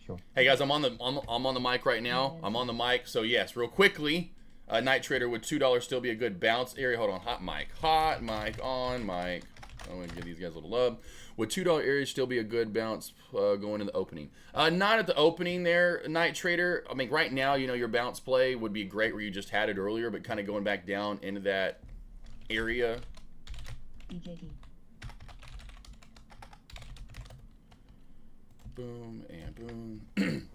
Sure. Hey guys, I'm on the mic right now. I'm on the mic. So yes, real quickly, Night Trader, would $2 still be a good bounce area? Hold on, hot mic on mic. I'm gonna give these guys a little love. Would $2 area still be a good bounce going in the opening? Not at the opening there, Night Trader. I mean, right now, you know, your bounce play would be great where you just had it earlier, but kind of going back down into that area. EJD. Boom and boom.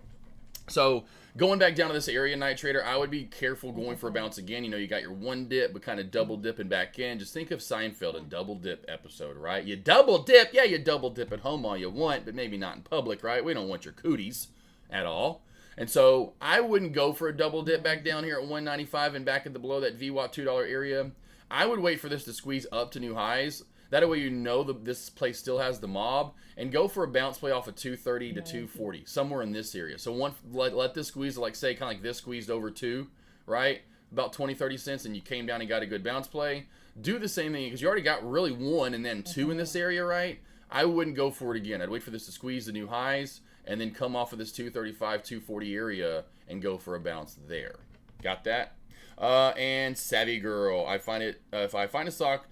So going back down to this area, Night Trader, I would be careful going for a bounce again. You know, you got your one dip, but kind of double dipping back in. Just think of Seinfeld and double dip episode, right? You double dip, yeah, you double dip at home all you want, but maybe not in public, right? We don't want your cooties at all. And so I wouldn't go for a double dip back down here at 195 and back at the below that VWAP $2 area. I would wait for this to squeeze up to new highs. That way you know this place still has the mob, and go for a bounce play off of 230 to 240, somewhere in this area. So let this squeeze, like say kind of like this squeezed over 2, right? About 20-30 cents, and you came down and got a good bounce play. Do the same thing, because you already got really 1 and then 2 in this area, right? I wouldn't go for it again. I'd wait for this to squeeze the new highs and then come off of this 235, 240 area and go for a bounce there. Got that? And Savvy Girl, I find it, if I find a stock,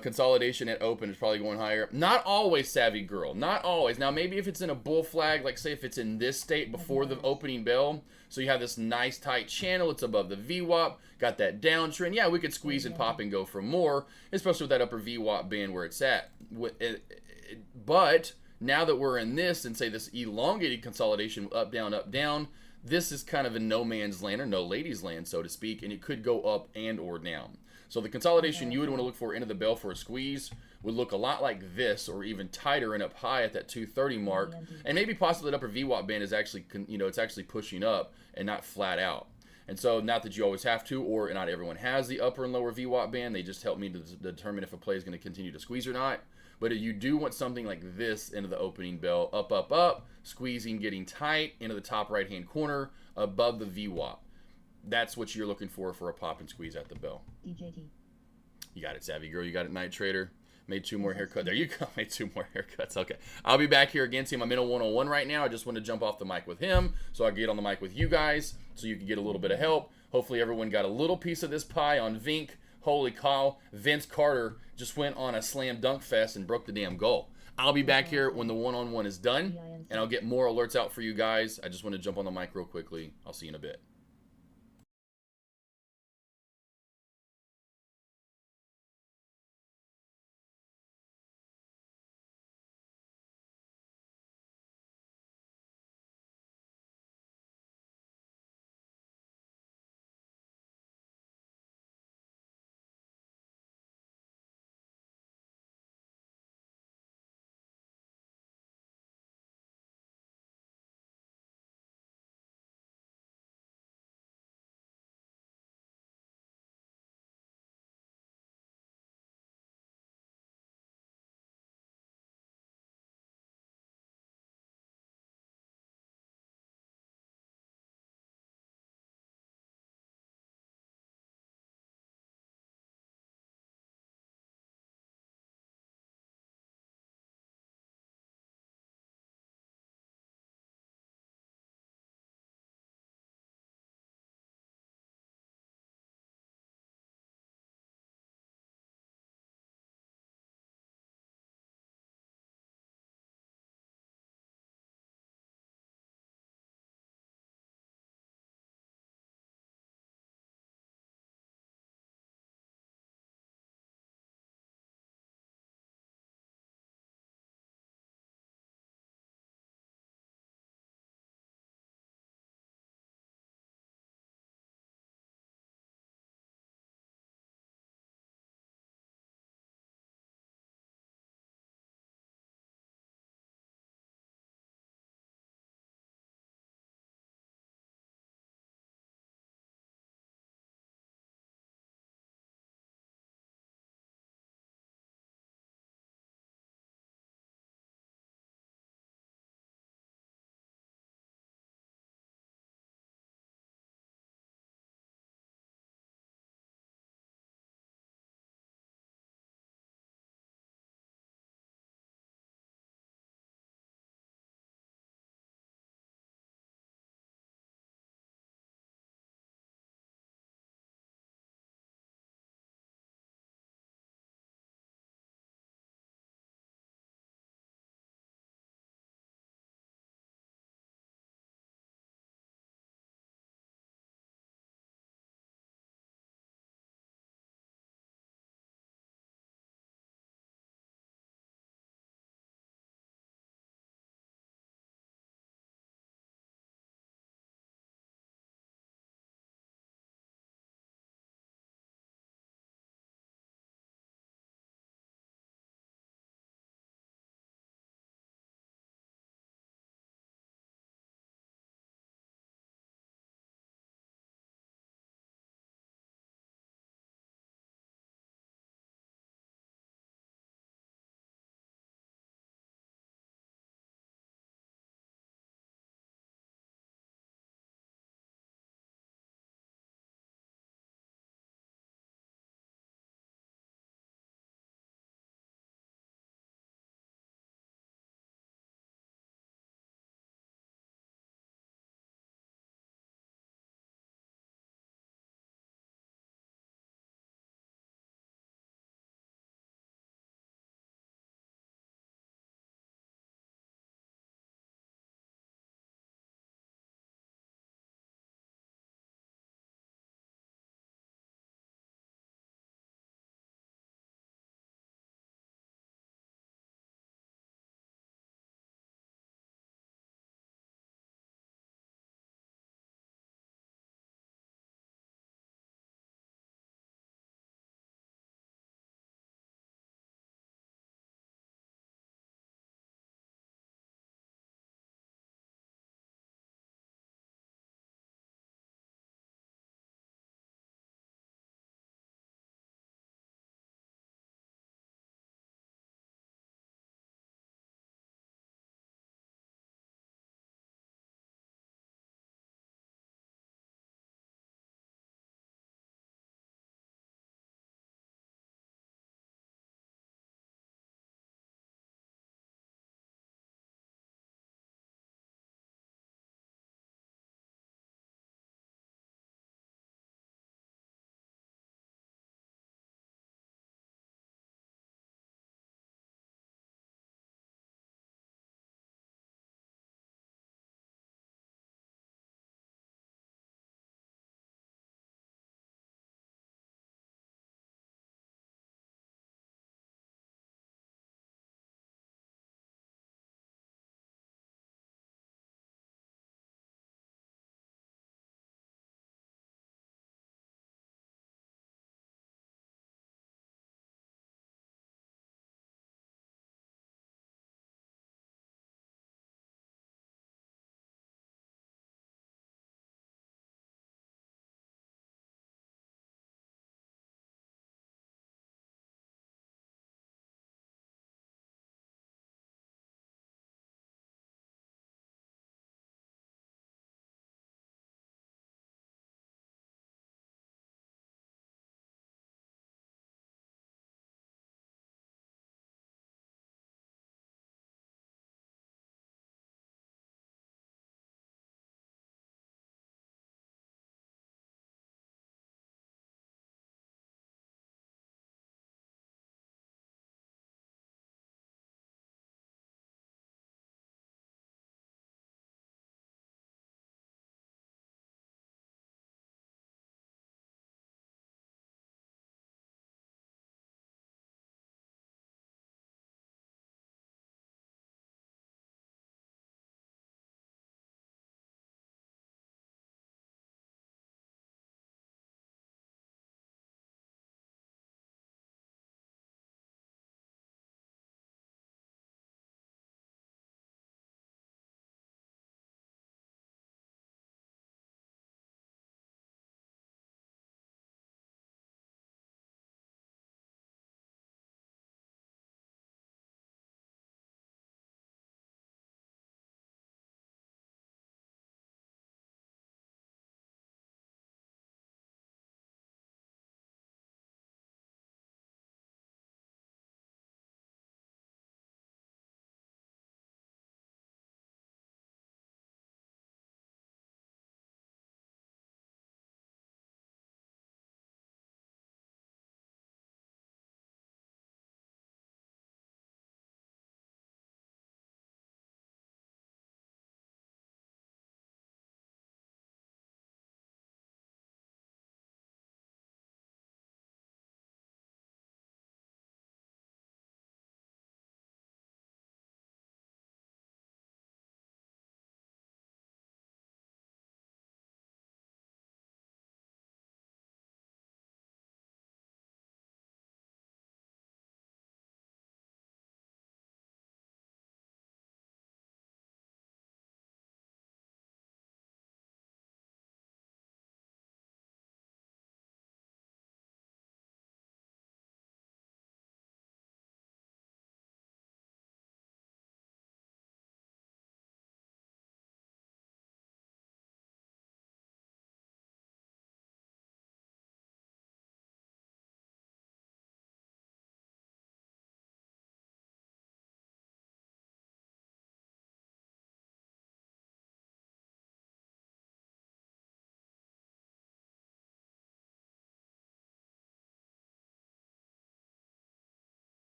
consolidation at open is probably going higher. Not always, Savvy Girl. Not always. Now, maybe if it's in a bull flag, like say if it's in this state before the opening bell, so you have this nice tight channel, it's above the VWAP, got that downtrend. Yeah, we could squeeze and pop and go for more, especially with that upper VWAP band where it's at. But now that we're in this and say this elongated consolidation, up, down, this is kind of a no man's land or no ladies land, so to speak, and it could go up and or down. So the consolidation you would want to look for into the bell for a squeeze would look a lot like this, or even tighter and up high at that 230 mark, and maybe possibly that upper VWAP band is actually, you know, it's actually pushing up and not flat out. And so, not that you always have to, or not everyone has the upper and lower VWAP band. They just help me to determine if a play is going to continue to squeeze or not. But you do want something like this into the opening bell, up, squeezing, getting tight into the top right-hand corner above the VWAP. That's what you're looking for a pop and squeeze at the bell. EJD. You got it, Savvy Girl. You got it, Night Trader. Made 2 more haircuts. There you go. Made 2 more haircuts. Okay. I'll be back here again. See, I'm in a one-on-one right now. I just want to jump off the mic with him so I can get on the mic with you guys so you can get a little bit of help. Hopefully everyone got a little piece of this pie on Vink. Holy cow. Vince Carter just went on a slam dunk fest and broke the damn goal. I'll be back here when the one-on-one is done, and I'll get more alerts out for you guys. I just want to jump on the mic real quickly. I'll see you in a bit.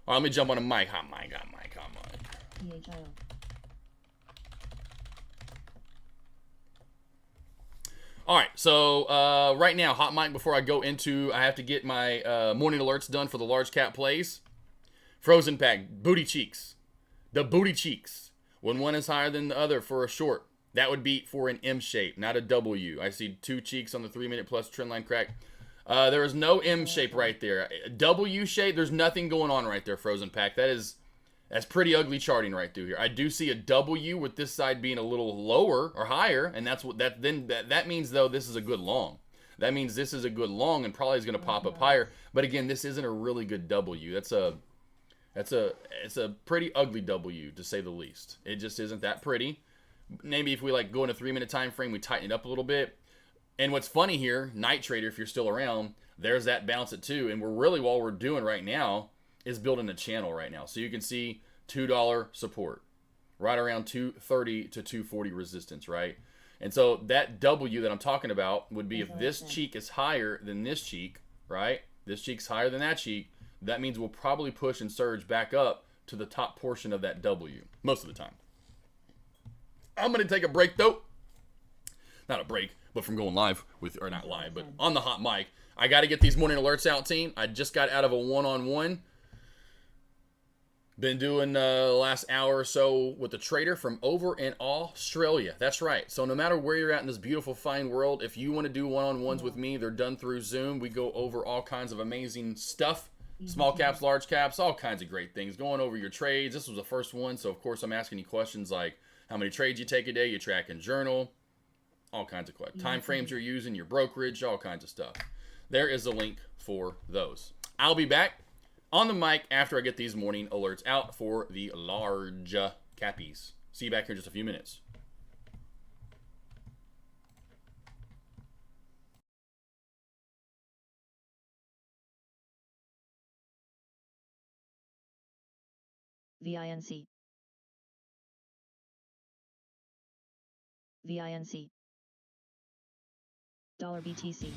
All right, let me jump on a mic. Hot mic, hot mic, hot mic. PHIO. All right, so right now, hot mic before I go into, I have to get my morning alerts done for the large cap plays. Frozen pack, booty cheeks. The booty cheeks. When one is higher than the other for a short, that would be for an M shape, not a W. I see 2 cheeks on the 3-minute plus trend line crack. There is no M shape right there. W shape, there's nothing going on right there, Frozen Pack. That's pretty ugly charting right through here. I do see a W with this side being a little lower or higher, and that's what that means though this is a good long. That means this is a good long and probably is going to pop up higher. But again, this isn't a really good W. It's a pretty ugly W to say the least. It just isn't that pretty. Maybe if we like go in a 3-minute time frame, we tighten it up a little bit. And what's funny here, Night Trader, if you're still around, there's that bounce at 2. And all we're doing right now is building a channel right now. So you can see $2 support, right around 230 to 240 resistance, right? And so that W that I'm talking about would be if this cheek is higher than this cheek, right? This cheek's higher than that cheek. That means we'll probably push and surge back up to the top portion of that W most of the time. I'm going to take a break though. Not a break, but from going live with, or not live, but on the hot mic. I got to get these morning alerts out, team. I just got out of a one-on-one. Been doing the last hour or so with a trader from over in Australia. That's right. So no matter where you're at in this beautiful, fine world, if you want to do one-on-ones with me, they're done through Zoom. We go over all kinds of amazing stuff. Small caps, large caps, all kinds of great things. Going over your trades. This was the first one, so of course I'm asking you questions like how many trades you take a day, you track and journal, all kinds of questions. Time frames you're using, your brokerage, all kinds of stuff. There is a link for those. I'll be back on the mic after I get these morning alerts out for the large cappies. See you back here in just a few minutes. VINC. VINC. Dollar BTC.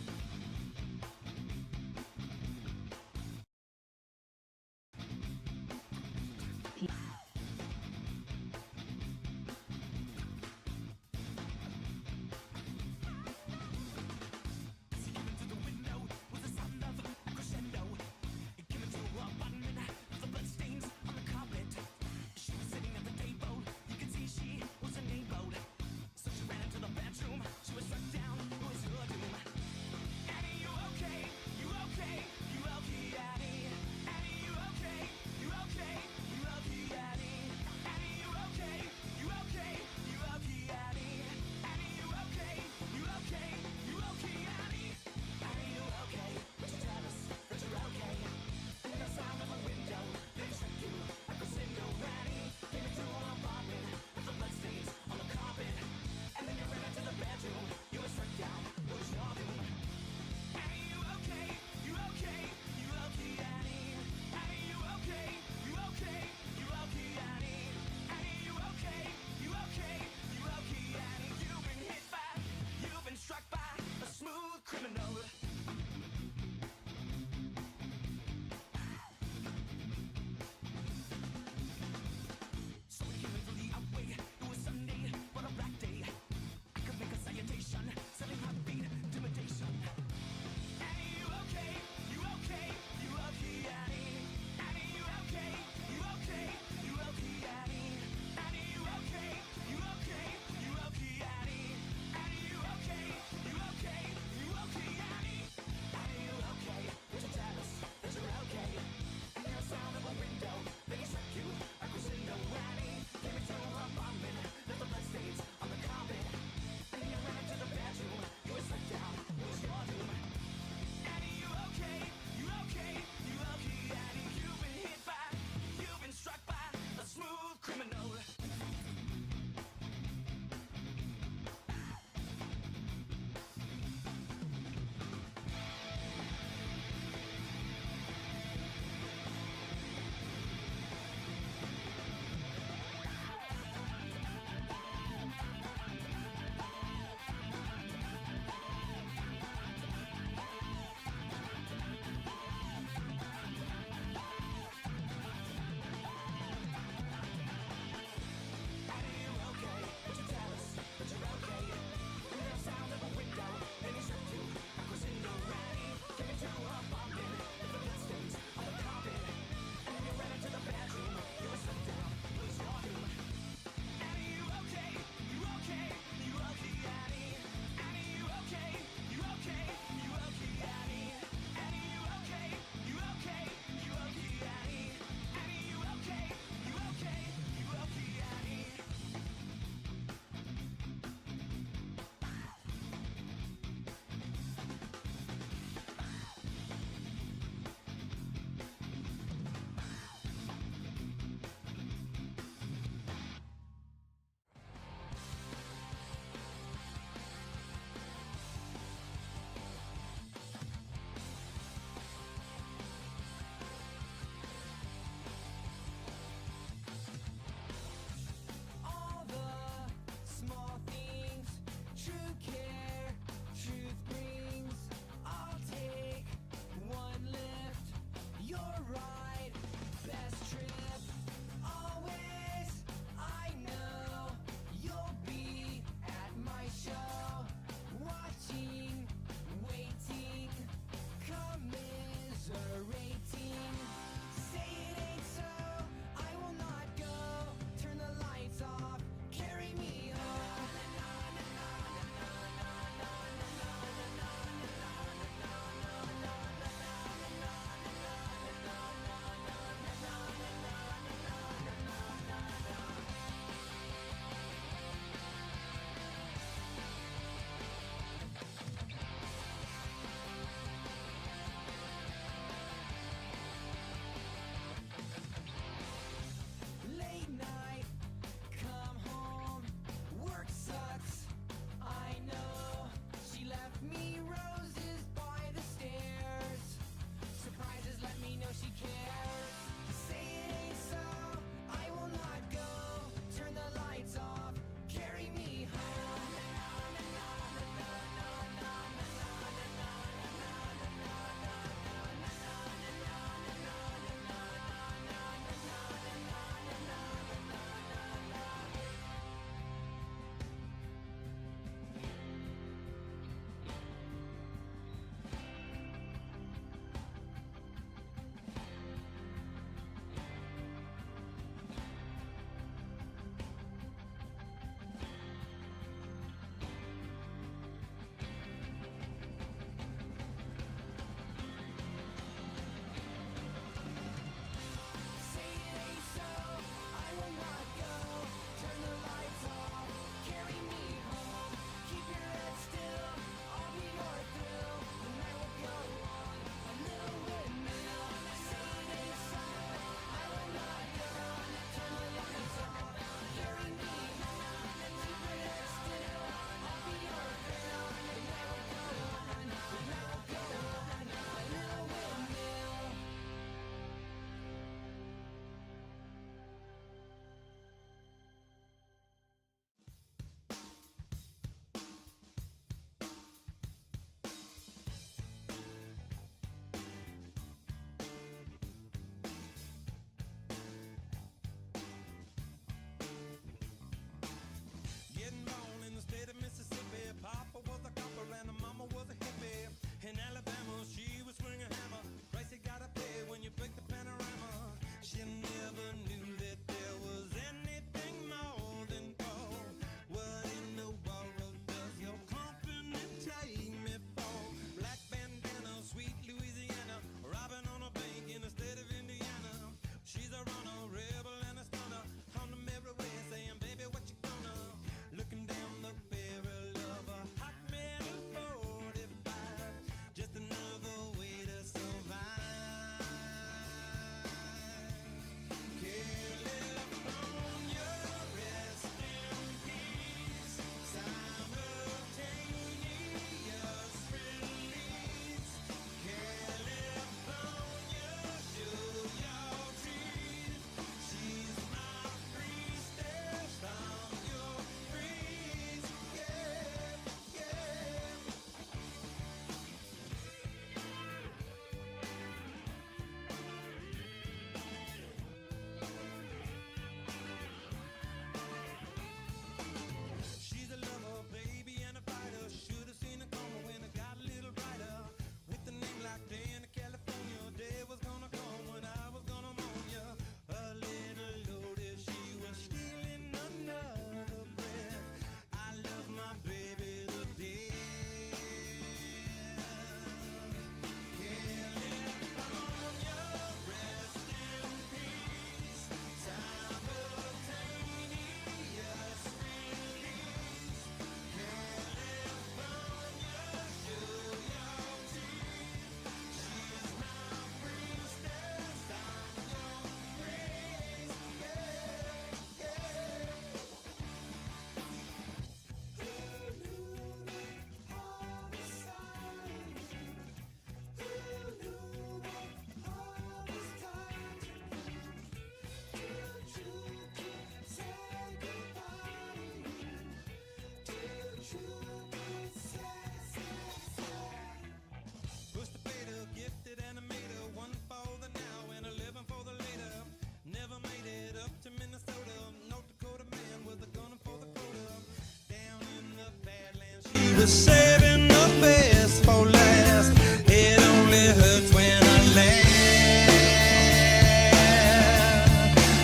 but saving the best for last. It only hurts when I laugh.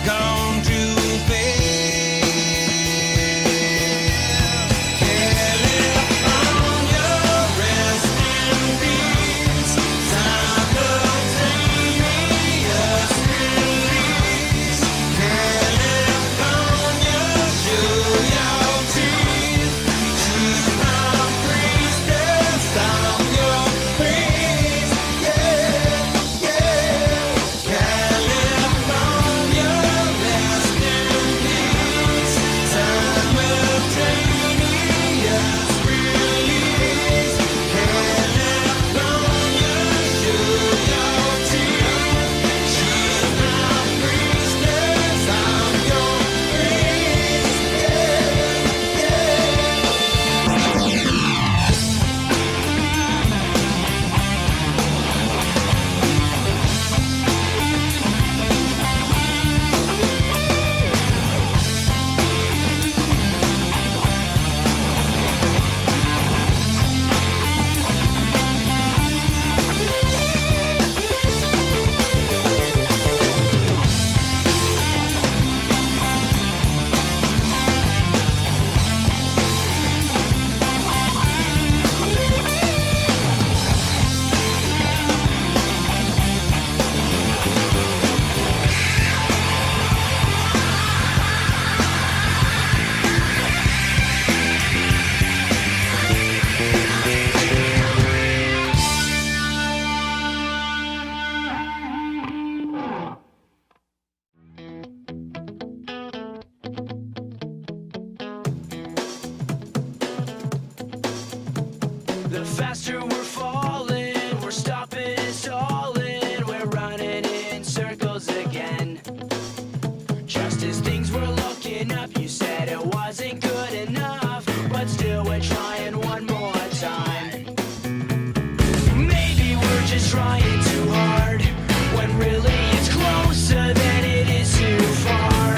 Gone too fast. California, rest in peace. Simultaneous release. California, show your teeth. She's my priestess, I'm your priest. Yeah, yeah. California, rest in peace. Simultaneous release. California, show your teeth. She's my priestess, I'm your priest. The faster we're falling, we're stopping and stalling, we're running in circles again. Just as things were looking up, you said it wasn't good enough, but still we're trying one more time. Maybe we're just trying too hard, when really it's closer than it is too far.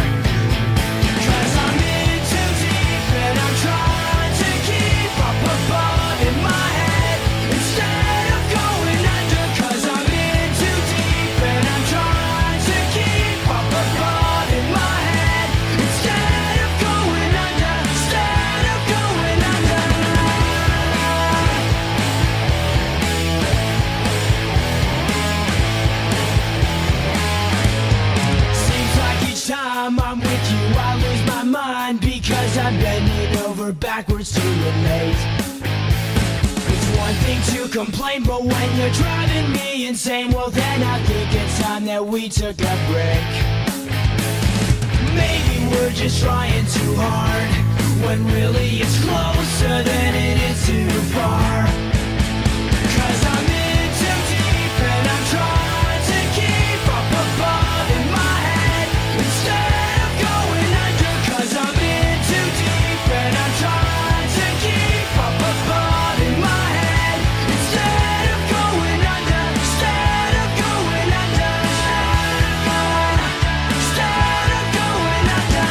'Cause I'm in too deep and I'm trying to keep up above in my head instead of going under. 'Cause I'm in too deep and I'm trying to keep up above in my head instead of going under. Instead of going under. Seems like each time I'm with you I lose my mind because I'm bending over backwards to relate. It's one thing to complain, but when you're driving me insane, well then I think it's time that we took a break. Maybe we're just trying too hard, when really it's closer than it is too far. 'Cause I'm in too deep and I'm trying to keep up above in my head instead of going under. 'Cause I'm in too deep and I'm trying to keep up above in my head instead of going under. Instead of going under. Instead of going under.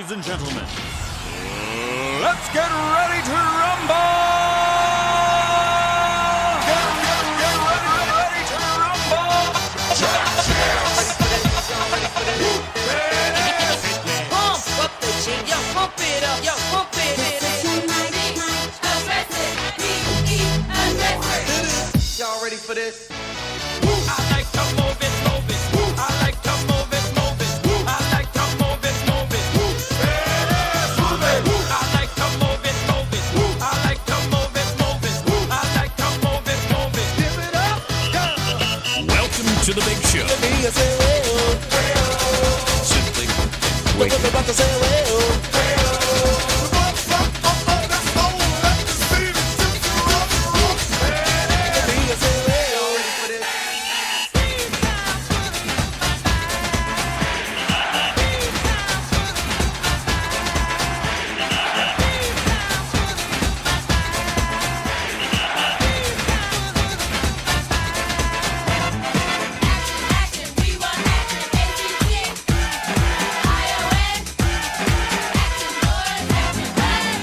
Ladies and gentlemen, let's get ready to rumble! Get ready to rumble! Pump up the jam, yo, pump it up, yo, pump it. Y'all ready for this? I like to move it, move it. I like to move it, move it. I like to move it, move it. I like to move it, move it. I like to move it, move it. I like to move it, move it. Give it up, go. Welcome to the big show. Me, I say, well, Simply what I'm about to say, well. Me, I say, well, ready for this?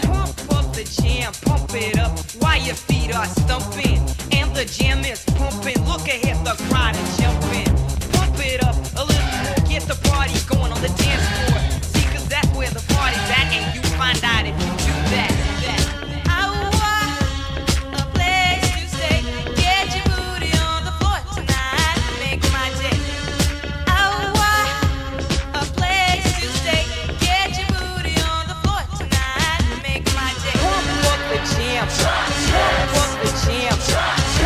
Pump up the jam, pump it up while your feet are stumping. And the jam is pumping. Look ahead, the crowd is jumping. Pump it up a little more, get the party going on the dance floor. See, 'cause that's where the party's at, and you find out if you do that. I want a place to stay. Get your booty on the floor tonight, make my day. I want a place to stay. Get your booty on the floor tonight, make my day. Pump up the jam, pump up the jam,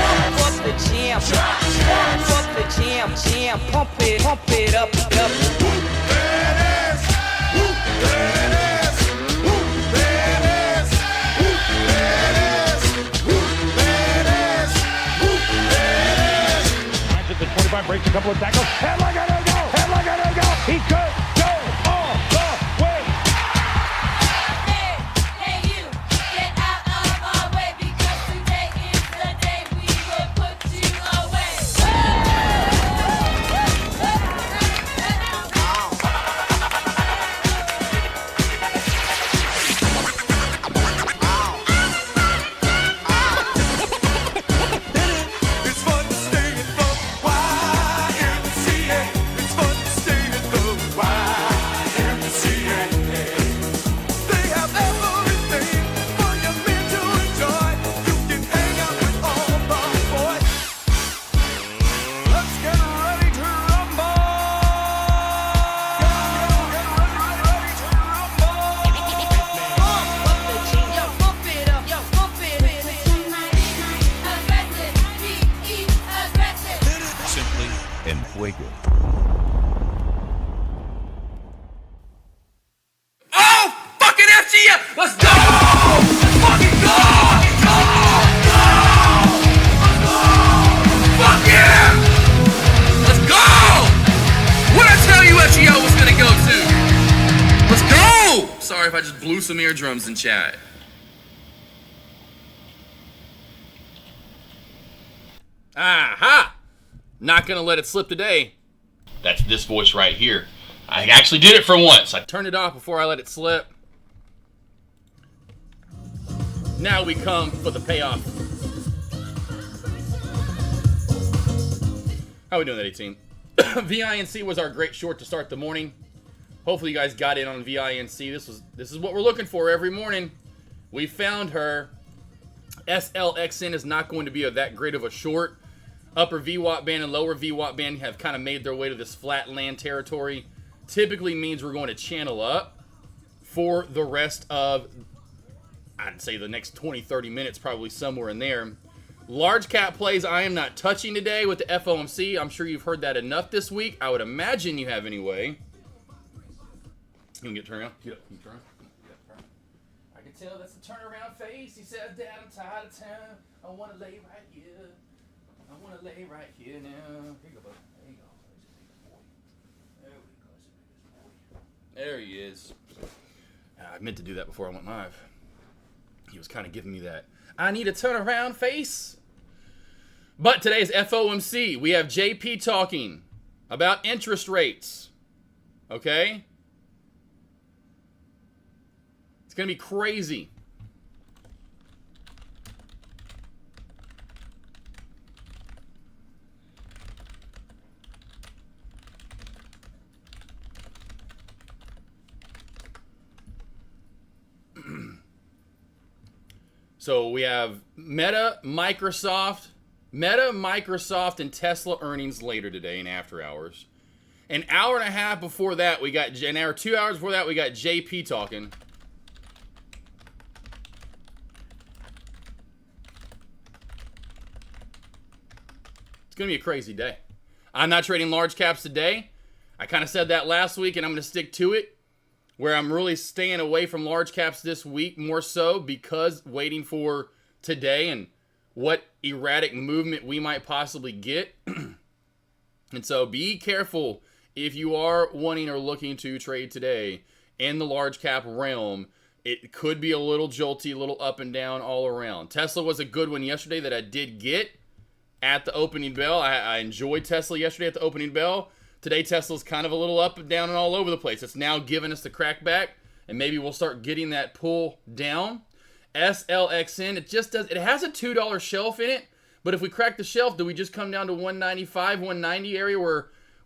pump up the jam, pump up the jam, jam, pump it up, up. at the 25, breaks a couple of tackles. Headlock at him, go! Headlock at him, go! He could go all the way. Hey, you, get out of our way because today is the day we will put you away. It's fun to stay in the YMCA. It's fun to stay in the YMCA. They have everything for your men to enjoy. You can hang out with all the boys. Let's get ready to rumble. Get ready to rumble. Pump up the jam, yo, pump it up, yo, pump it. Aggressive, be aggressive. Simply en fuego. Oh, fucking FGF! Let's go! Let's fucking go! Go! Go! Let's go! Fuck yeah! Let's go! What'd I tell you FGO was gonna go to? Let's go! Sorry if I just blew some eardrums in chat. Aha! Not gonna let it slip today. That's this voice right here. I actually did it for once. I turned it off before I let it slip. Now we come for the payoff. How we doing, that team? VINC was our great short to start the morning. Hopefully you guys got in on VINC. This is what we're looking for every morning. We found her. SLXN is not going to be that great of a short. Upper VWAP band and lower VWAP band have kind of made their way to this flat land territory. Typically means we're going to channel up for the rest of, I'd say the next 20-30 minutes, probably somewhere in there. Large cap plays I am not touching today with the FOMC. I'm sure you've heard that enough this week. I would imagine you have anyway. You can get turned around? Get up. Can you turn around? Get up, turn. I can tell that's a turnaround face. He said, Dad, I'm tired of town. I want to lay right here. I want to lay right here now. Here you go, bud. There you go. There we go. There he is. I meant to do that before I went live. He was kind of giving me that I need a turnaround face. But today's FOMC. We have JP talking about interest rates. Okay? going to be crazy. So we have Meta, Microsoft, and Tesla earnings later today in after hours. An hour and a half before that, we got 2 hours before that, we got JP talking. It's going to be a crazy day. I'm not trading large caps today. I kind of said that last week, and I'm going to stick to it. Where I'm really staying away from large caps this week more so because waiting for today and what erratic movement we might possibly get. And so be careful if you are wanting or looking to trade today in the large cap realm. It could be a little jolty, a little up and down all around. Tesla was a good one yesterday that I did get at the opening bell. I enjoyed Tesla yesterday at the opening bell. Today, Tesla's kind of a little up and down and all over the place. It's now giving us the crack back, and maybe we'll start getting that pull down. SLXN, it has a $2 shelf in it, but if we crack the shelf, do we just come down to 195, 190 area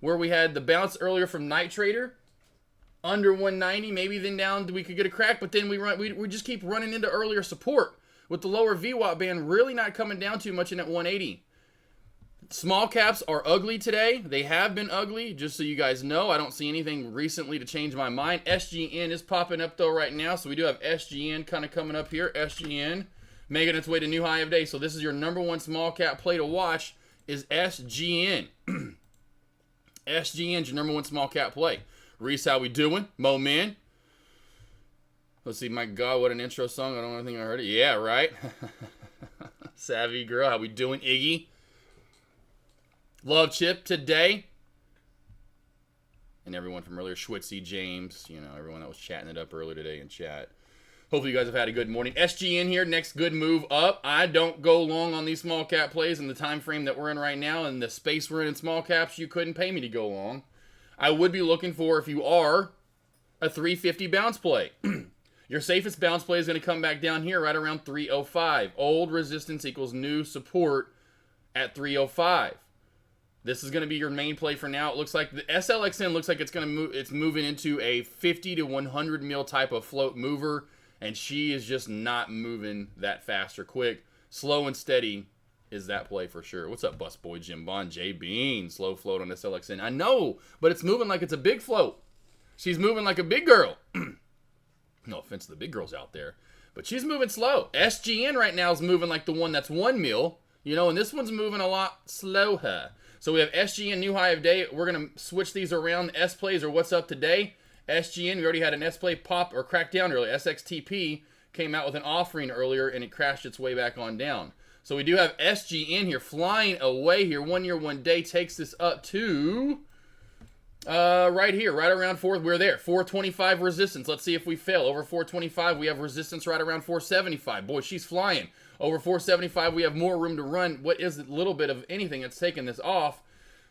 where we had the bounce earlier from Night Trader? Under 190, maybe then down we could get a crack, but then we just keep running into earlier support with the lower VWAP band really not coming down too much in at 180. Small caps are ugly today. They have been ugly, just so you guys know. I don't see anything recently to change my mind. SGN is popping up, though, right now. So we do have SGN kind of coming up here. SGN making its way to new high of day. So this is your number one small cap play to watch is SGN. SGN's your number one small cap play. Reese, how we doing? Mo Man. Let's see. My God, what an intro song. I don't think I heard it. Yeah, right? Savvy girl, how we doing? Iggy. Love Chip today. And everyone from earlier, Schwitzy, James, everyone that was chatting it up earlier today in chat. Hopefully you guys have had a good morning. SGN here, next good move up. I don't go long on these small cap plays in the time frame that we're in right now and the space we're in small caps. You couldn't pay me to go long. I would be looking for, if you are, a 350 bounce play. Your safest bounce play is going to come back down here right around 305. Old resistance equals new support at 305. This is going to be your main play for now. It looks like the SLXN looks like it's going to move. It's moving into a 50 to 100 mil type of float mover, and she is just not moving that fast or quick. Slow and steady is that play for sure. What's up, Busboy Jim Bond? J Bean, slow float on SLXN. I know, but it's moving like it's a big float. She's moving like a big girl. No offense to the big girls out there, but she's moving slow. SGN right now is moving like the one that's 1 mil, and this one's moving a lot slower. So we have SGN new high of day. We're going to switch these around. S plays are what's up today. SGN, we already had an S play pop or crack down earlier. SXTP came out with an offering earlier and it crashed its way back on down. So we do have SGN here flying away here. 1 year, 1 day takes this up to right here, right around 4. We're there. 425 resistance. Let's see if we fail. Over 425, we have resistance right around 475. Boy, she's flying. Over 475, we have more room to run. What is a little bit of anything that's taking this off?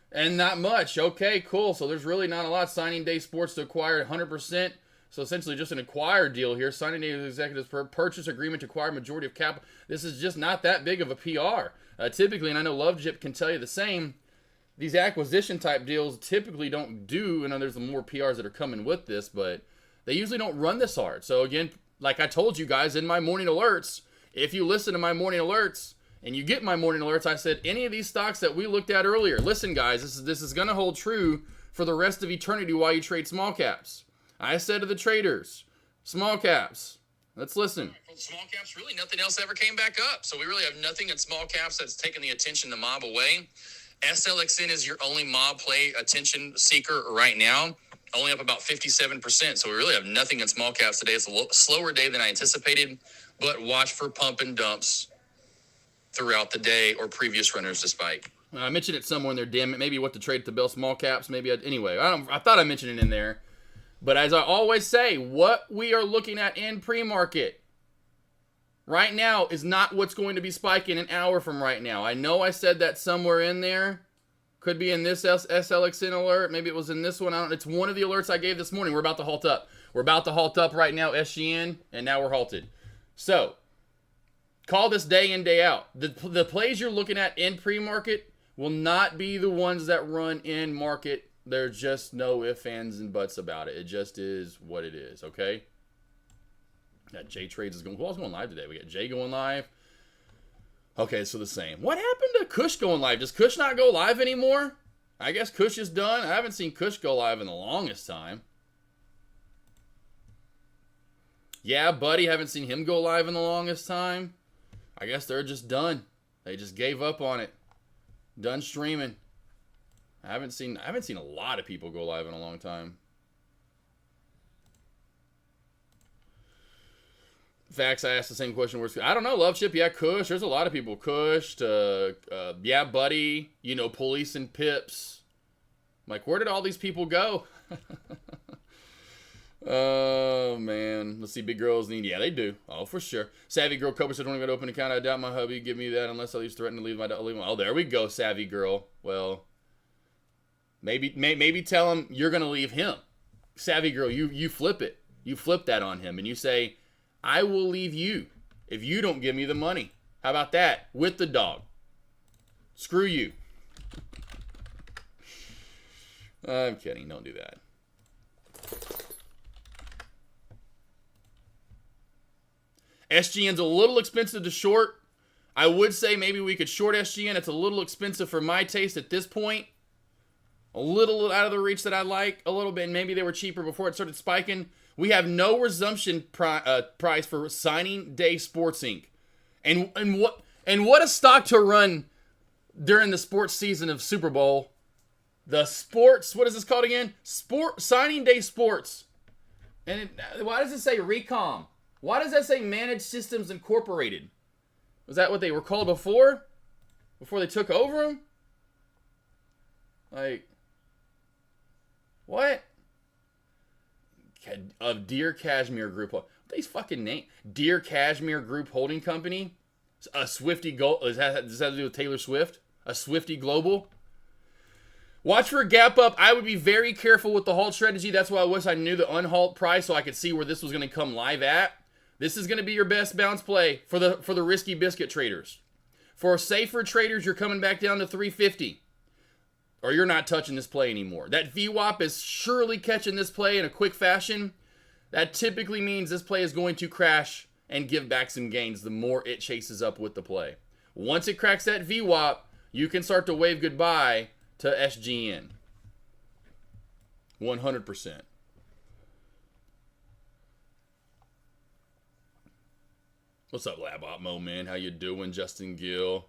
And not much. Okay, cool. So there's really not a lot. Signing day sports to acquire 100%. So essentially just an acquired deal here. Signing day executives purchase agreement to acquire majority of capital. This is just not that big of a PR. Typically, and I know Love Jip can tell you the same, these acquisition type deals typically don't do, and there's more PRs that are coming with this, but they usually don't run this hard. So again, like I told you guys in my morning alerts, if you listen to my morning alerts and you get my morning alerts, I said any of these stocks that we looked at earlier, listen guys, this is going to hold true for the rest of eternity while you trade small caps. I said to the traders, small caps, let's listen. Small caps, really nothing else ever came back up. So we really have nothing in small caps that's taken the attention to mob away. SLXN is your only mob play attention seeker right now, only up about 57%. So we really have nothing in small caps today. It's a slower day than I anticipated. But watch for pump and dumps throughout the day or previous runners to spike. I mentioned it somewhere in there, damn it. Maybe what to trade at the bell small caps. Anyway, I thought I mentioned it in there. But as I always say, what we are looking at in pre-market right now is not what's going to be spiking an hour from right now. I know I said that somewhere in there. Could be in this SLXN alert. Maybe it was in this one. It's one of the alerts I gave this morning. We're about to halt up. We're about to halt up right now, SGN, and now we're halted. So, call this day in, day out. The plays you're looking at in pre-market will not be the ones that run in market. There's just no ifs, ands, and buts about it. It just is what it is, okay? That J Trades is going. Who else going live today? We got Jay going live. Okay, so the same. What happened to Kush going live? Does Kush not go live anymore? I guess Kush is done. I haven't seen Kush go live in the longest time. Yeah, buddy, haven't seen him go live in the longest time. I guess they're just done. They just gave up on it. Done streaming. I haven't seen a lot of people go live in a long time. Facts, I asked the same question. I don't know, Love Ship, yeah, Kush. There's a lot of people. Kush, yeah, buddy, you know, Police and Pips. I'm like, where did all these people go? Oh, man. Let's see, big girls need, yeah, they do. Oh, for sure. Savvy Girl, Cobra said, don't even open an account. I doubt my hubby give me that unless I at least threaten to leave my, oh, there we go, Savvy Girl. Well, maybe tell him you're going to leave him. Savvy Girl, you flip it. You flip that on him and you say, I will leave you if you don't give me the money. How about that? With the dog. Screw you. I'm kidding. Don't do that. SGN's a little expensive to short. I would say maybe we could short SGN. It's a little expensive for my taste at this point. A little out of the reach that I like a little bit. And maybe they were cheaper before it started spiking. We have no resumption price for signing day Sports Inc. And what a stock to run during the sports season of Super Bowl. The sports, what is this called again? Signing day sports. And why does it say Recom? Why does that say Managed Systems Incorporated? Was that what they were called before? Before they took over them? Like, what? Of Dear Cashmere Group. What these fucking name? Dear Cashmere Group Holding Company. A Swifty Gold. Does that have to do with Taylor Swift? A Swifty Global. Watch for a gap up. I would be very careful with the halt strategy. That's why I wish I knew the unhalt price so I could see where this was going to come live at. This is going to be your best bounce play for the risky biscuit traders. For safer traders, you're coming back down to 350. Or you're not touching this play anymore. That VWAP is surely catching this play in a quick fashion. That typically means this play is going to crash and give back some gains the more it chases up with the play. Once it cracks that VWAP, you can start to wave goodbye to SGN. 100%. What's up, Lab Opmo, man? How you doing, Justin Gill?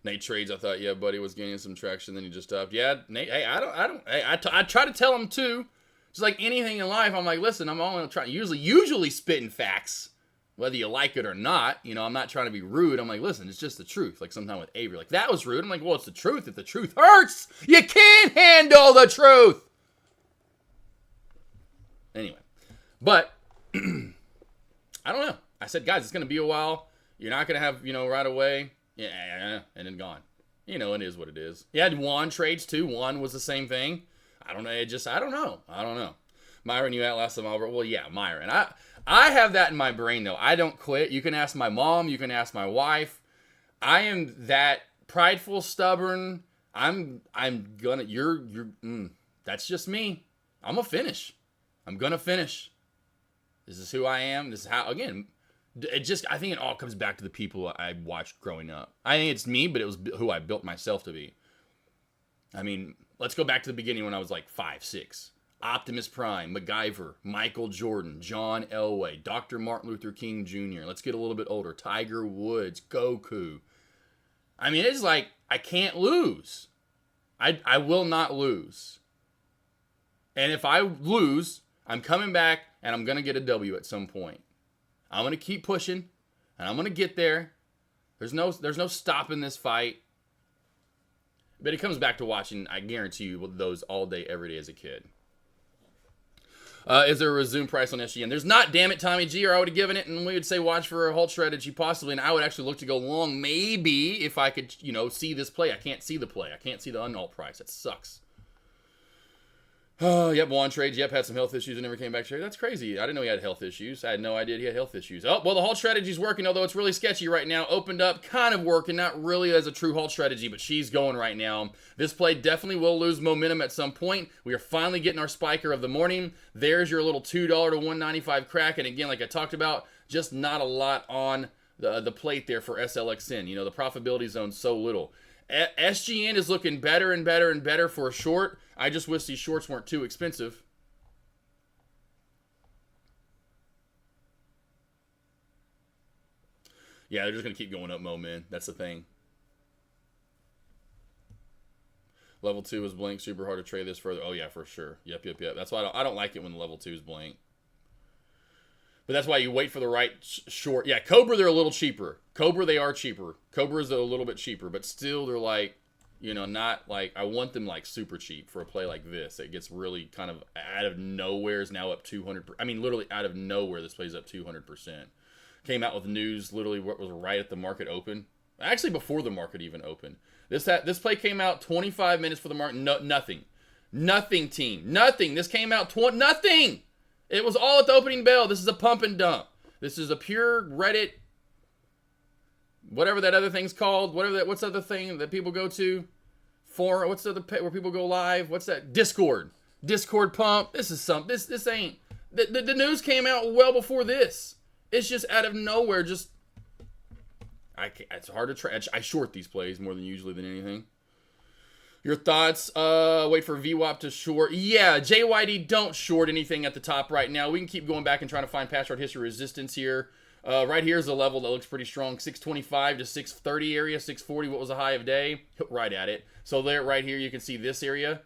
Nate Trades, I thought, yeah, buddy was gaining some traction, then he just stopped. Yeah, Nate, hey, I try to tell him too. Just like anything in life, I'm like, listen, I'm only trying, usually spitting facts, whether you like it or not. You know, I'm not trying to be rude. I'm like, listen, it's just the truth. Like sometime with Avery, like, that was rude. I'm like, well, it's the truth. If the truth hurts, you can't handle the truth. Anyway, but I don't know. I said, guys, it's going to be a while. You're not going to have, right away. Yeah, and then gone. It is what it is. You had Juan trades too. Juan was the same thing. I don't know. I don't know. Myron, you outlast them all. Well, yeah, Myron. I have that in my brain though. I don't quit. You can ask my mom. You can ask my wife. I am that prideful, stubborn. That's just me. I'm gonna finish. I'm gonna finish. This is who I am. This is how, again, I think it all comes back to the people I watched growing up. I think it's me, but it was who I built myself to be. I mean, let's go back to the beginning when I was like 5, 6. Optimus Prime, MacGyver, Michael Jordan, John Elway, Dr. Martin Luther King Jr. Let's get a little bit older. Tiger Woods, Goku. I mean, it's like, I can't lose. I will not lose. And if I lose, I'm coming back and I'm going to get a W at some point. I'm going to keep pushing, and I'm going to get there. There's no stopping this fight. But it comes back to watching, I guarantee you, those all day, every day as a kid. Is there a resume price on SGN? There's not, damn it, Tommy G, or I would have given it, and we would say watch for a hold strategy possibly, and I would actually look to go long, maybe, if I could, see this play. I can't see the play. I can't see the unhalt price. That sucks. Oh, yep, Juan trades. Yep, had some health issues and never came back. That's crazy. I didn't know he had health issues. I had no idea he had health issues. Oh, well, the halt strategy's working, although it's really sketchy right now. Opened up, kind of working, not really as a true halt strategy, but she's going right now. This play definitely will lose momentum at some point. We are finally getting our spiker of the morning. There's your little $2 to 195 crack. And again, like I talked about, just not a lot on the plate there for SLXN. You know, the profitability zone's so little. SGN is looking better and better and better for a short. I just wish these shorts weren't too expensive. Yeah, they're just going to keep going up, Mo, man. That's the thing. Level 2 is blank. Super hard to trade this further. Oh, yeah, for sure. Yep. That's why I don't like it when the level 2 is blank. But that's why you wait for the right short. Yeah, Cobra, they're a little cheaper. Cobra, they are cheaper. Cobra's a little bit cheaper, but still they're like, you know, not like, I want them like super cheap for a play like this. It gets really kind of out of nowhere, is now up 200%. I mean, literally out of nowhere, this play's up 200%. Came out with news literally what was right at the market open. Actually, before the market even opened. This play came out 25 minutes for the market. No, nothing. Nothing, team. Nothing. This came out nothing. It was all at the opening bell. This is a pump and dump. This is a pure Reddit, whatever that other thing's called. What's the other thing that people go to? What's the other where people go live? What's that? Discord. Discord pump. This is something. This ain't. The news came out well before this. It's just out of nowhere. Just it's hard to try. I short these plays more than usually than anything. Your thoughts? Wait for VWAP to short. Yeah, JYD, don't short anything at the top right now. We can keep going back and trying to find past chart history resistance here. Right here is a level that looks pretty strong. 625 to 630 area. 640, what was the high of day? Right at it. So there, right here, you can see this area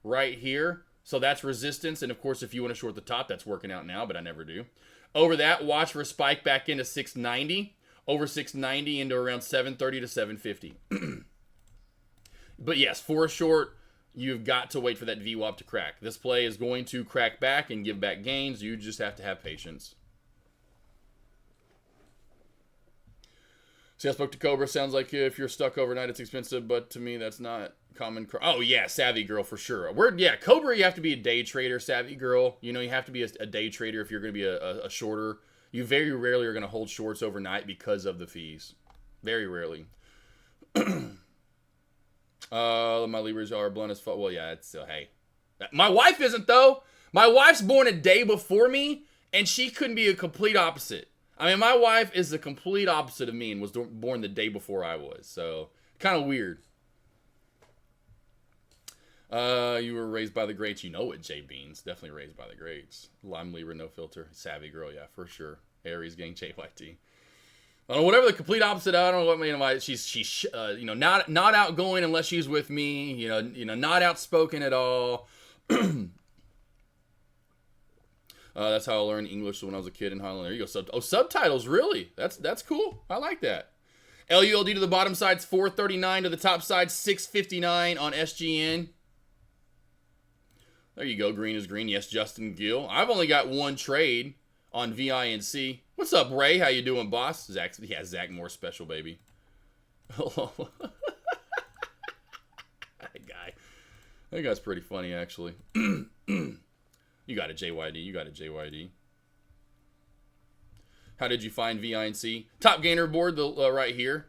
right here. So that's resistance. And of course, if you want to short the top, that's working out now, but I never do. Over that, watch for a spike back into 690. Over 690 into around 730 to 750. But yes, for a short, you've got to wait for that VWAP to crack. This play is going to crack back and give back gains. You just have to have patience. See, I spoke to Cobra. Sounds like if you're stuck overnight, it's expensive, but to me, that's not common. Oh, yeah, Savvy Girl for sure. Yeah, Cobra, you have to be a day trader. Savvy Girl, you know, you have to be a day trader if you're going to be a shorter. You very rarely are going to hold shorts overnight because of the fees. Very rarely. My Libras are blunt as fuck. Well, yeah, it's hey. My wife isn't, though. My wife's born a day before me, and she couldn't be a complete opposite. I mean, my wife is the complete opposite of me and was born the day before I was. So, kind of weird. You were raised by the greats. You know it, J Beans. Definitely raised by the greats. Lime Libra, no filter. Savvy Girl, yeah, for sure. Aries gang, JYT. I don't know, whatever the complete opposite. I don't know what she's you know, not outgoing unless she's with me. You know, not outspoken at all. That's how I learned English when I was a kid in Highland. There you go. Subtitles, really? That's cool. I like that. LULD to the bottom side's 439, to the top side 659 on SGN. There you go. Green is green. Yes, Justin Gill. I've only got one trade on VINC. What's up, Ray? How you doing, boss? Zach Moore special, baby. Hello. That guy's pretty funny, actually. You got a JYD. How did you find VINC? Top gainer board, right here.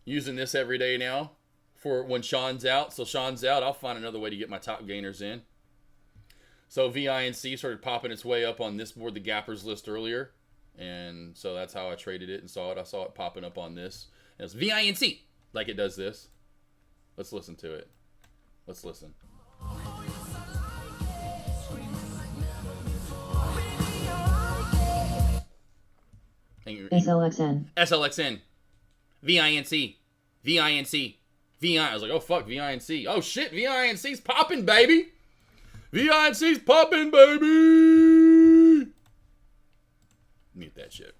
Using this every day now for when Sean's out. So Sean's out, I'll find another way to get my top gainers in. So VINC started popping its way up on this board, the Gappers list earlier. And so that's how I traded it and saw it. I saw it popping up on this. And it's VINC, like it does this. Let's listen to it. Let's listen. SLXN. VINC. I was like, oh, fuck, VINC. Oh, shit, VINC's popping, baby. VINC's popping, baby. Mute that shit.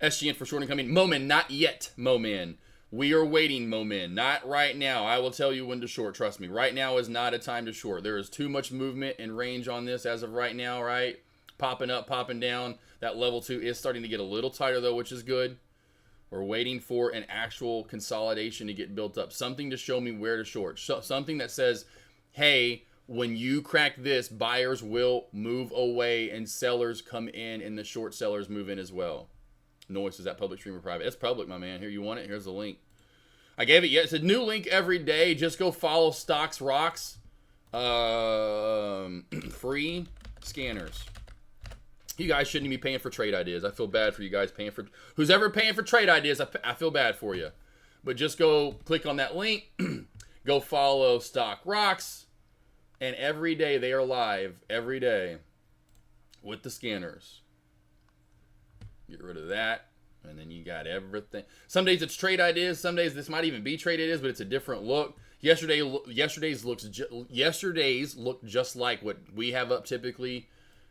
SGN for short incoming. Momin, not yet, Momin. We are waiting, Momin. Not right now. I will tell you when to short. Trust me. Right now is not a time to short. There is too much movement and range on this as of right now, right? Popping up, popping down. That level 2 is starting to get a little tighter, though, which is good. We're waiting for an actual consolidation to get built up. Something to show me where to short. Something that says, hey, when you crack this, buyers will move away and sellers come in and the short sellers move in as well. Noise, is that public stream or private? It's public, my man. Here, you want it? Here's the link. I gave it. Yeah, it's a new link every day. Just go follow Stocks Rocks. Free scanners. You guys shouldn't be paying for trade ideas. I feel bad for you guys paying for... Who's ever paying for trade ideas, I feel bad for you. But just go click on that link. Go follow Stock Rocks. And every day they are live. Every day. With the scanners. Get rid of that. And then you got everything. Some days it's trade ideas. Some days this might even be trade ideas, but it's a different look. Yesterday's look just like what we have up typically.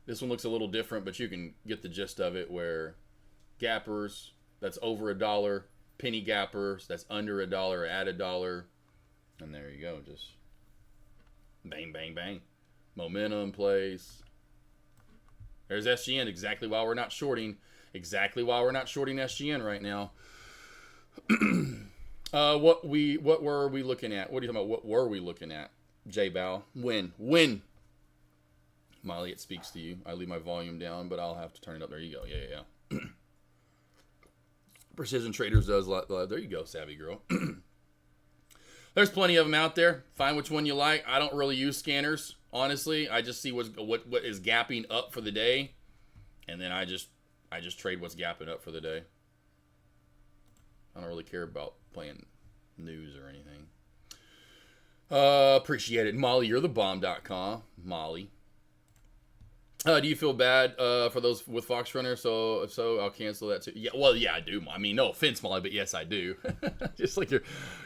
This one looks a little different, but you can get the gist of it, where gappers, that's over $1. Penny gappers, that's under $1 or at $1. And there you go. Just bang, bang, bang. Momentum plays. There's SGN, exactly why we're not shorting. Exactly why we're not shorting SGN right now. What were we looking at? What are you talking about? What were we looking at? J-Bow. When. Molly, it speaks to you. I leave my volume down, but I'll have to turn it up. There you go. Yeah. Precision Traders does a lot. There you go, savvy girl. There's plenty of them out there. Find which one you like. I don't really use scanners, honestly. I just see what is gapping up for the day, and then I just trade what's gapping up for the day. I don't really care about playing news or anything. Appreciate it. Molly, you're the bomb.com. Molly. Do you feel bad for those with Fox Runner? So if so, I'll cancel that too. Yeah, well, yeah, I do. I mean, no offense, Molly, but yes, I do. Just like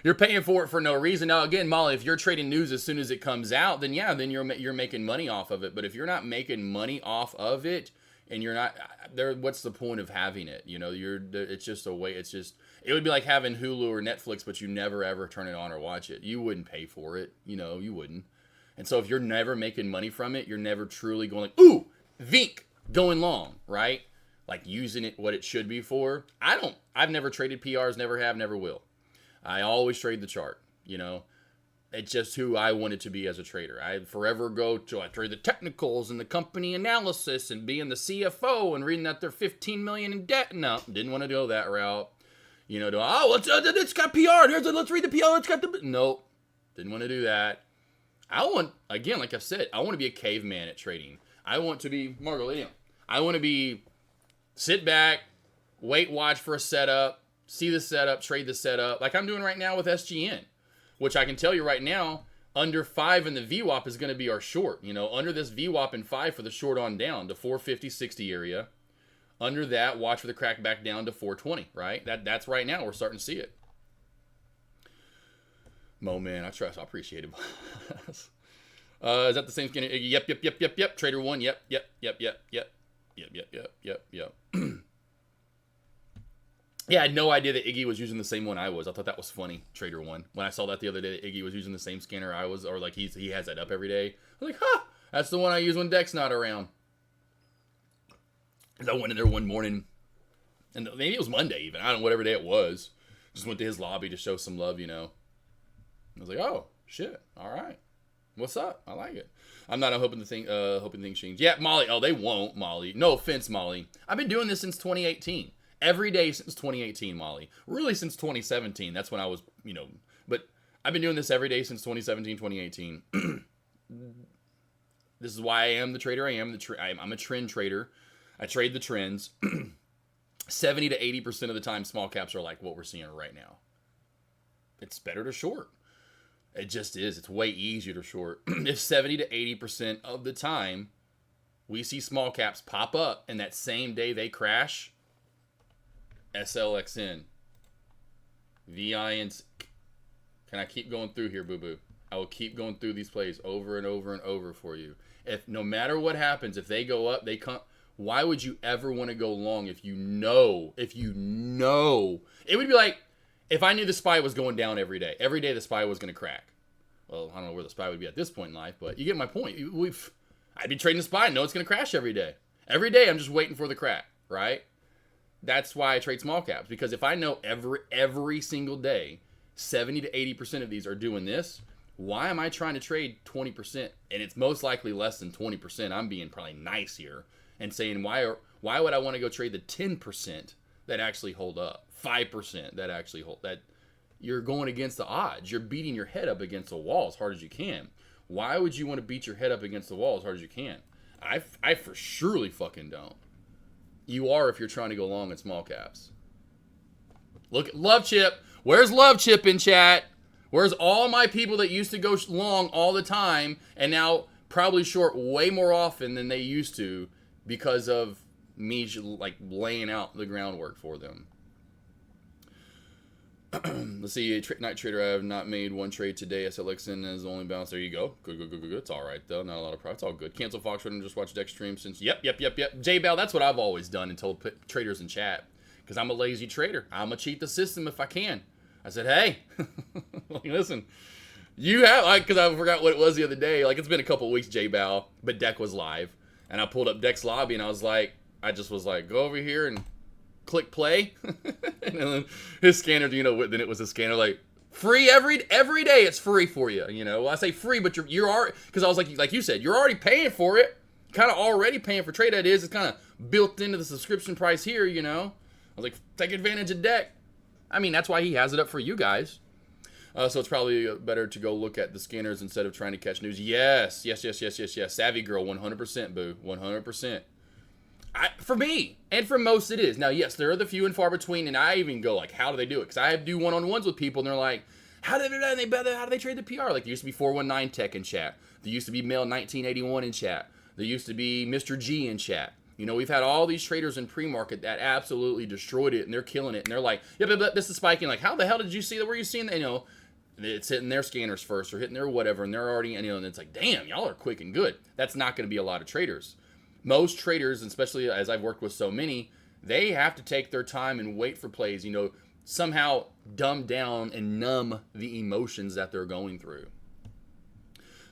you're paying for it for no reason. Now, again, Molly, if you're trading news as soon as it comes out, then yeah, then you're making money off of it. But if you're not making money off of it, and you're not there, what's the point of having it? You know, it's just a way. It would be like having Hulu or Netflix, but you never ever turn it on or watch it. You wouldn't pay for it. You know, you wouldn't. And so if you're never making money from it, you're never truly going like, ooh, Vink, going long, right? Like using it what it should be for. I've never traded PRs, never have, never will. I always trade the chart, you know. It's just who I wanted to be as a trader. I forever I trade the technicals and the company analysis and being the CFO and reading that they're $15 million in debt. No, didn't want to go that route. You know, it's got PR. Let's read the PR. It's got the... Nope. Didn't want to do that. Again, like I've said, I want to be a caveman at trading. I want to be, Margo, lay down. I want to be, sit back, watch for a setup, see the setup, trade the setup, like I'm doing right now with SGN, which I can tell you right now, under 5 in the VWAP is going to be our short. You know, under this VWAP and 5 for the short on down to 450-60 area. Under that, watch for the crack back down to 420, right? That's right now. We're starting to see it. Mo, man, I appreciate it. Is that the same skin? Yep. Trader 1, yep. Yeah, I had no idea that Iggy was using the same one I was. I thought that was funny, Trader 1. When I saw that the other day, that Iggy was using the same scanner I was, or like he has that up every day. I was like, that's the one I use when Deck's not around. Because I went in there one morning, and maybe it was Monday even. I don't know, whatever day it was. Just went to his lobby to show some love, you know. I was like, oh, shit, all right. What's up? I like it. I'm not hoping things change. Yeah, Molly. Oh, they won't, Molly. No offense, Molly. I've been doing this since 2018. Every day since 2018, Molly. Really since 2017. That's when I was, you know. But I've been doing this every day since 2017, 2018. This is why I am the trader I am. I'm a trend trader. I trade the trends. 70 to 80% of the time, small caps are like what we're seeing right now. It's better to short. It just is. It's way easier to short. If 70 to 80% of the time we see small caps pop up and that same day they crash, SLXN, VI, can I keep going through here, boo-boo? I will keep going through these plays over and over and over for you. If no matter what happens, if they go up, they come. Why would you ever want to go long if you know? It would be like, if I knew the SPY was going down every day the SPY was going to crack. Well, I don't know where the SPY would be at this point in life, but you get my point. I'd be trading the SPY, know it's going to crash every day. Every day, I'm just waiting for the crack, right? That's why I trade small caps, because if I know every single day, 70 to 80% of these are doing this, Why am I trying to trade 20%? And it's most likely less than 20%. I'm being probably nice here and saying, why would I want to go trade the 10% that actually hold up? 5% that actually hold that. You're going against the odds. You're beating your head up against the wall as hard as you can. Why would you want to beat your head up against the wall as hard as you can? I for surely fucking don't. You are if you're trying to go long in small caps. Look at Love Chip. Where's Love Chip in chat? Where's all my people that used to go long all the time and now probably short way more often than they used to because of me like laying out the groundwork for them? Let's see, Night Trader, I have not made one trade today. SLXN has only bounced. There you go. Good. It's all right, though. Not a lot of profit. It's all good. Cancel Fox and just watch Dex stream since... Yep. J-Bell, that's what I've always done and told traders in chat. Because I'm a lazy trader. I'm going to cheat the system if I can. I said, hey, listen, you have... Because I forgot what it was the other day. Like, it's been a couple weeks, J-Bell, but Deck was live. And I pulled up Deck's lobby, and I was like, go over here and... click play, and then his scanner, then it was a scanner like free every day. It's free for you, Well, I say free, but you're already, because I was like you said, you're already paying for it, kind of already paying for trade. That is, it's kind of built into the subscription price here, I was like, take advantage of Deck. I mean, that's why he has it up for you guys. So it's probably better to go look at the scanners instead of trying to catch news. Yes. Savvy girl, 100%, boo, 100%. For me, and for most it is. Now, yes, there are the few and far between, and I even go like, how do they do it? Because I do one-on-ones with people, and they're like, how do they trade the PR? Like, there used to be 419 Tech in chat. There used to be Male 1981 in chat. There used to be Mr. G in chat. We've had all these traders in pre-market that absolutely destroyed it, and they're killing it, and they're like, yeah, but this is spiking. Like, how the hell did you see that? Where you seeing that? It's hitting their scanners first, or hitting their whatever, and they're already, and it's like, damn, y'all are quick and good. That's not going to be a lot of traders. Most traders, especially as I've worked with so many, they have to take their time and wait for plays, somehow dumb down and numb the emotions that they're going through.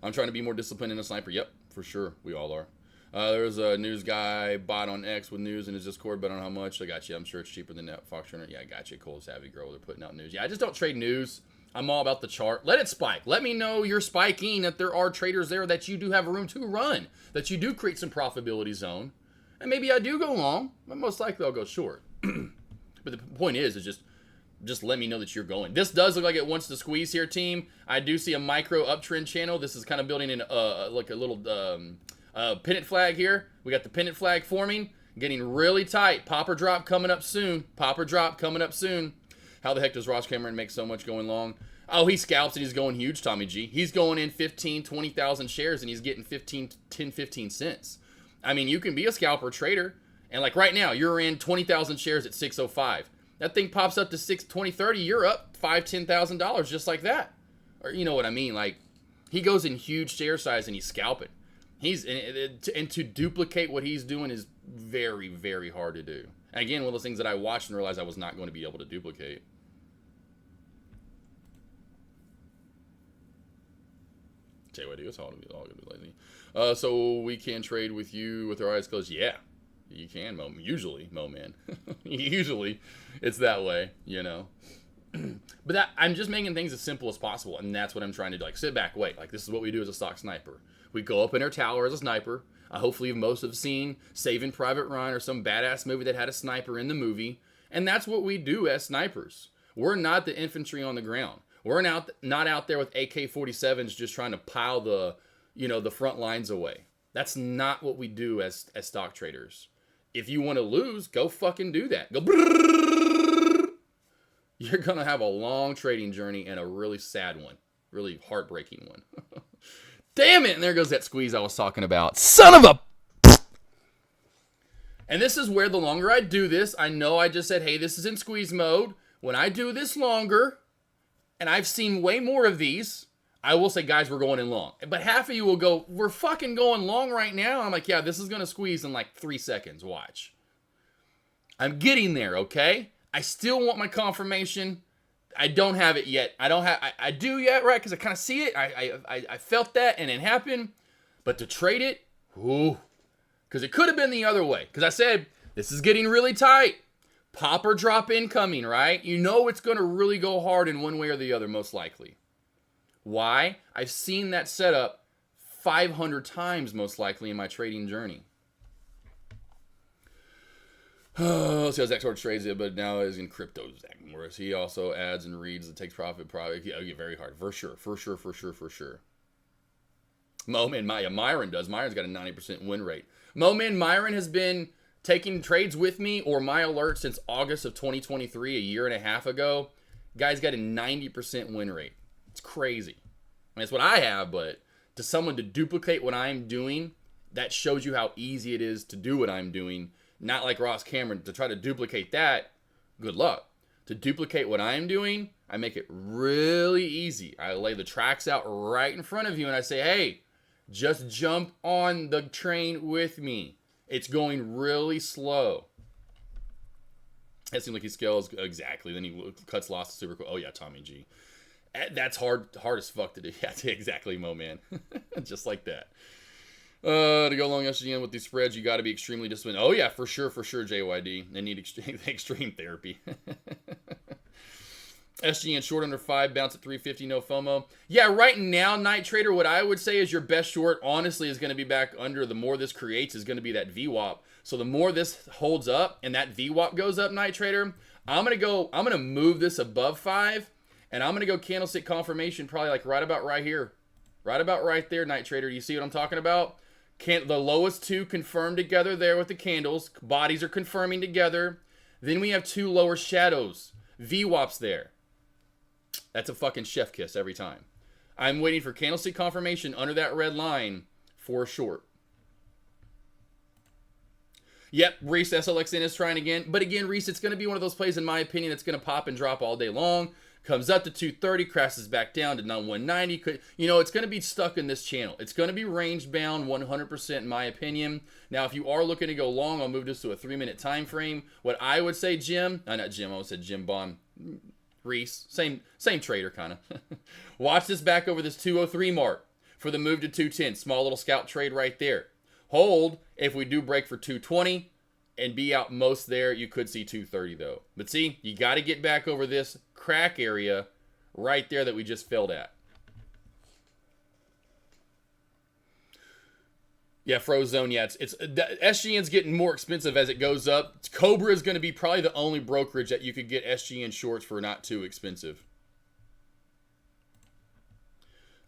I'm trying to be more disciplined in a sniper. Yep, for sure. We all are. There's a news guy bot on X with news in his Discord, but I don't know how much. I got you. I'm sure it's cheaper than that Fox Runner. Yeah, I got you. Cool, Savvy girl. They're putting out news. Yeah, I just don't trade news. I'm all about the chart. Let it spike. Let me know you're spiking, that there are traders there that you do have room to run, that you do create some profitability zone. And maybe I do go long, but most likely I'll go short. But the point is just let me know that you're going. This does look like it wants to squeeze here, team. I do see a micro uptrend channel. This is kind of building in like a little pennant flag here. We got the pennant flag forming, getting really tight. Popper drop coming up soon. How the heck does Ross Cameron make so much going long? Oh, he scalps and he's going huge, Tommy G. He's going in 15, 20,000 shares and he's getting 10-15 cents. I mean, you can be a scalper trader. And like right now, you're in 20,000 shares at 605. That thing pops up to 620, 30. You're up $5,000, $10,000 just like that. Or you know what I mean? Like he goes in huge share size and he's scalping. And to duplicate what he's doing is very, very hard to do. And again, one of those things that I watched and realized I was not going to be able to duplicate. Tell you what, it's all gonna be lazy. So we can trade with you with our eyes closed. Yeah, you can, Mo. Usually, Mo man. Usually, it's that way, But I'm just making things as simple as possible, and that's what I'm trying to do. Like, sit back, wait. Like, this is what we do as a stock sniper. We go up in our tower as a sniper. Hopefully, most have seen Saving Private Ryan or some badass movie that had a sniper in the movie, and that's what we do as snipers. We're not the infantry on the ground. We're not out there with AK47s just trying to pile the front lines away. That's not what we do as stock traders. If you want to lose, go fucking do that. Go. You're going to have a long trading journey and a really sad one. Really heartbreaking one. Damn it! And there goes that squeeze I was talking about. Son of a... And this is where the longer I do this, I know I just said, hey, this is in squeeze mode. When I do this longer... and I've seen way more of these, I will say, guys, we're going in long. But half of you will go, we're fucking going long right now. I'm like, yeah, this is going to squeeze in like 3 seconds. Watch. I'm getting there, okay? I still want my confirmation. I don't have it yet. I do yet, right? Because I kind of see it. I felt that and it happened. But to trade it, ooh. Because it could have been the other way. Because I said, this is getting really tight. Pop or drop incoming, right? You know it's going to really go hard in one way or the other, most likely. Why? I've seen that setup 500 times most likely in my trading journey. Let's see how Zach Torch trades it, but now is in crypto Zach Morris. He also adds and reads and takes profit. Probably get very hard. For sure. Moman Myron does. Myron's got a 90% win rate. Moman Myron has been taking trades with me or my alert since August of 2023, a year and a half ago. Guy's got a 90% win rate. It's crazy. I mean, that's what I have, but to someone to duplicate what I'm doing, that shows you how easy it is to do what I'm doing. Not like Ross Cameron. To try to duplicate that, good luck. To duplicate what I'm doing, I make it really easy. I lay the tracks out right in front of you and I say, hey, just jump on the train with me. It's going really slow. It seems like he scales exactly. Then he cuts losses super cool. Oh yeah, Tommy G. That's hard as fuck to do. Yeah, exactly, Mo man. Just like that. To go along SGN with these spreads, you got to be extremely disciplined. Oh yeah, for sure, JYD. They need extreme therapy. SGN short under 5, bounce at 350, no FOMO. Yeah, right now, Night Trader, what I would say is your best short, honestly, is going to be back under. The more this creates is going to be that VWAP. So the more this holds up and that VWAP goes up, Night Trader, I'm going to move this above 5, and I'm going to go candlestick confirmation probably like right about right here. Right about right there, Night Trader. Do you see what I'm talking about? The lowest two confirmed together there with the candles. Bodies are confirming together. Then we have two lower shadows. VWAPs there. That's a fucking chef kiss every time. I'm waiting for candlestick confirmation under that red line for a short. Yep, Reese SLXN is trying again. But again, Reese, it's going to be one of those plays, in my opinion, that's going to pop and drop all day long. Comes up to 230, crashes back down to 190. You know, it's going to be stuck in this channel. It's going to be range bound 100% in my opinion. Now, if you are looking to go long, I'll move this to a 3-minute time frame. What I would say, Jim, not Jim, I almost said Jim Bond. Reese, same trader kind of. Watch this back over this 203 mark for the move to 210. Small little scalp trade right there. Hold if we do break for 220 and be out most there. You could see 230 though. But see, you got to get back over this crack area right there that we just filled at. Yeah, Frozone, yeah, it's SGN's getting more expensive as it goes up. Cobra is going to be probably the only brokerage that you could get SGN shorts for not too expensive.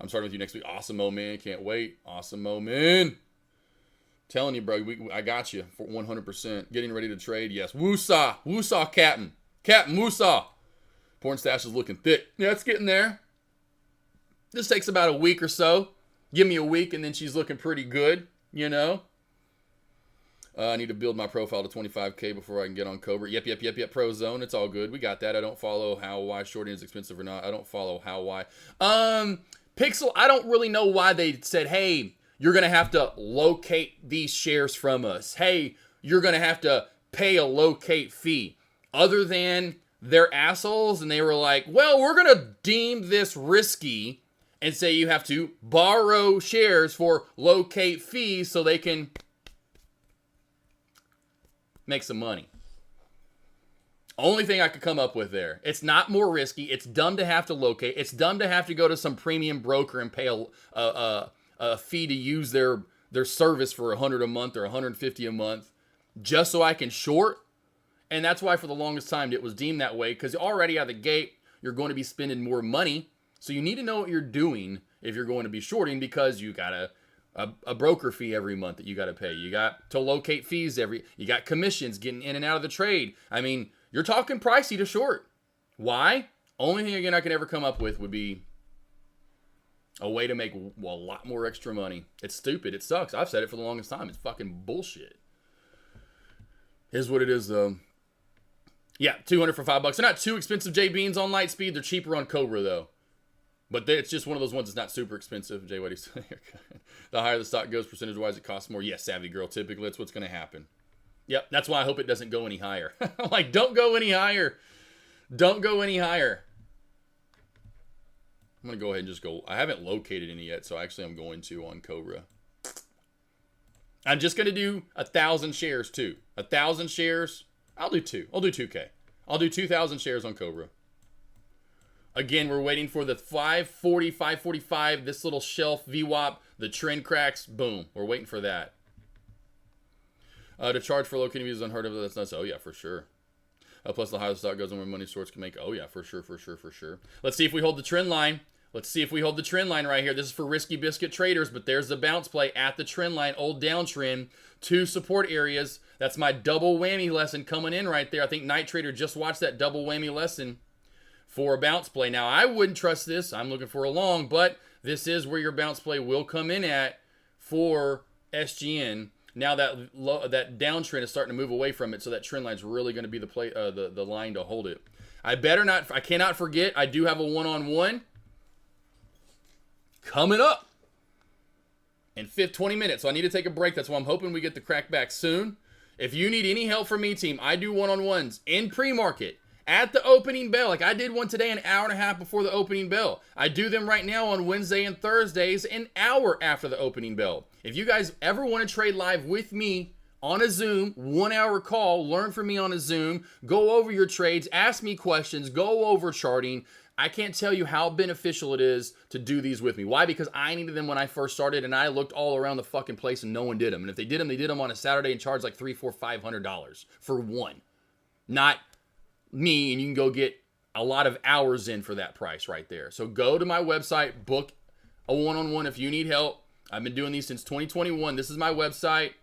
I'm starting with you next week. Awesome, Mo, man. Can't wait. Awesome, Mo, man. Telling you, bro, I got you for 100%. Getting ready to trade, yes. Woosah, Captain. Captain Woosah. Porn stash is looking thick. Yeah, it's getting there. This takes about a week or so. Give me a week, and then she's looking pretty good. You know, I need to build my profile to 25K before I can get on Cobra. Yep. Pro Zone. It's all good. We got that. I don't follow how, why shorting is expensive or not. I don't follow how, why. Pixel, I don't really know why they said, hey, you're going to have to locate these shares from us. Hey, you're going to have to pay a locate fee. Other than they're assholes and they were like, well, we're going to deem this risky and say you have to borrow shares for locate fees so they can make some money. Only thing I could come up with there. It's not more risky. It's dumb to have to locate. It's dumb to have to go to some premium broker and pay a fee to use their service for $100 a month or $150 a month just so I can short. And that's why for the longest time it was deemed that way, because already out of the gate, you're going to be spending more money. So you need to know what you're doing if you're going to be shorting, because you got a broker fee every month that you got to pay. You got to locate fees you got commissions getting in and out of the trade. I mean, you're talking pricey to short. Why? Only thing again I can ever come up with would be a way to make a lot more extra money. It's stupid. It sucks. I've said it for the longest time. It's fucking bullshit. Here's what it is though. Yeah, 200 for $5. They're not too expensive, J Beans on Lightspeed. They're cheaper on Cobra though. But it's just one of those ones that's not super expensive. Jay, what he's saying. The higher the stock goes percentage-wise, it costs more. Yes, Savvy Girl, typically that's what's going to happen. Yep, that's why I hope it doesn't go any higher. I'm like, don't go any higher. Don't go any higher. I'm going to go ahead and just go. I haven't located any yet, so actually I'm going to on Cobra. I'm just going to do 1,000 shares too. 1,000 shares. I'll do 2. I'll do 2K. I'll do 2,000 shares on Cobra. Again, we're waiting for the 540, 545, this little shelf VWAP, the trend cracks, boom. We're waiting for that. To charge for low kidney views is unheard of. That's nuts. Oh, yeah, for sure. Plus, the higher the stock goes and more money stores can make. Oh, yeah, for sure. Let's see if we hold the trend line. Let's see if we hold the trend line right here. This is for risky biscuit traders, but there's the bounce play at the trend line. Old downtrend. 2 support areas. That's my double whammy lesson coming in right there. I think Night Trader just watched that double whammy lesson for a bounce play. Now, I wouldn't trust this. I'm looking for a long, but this is where your bounce play will come in at for SGN. Now that downtrend is starting to move away from it, so that trend line is really going to be the line to hold it. I cannot forget, I do have a one-on-one coming up in 20 minutes. So I need to take a break. That's why I'm hoping we get the crack back soon. If you need any help from me, team, I do one-on-ones in pre-market at the opening bell. Like I did one today an hour and a half before the opening bell. I do them right now on Wednesday and Thursdays an hour after the opening bell. If you guys ever want to trade live with me on a Zoom, 1 hour call, learn from me on a Zoom, go over your trades, ask me questions, go over charting. I can't tell you how beneficial it is to do these with me. Why? Because I needed them when I first started, and I looked all around the fucking place and no one did them. And if they did them on a Saturday and charged like $300, $400, $500 for one. Not me, and you can go get a lot of hours in for that price right there. So go to my website, book a one-on-one if you need help. I've been doing these since 2021. This is my website.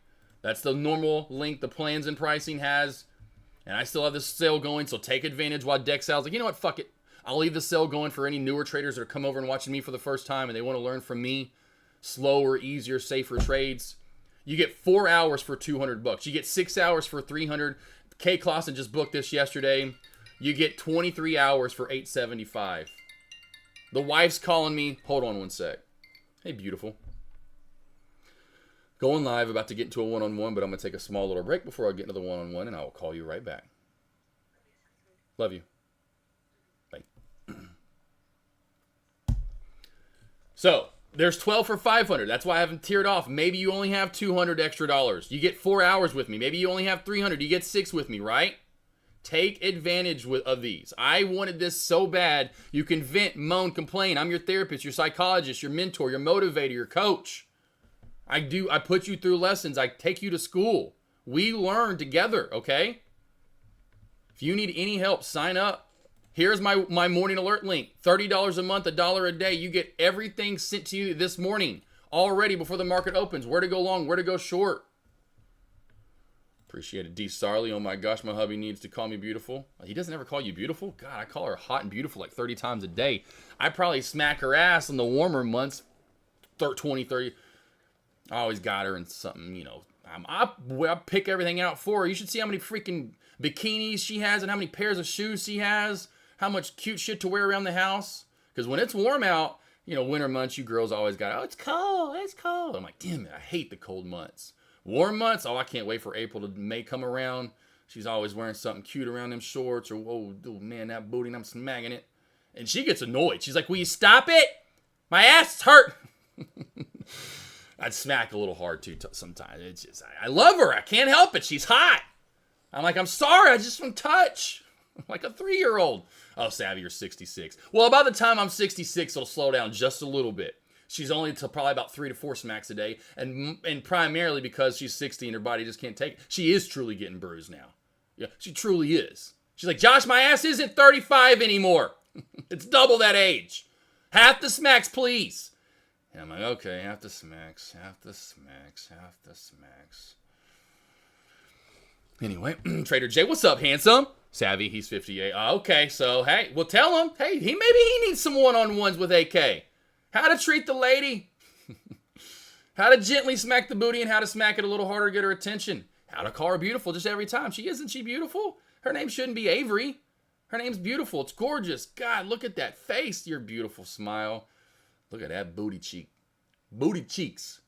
That's the normal link the plans and pricing has. And I still have this sale going, so take advantage while deck sales. Like, you know what? Fuck it. I'll leave the sale going for any newer traders that are come over and watching me for the first time and they want to learn from me. Slower, easier, safer trades. You get 4 hours for $200. You get 6 hours for $300. Kay Clausen just booked this yesterday. You get 23 hours for $875. The wife's calling me. Hold on one sec. Hey, beautiful. Going live, about to get into a one-on-one, but I'm going to take a small little break before I get into the one-on-one, and I will call you right back. Love you. Bye. So, there's 12 for 500. That's why I haven't tiered off. Maybe you only have 200 extra dollars. You get 4 hours with me. Maybe you only have 300. You get 6 with me, right? Take advantage of these. I wanted this so bad. You can vent, moan, complain. I'm your therapist, your psychologist, your mentor, your motivator, your coach. I put you through lessons. I take you to school. We learn together, okay? If you need any help, sign up. Here's my morning alert link. $30 a month, $1 a day. You get everything sent to you this morning already before the market opens. Where to go long, where to go short. Appreciate it. D. Sarley, oh my gosh, my hubby needs to call me beautiful. He doesn't ever call you beautiful? God, I call her hot and beautiful like 30 times a day. I probably smack her ass in the warmer months, 20, 30. I always got her in something, you know. I pick everything out for her. You should see how many freaking bikinis she has and how many pairs of shoes she has. How much cute shit to wear around the house. Because when it's warm out, you know, winter months, you girls always got, oh, it's cold, it's cold. I'm like, damn it, I hate the cold months. Warm months, oh, I can't wait for April to May come around. She's always wearing something cute around them shorts. Or, whoa, man, that booty, and I'm smacking it. And she gets annoyed. She's like, will you stop it? My ass is hurt. I'd smack a little hard too sometimes. It's just, I love her. I can't help it. She's hot. I'm like, I'm sorry. I just want to touch. I'm like a 3-year-old. Oh, Savvy, you're 66. Well, by the time I'm 66, it'll slow down just a little bit. She's only to probably about 3 to 4 smacks a day. And primarily because she's 60 and her body just can't take it. She is truly getting bruised now. Yeah, she truly is. She's like, Josh, my ass isn't 35 anymore. It's double that age. Half the smacks, please. And I'm like, okay, half the smacks. Anyway, Trader J, what's up, handsome? Savvy, he's 58. Okay, so, hey, well, tell him, hey, maybe he needs some one-on-ones with AK. How to treat the lady. How to gently smack the booty and how to smack it a little harder to get her attention. How to call her beautiful just every time. Isn't she beautiful? Her name shouldn't be Avery. Her name's beautiful. It's gorgeous. God, look at that face. Your beautiful smile. Look at that booty cheek. Booty cheeks.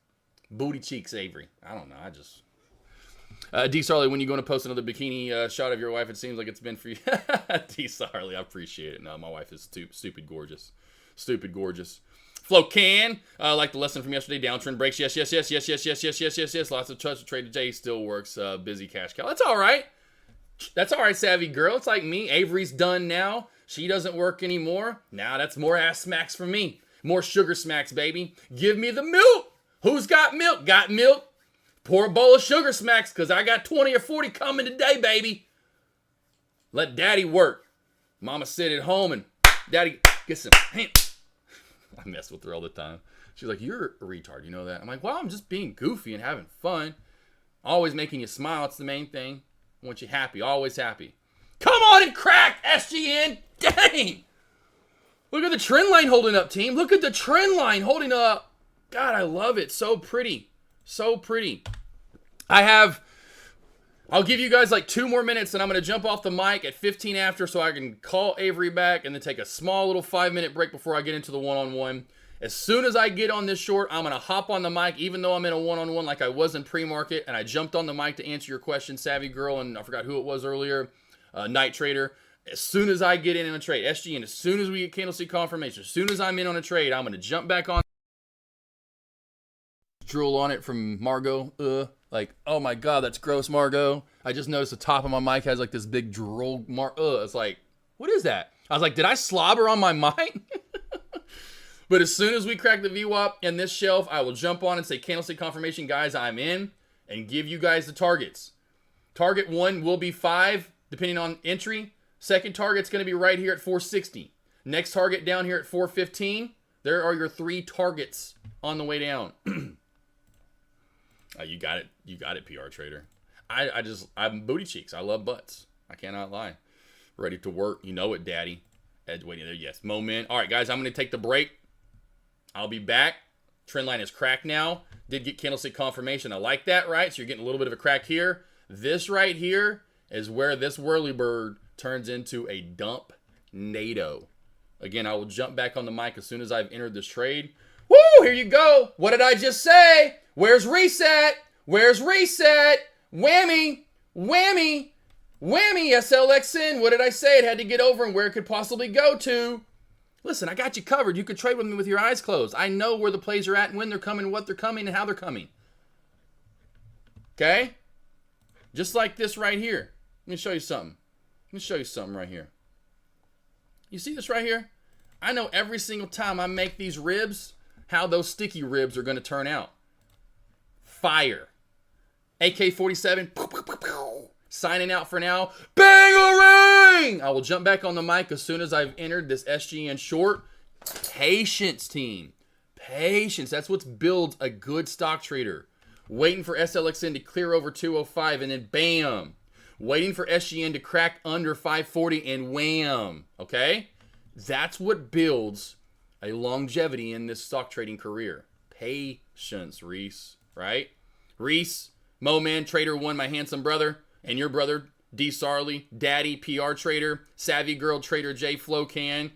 Booty cheeks, Avery. I don't know. I just... D. Sarley, when you going to post another bikini shot of your wife, it seems like it's been for you. D. Sarley, I appreciate it. No, my wife is stupid gorgeous. Stupid gorgeous. Flo Can, like the lesson from yesterday, downtrend breaks. Yes. Lots of touch. Trader J still works. Busy cash cow. That's all right. That's all right, savvy girl. It's like me. Avery's done now. She doesn't work anymore. Now that's more ass smacks for me. More sugar smacks, baby. Give me the milk. Who's got milk? Got milk? Pour a bowl of sugar smacks because I got 20 or 40 coming today, baby. Let daddy work. Mama sit at home and daddy get some. I mess with her all the time. She's like, you're a retard, you know that? I'm like, well, I'm just being goofy and having fun. Always making you smile. It's the main thing. I want you happy. Always happy. Come on and crack, SGN. Dang. Look at the trend line holding up, team. Look at the trend line holding up. God, I love it. So pretty. So pretty. I'll give you guys like 2 more minutes and I'm going to jump off the mic at 15 after so I can call Avery back and then take a small little 5-minute break before I get into the one-on-one. As soon as I get on this short, I'm going to hop on the mic, even though I'm in a one-on-one like I was in pre-market, and I jumped on the mic to answer your question, Savvy Girl, and I forgot who it was earlier, Night Trader. As soon as I get in on a trade, SGN, as soon as we get candlestick confirmation, as soon as I'm in on a trade, I'm going to jump back on. Drool on it from Margot. Like, oh my God, that's gross, Margot. I just noticed the top of my mic has like this big drool it's like, what is that? I was like, did I slobber on my mic? But as soon as we crack the VWAP and this shelf, I will jump on and say candlestick confirmation, guys, I'm in, and give you guys the targets. Target 1 will be 5, depending on entry. Second target's going to be right here at 460. Next target down here at 415. There are your 3 targets on the way down. You got it. You got it, PR Trader. I'm booty cheeks. I love butts. I cannot lie. Ready to work. You know it, daddy. Edge waiting there. Yes. Moment. All right, guys, I'm going to take the break. I'll be back. Trend line is cracked now. Did get candlestick confirmation. I like that, right? So you're getting a little bit of a crack here. This right here is where this whirlybird turns into a dump NATO. Again, I will jump back on the mic as soon as I've entered this trade. Woo! Here you go. What did I just say? Where's reset? Where's reset? Whammy! Whammy! Whammy! SLXN. What did I say? It had to get over and where it could possibly go to. Listen, I got you covered. You could trade with me with your eyes closed. I know where the plays are at and when they're coming, what they're coming, and how they're coming. Okay? Just like this right here. Let me show you something. Let me show you something right here. You see this right here? I know every single time I make these ribs, how those sticky ribs are going to turn out. Fire. AK47. Signing out for now. Bang-a-ring! I will jump back on the mic as soon as I've entered this SGN short. Patience, team. Patience. That's what builds a good stock trader. Waiting for SLXN to clear over 205 and then bam. Waiting for SGN to crack under 540 and wham. Okay? That's what builds a longevity in this stock trading career. Patience, Reese. Right? Reese, Moman, Trader 1, my handsome brother. And your brother, D. Sarley, Daddy, PR Trader, Savvy Girl, Trader J, Flocan,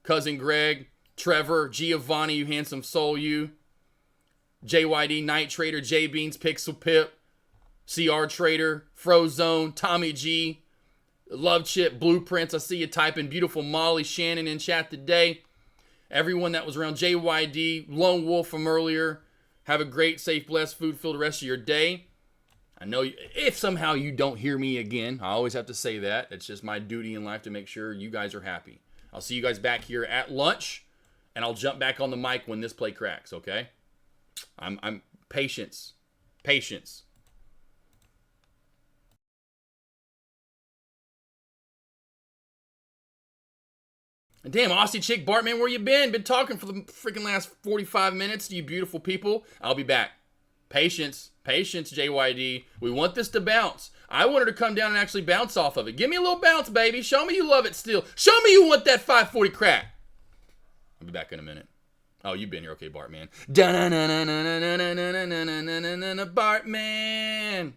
Cousin Greg, Trevor, Giovanni, you handsome soul, you, JYD, Night Trader, J Beans, Pixel Pip, CR Trader, Frozone, Tommy G, Love Chip, Blueprints, I see you typing, beautiful Molly, Shannon in chat today, everyone that was around, JYD, Lone Wolf from earlier, have a great, safe, blessed, food-filled rest of your day. I know if somehow you don't hear me again, I always have to say that. It's just my duty in life to make sure you guys are happy. I'll see you guys back here at lunch, and I'll jump back on the mic when this play cracks, okay? I'm patience. Patience. And damn, Aussie chick, Bartman, where you been? Been talking for the freaking last 45 minutes to you beautiful people. I'll be back. Patience. Patience, JYD. We want this to bounce. I want her to come down and actually bounce off of it. Give me a little bounce, baby. Show me you love it still. Show me you want that 540 crack. I'll be back in a minute. Oh, you've been here. Okay, Bartman. Bartman.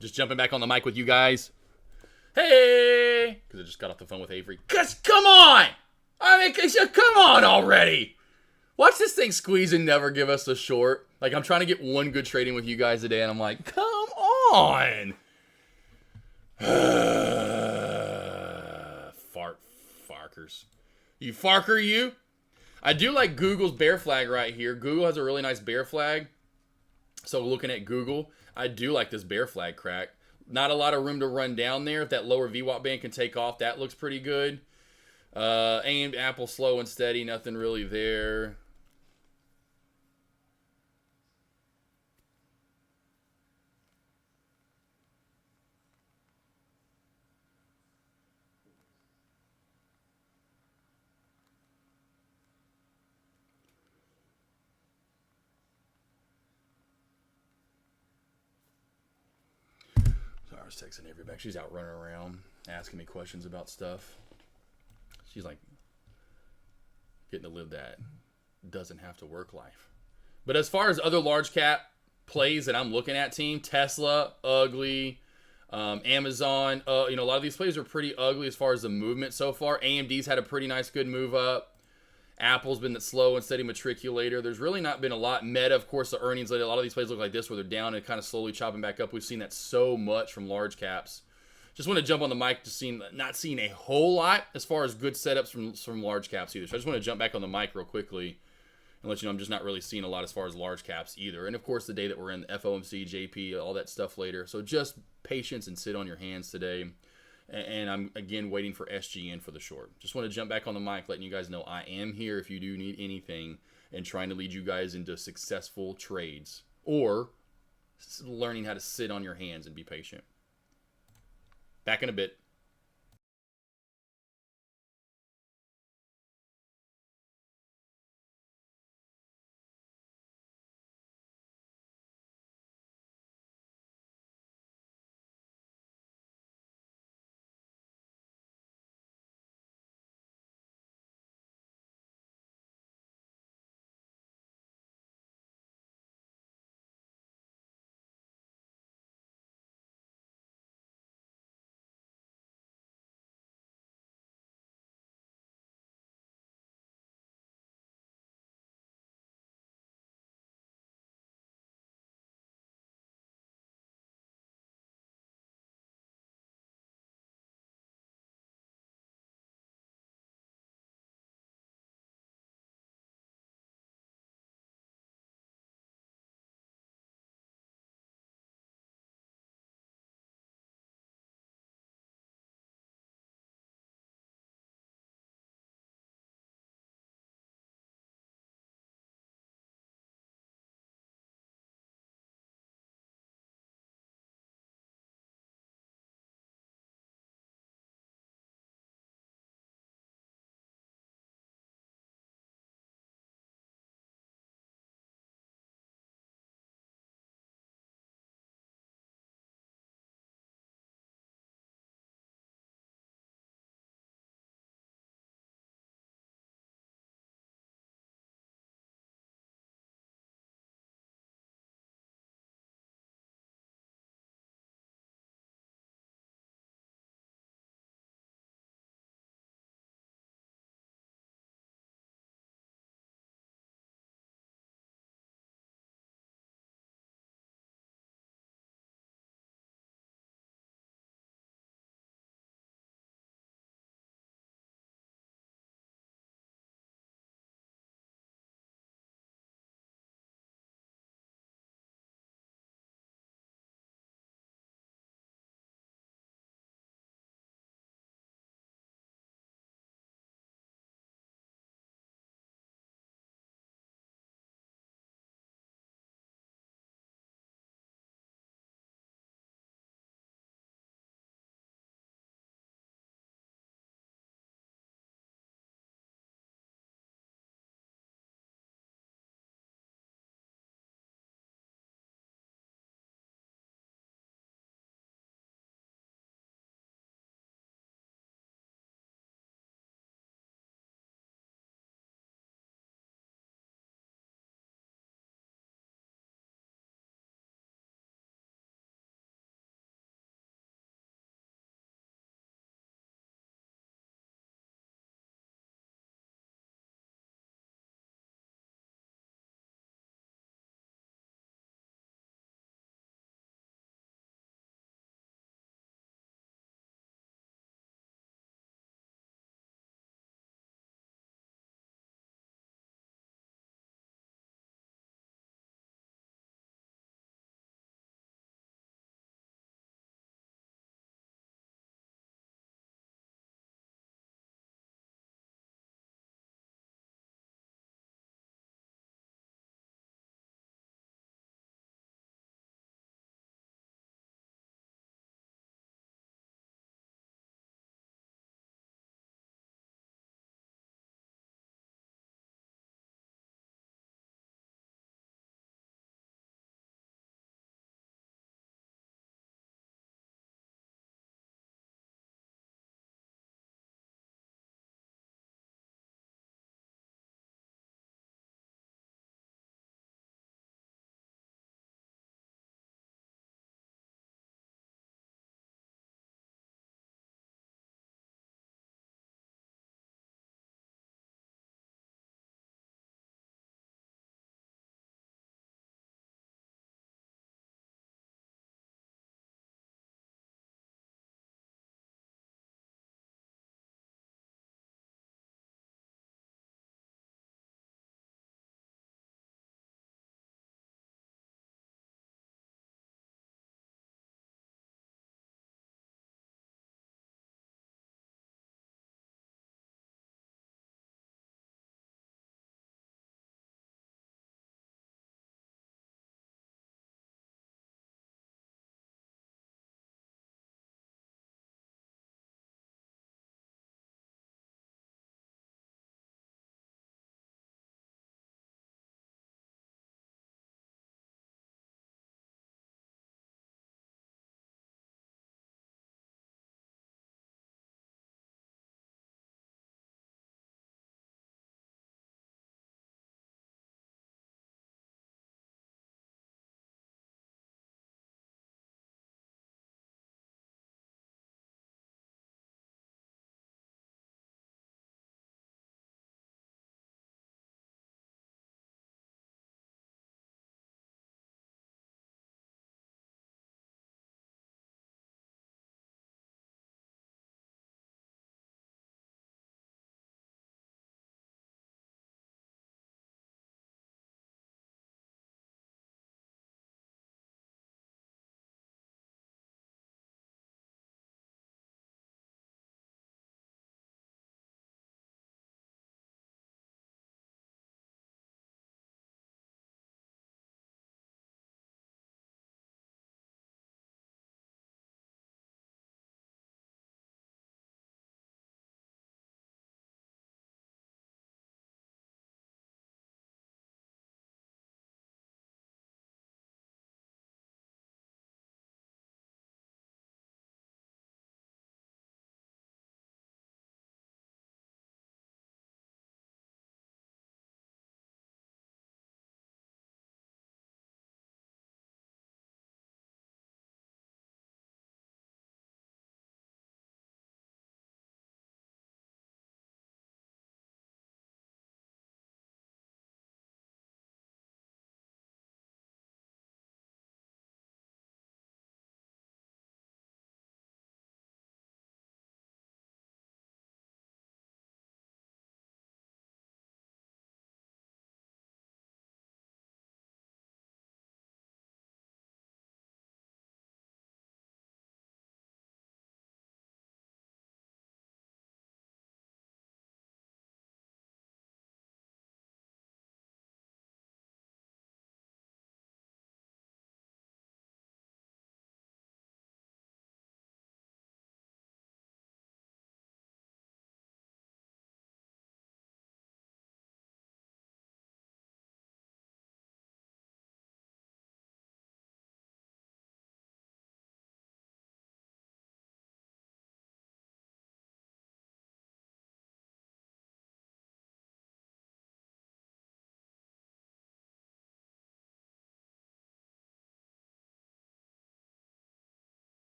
Just jumping back on the mic with you guys. Hey! Because I just got off the phone with Avery. Cause come on! I mean, come on already! Watch this thing squeeze and never give us a short. Like, I'm trying to get one good trading with you guys today, and I'm like, come on! Farkers. You farker, you? I do like Google's bear flag right here. Google has a really nice bear flag. So looking at Google, I do like this bear flag crack. Not a lot of room to run down there. If that lower VWAP band can take off, that looks pretty good. Aimed Apple slow and steady. Nothing really there. I was texting Avery back. She's out running around asking me questions about stuff. She's like getting to live that doesn't have to work life. But as far as other large cap plays that I'm looking at, team, Tesla, ugly. Amazon, a lot of these plays are pretty ugly as far as the movement so far. AMD's had a pretty nice good move up. Apple's been the slow and steady matriculator. There's really not been a lot. Meta, of course, the earnings, a lot of these plays look like this where they're down and kind of slowly chopping back up. We've seen that so much from large caps. Just want to jump on the mic to not seeing a whole lot as far as good setups from large caps either. So I just want to jump back on the mic real quickly and let you know I'm just not really seeing a lot as far as large caps either. And, of course, the day that we're in, FOMC, JP, all that stuff later. So just patience and sit on your hands today. And I'm, again, waiting for SGN for the short. Just want to jump back on the mic, letting you guys know I am here if you do need anything and trying to lead you guys into successful trades or learning how to sit on your hands and be patient. Back in a bit.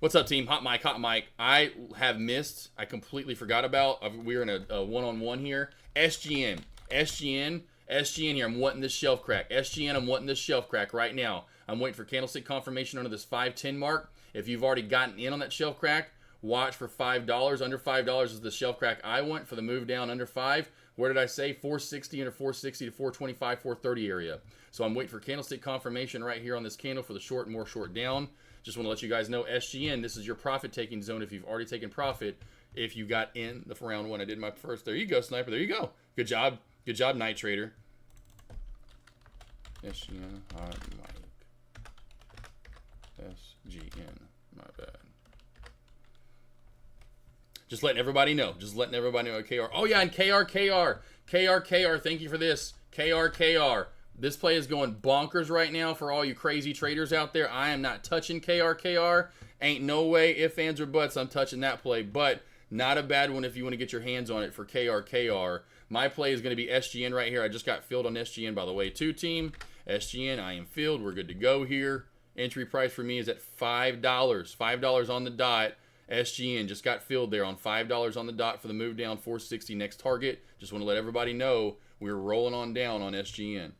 What's up, team? Hot mic, hot mic. I have missed. I completely forgot about. We're in a one-on-one here. SGN, SGN, SGN here. I'm wanting this shelf crack. SGN, I'm wanting this shelf crack right now. I'm waiting for candlestick confirmation under this 510 mark. If you've already gotten in on that shelf crack, watch for $5. Under $5 is the shelf crack I want for the move down under 5. Where did I say? 460 under 460 to 425, 430 area. So I'm waiting for candlestick confirmation right here on this candle for the short and more short down. Just want to let you guys know, SGN, this is your profit taking zone if you've already taken profit. If you got in the round one, I did my first. There you go, Sniper. There you go. Good job. Good job, Night Trader. SGN, hot mic. SGN, my bad. Just letting everybody know. Just letting everybody know. KR. Oh, yeah, and KR. Thank you for this. KR. This play is going bonkers right now for all you crazy traders out there. I am not touching KR. Ain't no way, if, ands, or buts, I'm touching that play. But not a bad one if you want to get your hands on it for KR. My play is going to be SGN right here. I just got filled on SGN, by the way, too, team. SGN, I am filled. We're good to go here. Entry price for me is at $5. $5 on the dot. SGN just got filled there on $5 on the dot for the move down 460 next target. Just want to let everybody know we're rolling on down on SGN.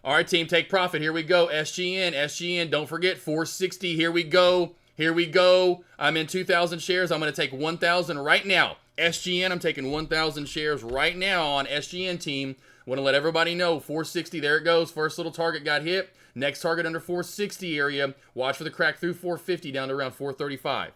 All right, team, take profit. Here we go. SGN. Don't forget 460. Here we go. I'm in 2,000 shares. I'm going to take 1,000 right now. SGN, I'm taking 1,000 shares right now on SGN, team. Want to let everybody know 460. There it goes. First little target got hit. Next target under 460 area. Watch for the crack through 450 down to around 435.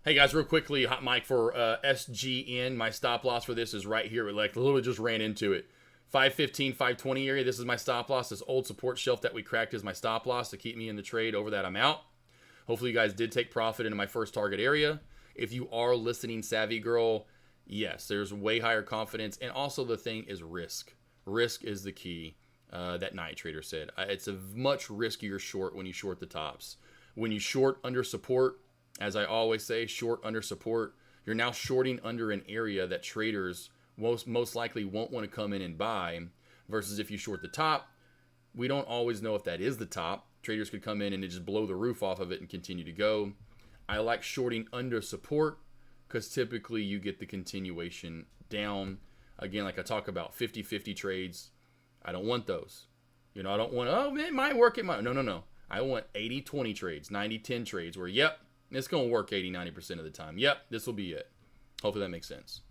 Hey guys, real quickly, hot mic for SGN. My stop loss for this is right here. Like literally just ran into it. 515, 520 area. This is my stop loss. This old support shelf that we cracked is my stop loss to keep me in the trade. Over that, I'm out. Hopefully you guys did take profit into my first target area. If you are listening savvy, girl, yes, there's way higher confidence. And also the thing is risk. Risk is the key, that Night Trader said. It's a much riskier short when you short the tops. When you short under support, as I always say, short under support, you're now shorting under an area that traders most likely won't want to come in and buy, versus if you short the top, we don't always know if that is the top. Traders could come in and just blow the roof off of it and continue to go. I like shorting under support because typically you get the continuation down. Again, like I talk about 50-50 trades, I don't want those. You know, I don't want, oh, it might work, it might. No. I want 80-20 trades, 90-10 trades where, yep, it's going to work 80-90% of the time. Yep, this will be it. Hopefully that makes sense.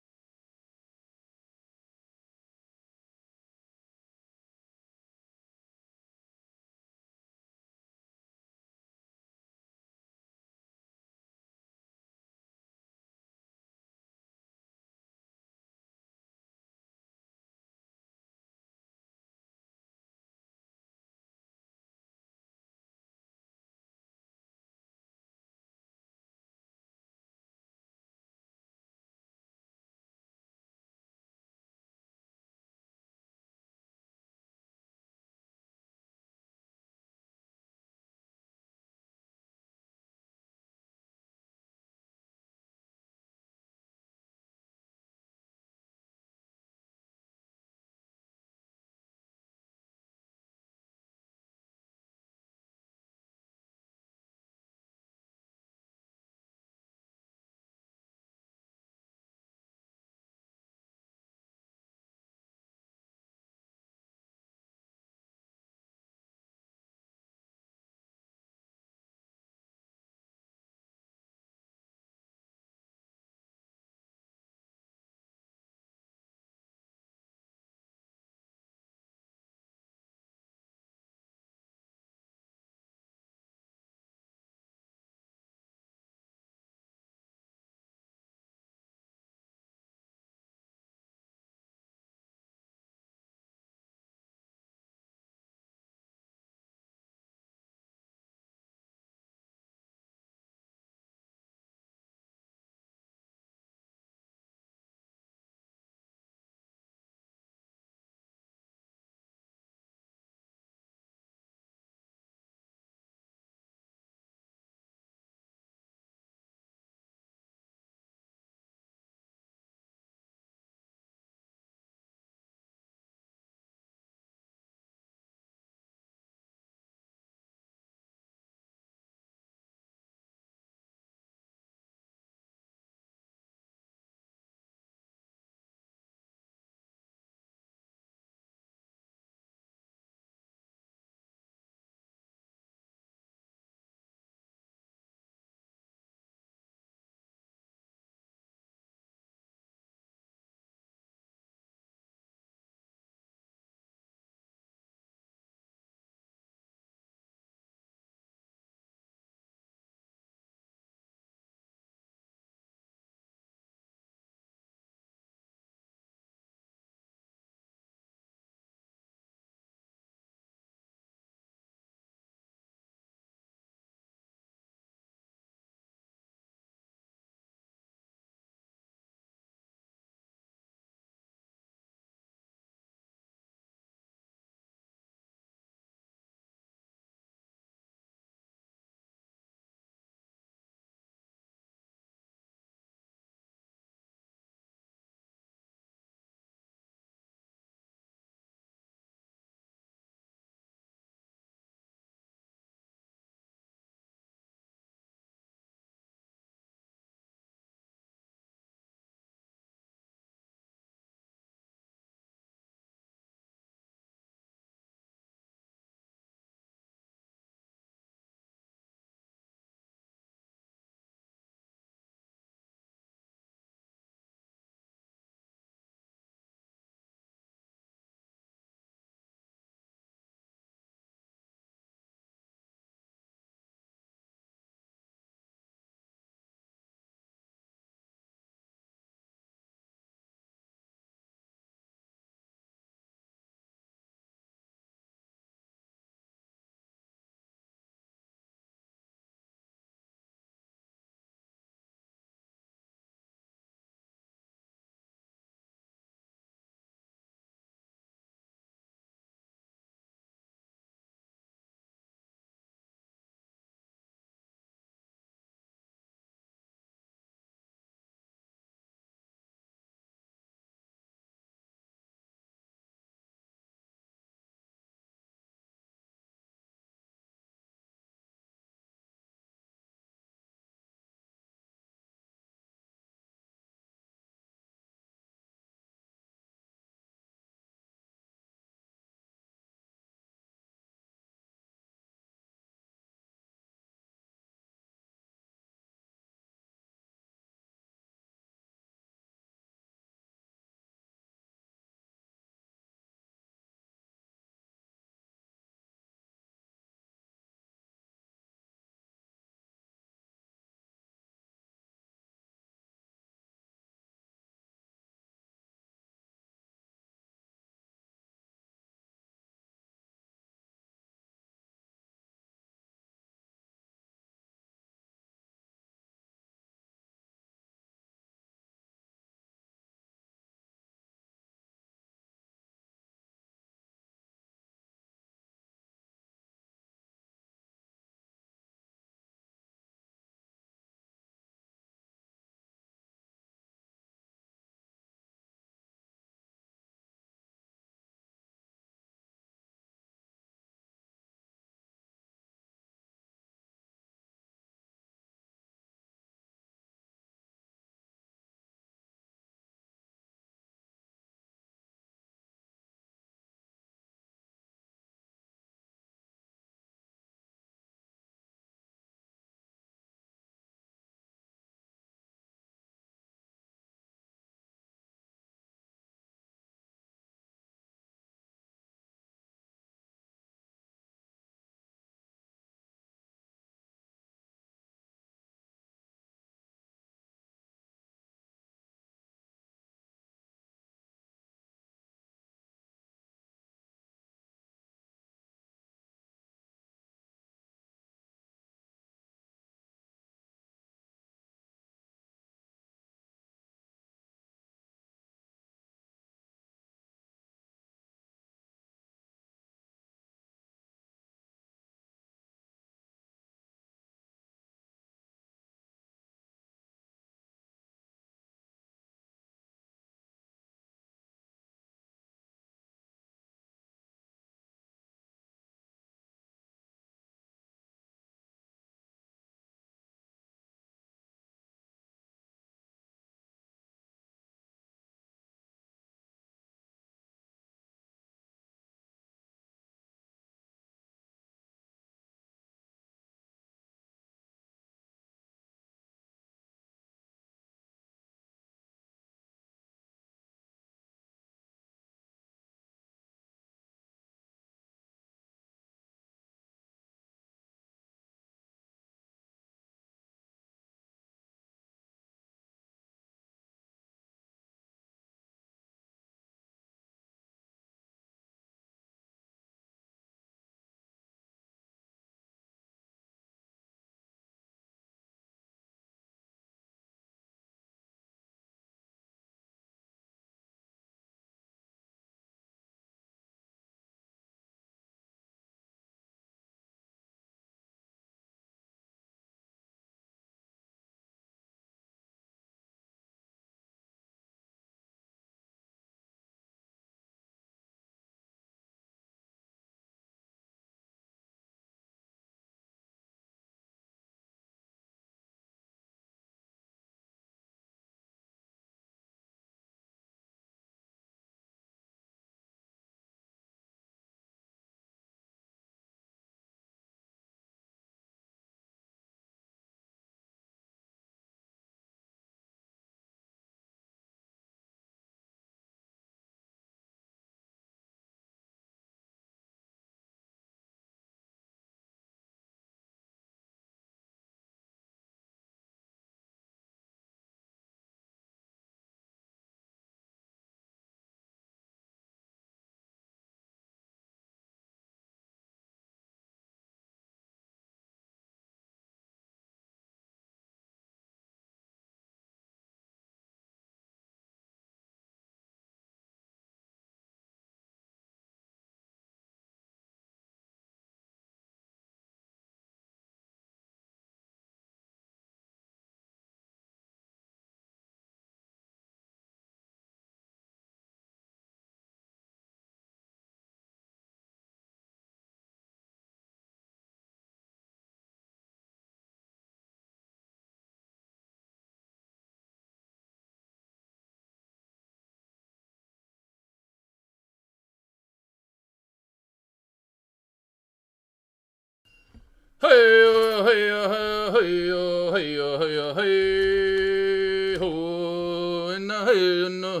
Hey, hey, hey, hey, hey, hey, ho, and hey, and hey,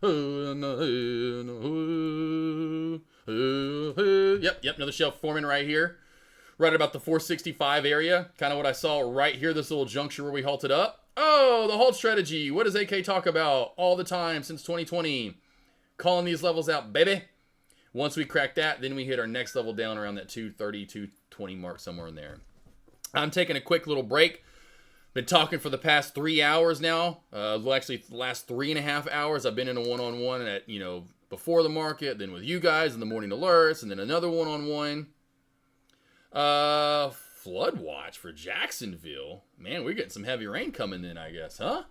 ho, and hey, yep, another shelf forming right here. Right about the 465 area. Kind of what I saw right here, this little juncture where we halted up. Oh, the halt strategy. What does AK talk about all the time since 2020? Calling these levels out, baby. Once we crack that, then we hit our next level down around that 230, 220 mark, somewhere in there. I'm taking a quick little break. Been talking for the past 3 hours now. Actually, the last 3.5 hours, I've been in a one-on-one at, before the market, then with you guys in the morning alerts, and then another one-on-one. Flood watch for Jacksonville. Man, we're getting some heavy rain coming in, I guess, huh?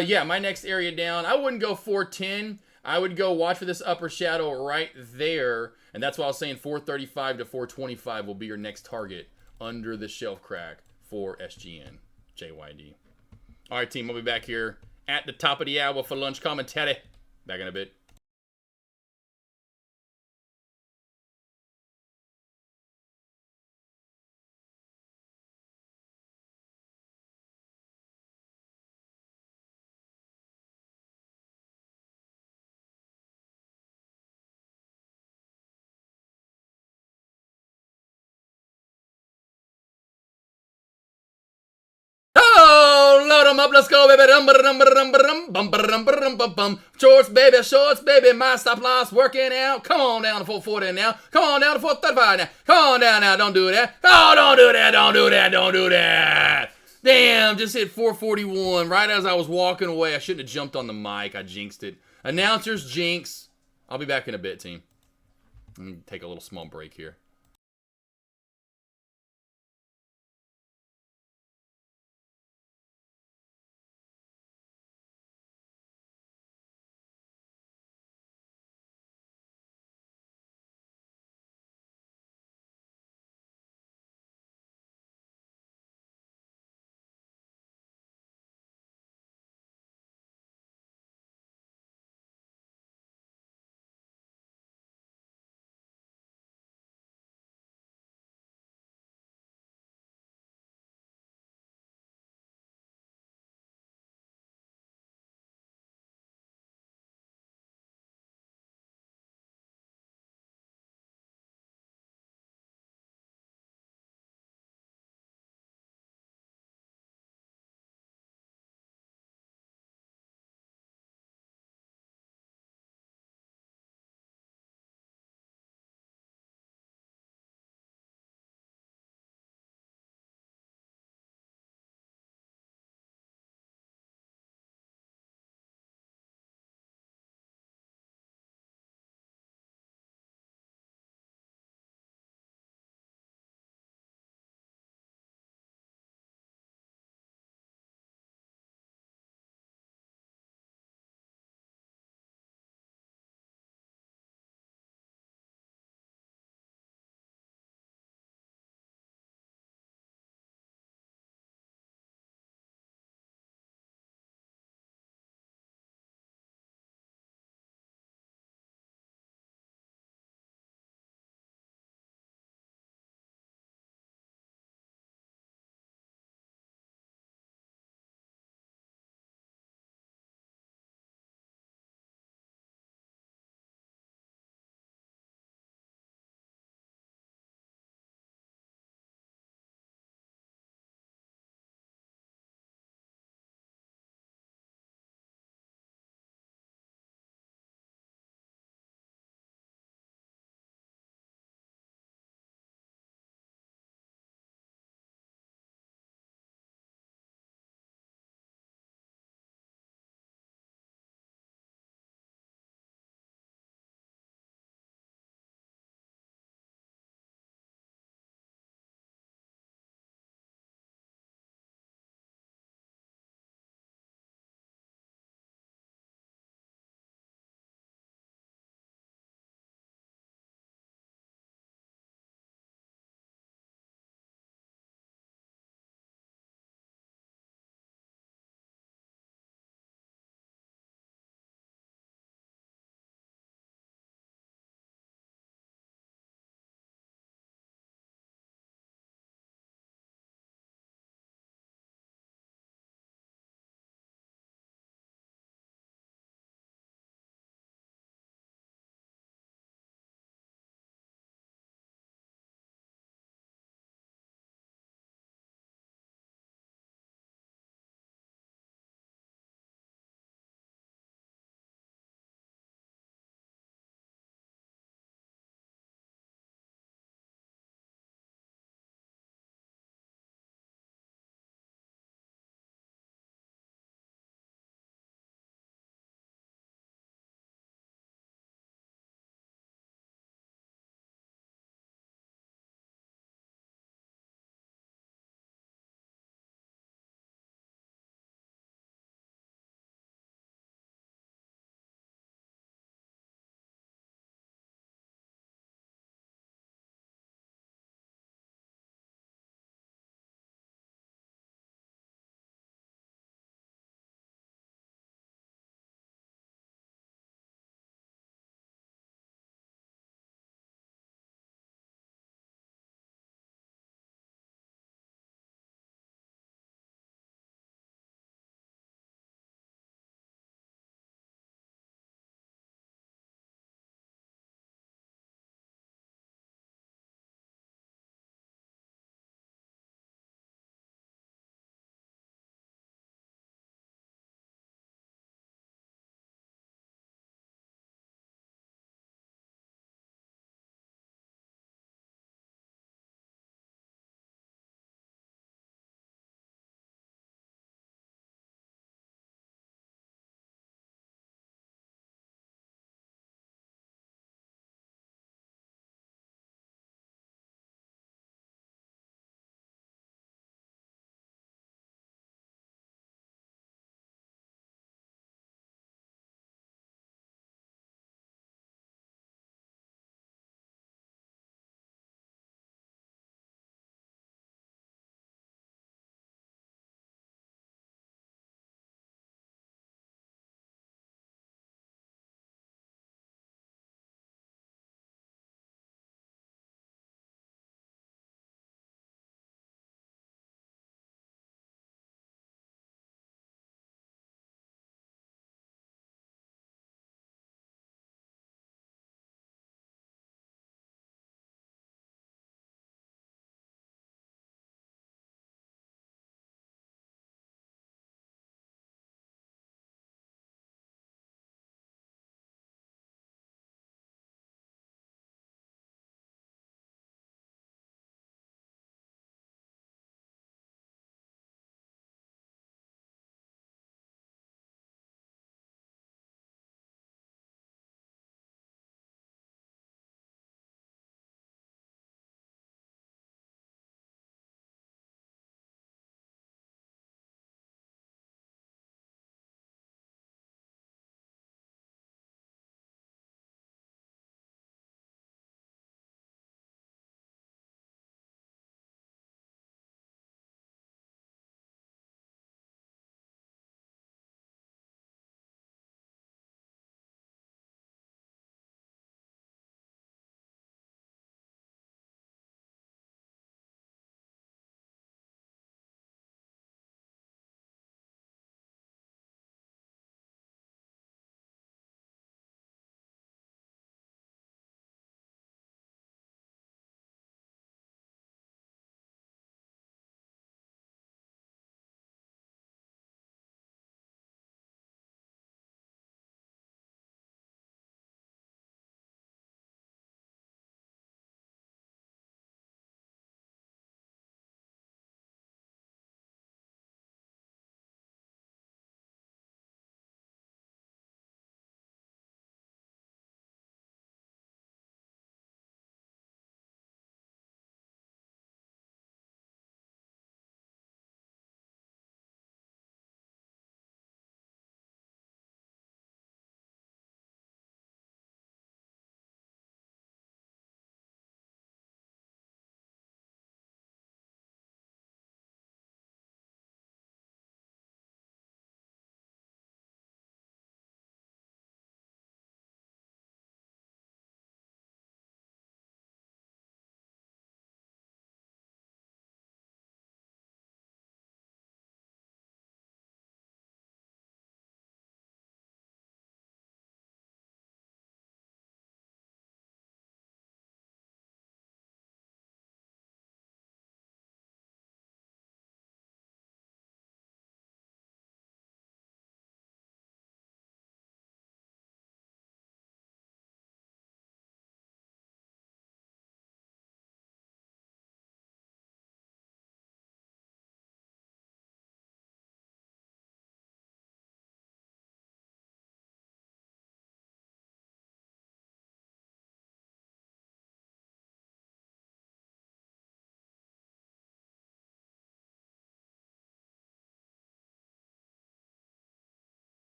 Yeah, my next area down, I wouldn't go 410. I would go watch for this upper shadow right there. And that's why I was saying 435 to 425 will be your next target under the shelf crack for SGN. JYD. All right, team, I'll be back here at the top of the hour for lunch commentary. Back in a bit. Oh, load 'em up, let's go, baby. Shorts, baby, my stop loss working out. Come on down to 440 now. Come on down to 435 now. Come on down now, don't do that. Oh, don't do that, don't do that, don't do that. Damn, just hit 441 right as I was walking away. I shouldn't have jumped on the mic. I jinxed it. Announcers jinx. I'll be back in a bit, team. Let me take a little small break here.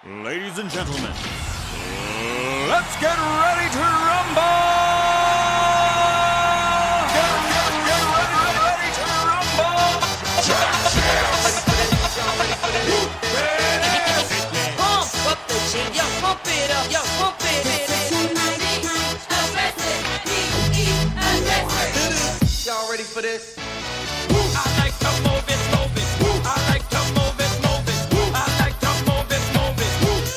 Ladies and gentlemen, let's get ready to rumble! Get ready to rumble! Pump up the jam, yo, pump it up, yo, pump it. Y'all ready for this? I like to move it, move it. I like to move it, move it. I like to move it, move it. Move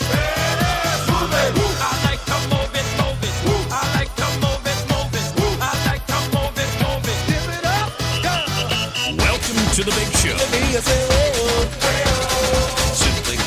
it! I like to move it, move it. I like to move it, move it. I like to move it, move it. Give it up! Go! Welcome to the big show. Simply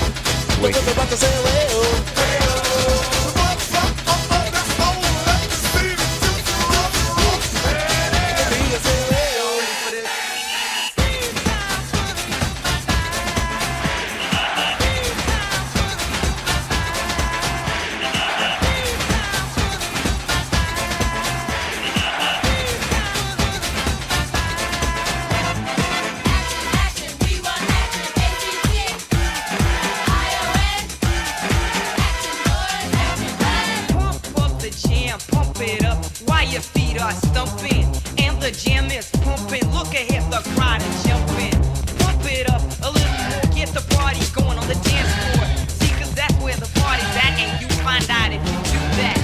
Pump up the jam, pump it up while your feet are stumping. And the jam is pumping. Look ahead, the crowd is jumping. Pump it up a little more, get the party going on the dance floor. See, 'cause that's where the party's at, and you find out if you do that.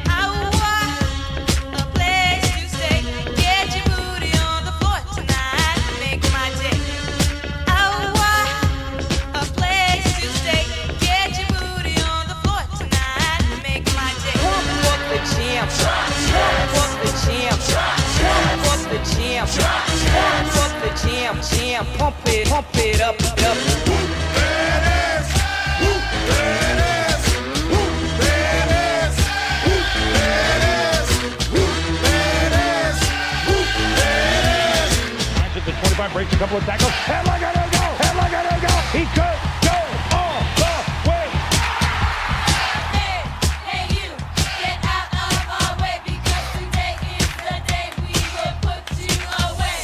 I want a place to stay. Get your booty on the floor tonight. Make my day. I want a place to stay. Get your booty on the floor tonight. Make my day. Pump up the jam, pump up the jam, pump up the jam, pump up the jam, jam, pump it up, up. Finds it to 25, breaks a couple of tackles, and look at him go! And look at him go! He could go all the way! Hey, hey, you, get out of our way because today is the day we will put you away.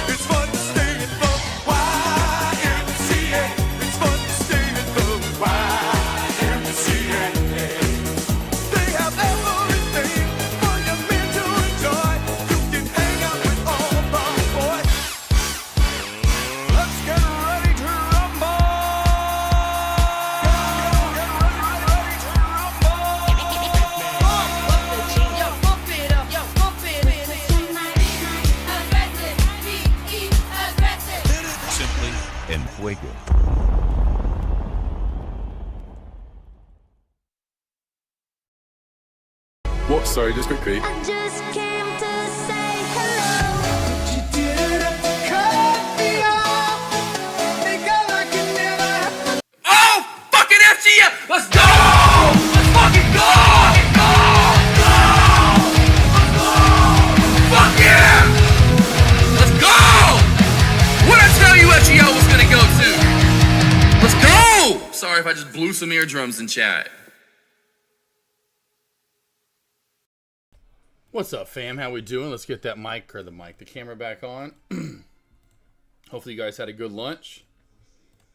It's fun to stay in the YMCA. It's fun to stay in the YMCA. They have everything for your men to enjoy. You can hang out with all the boys. Let's get ready to rumble. Get ready to rumble. Pump up the jam, yo, pump it up, yo, pump it. Aggressive, be aggressive. simply en fuego. What? Sorry, just quickly. I just came to say hello. You didn't cut me off. Make it like you never. Oh, fucking FGF! Let's go! Let's fucking go! Fuck yeah! Let's go! What I tell you FGO was gonna go to? Let's go! Sorry if I just blew some eardrums in chat. What's up, fam? How we doing? Let's get that the camera back on. Hopefully you guys had a good lunch.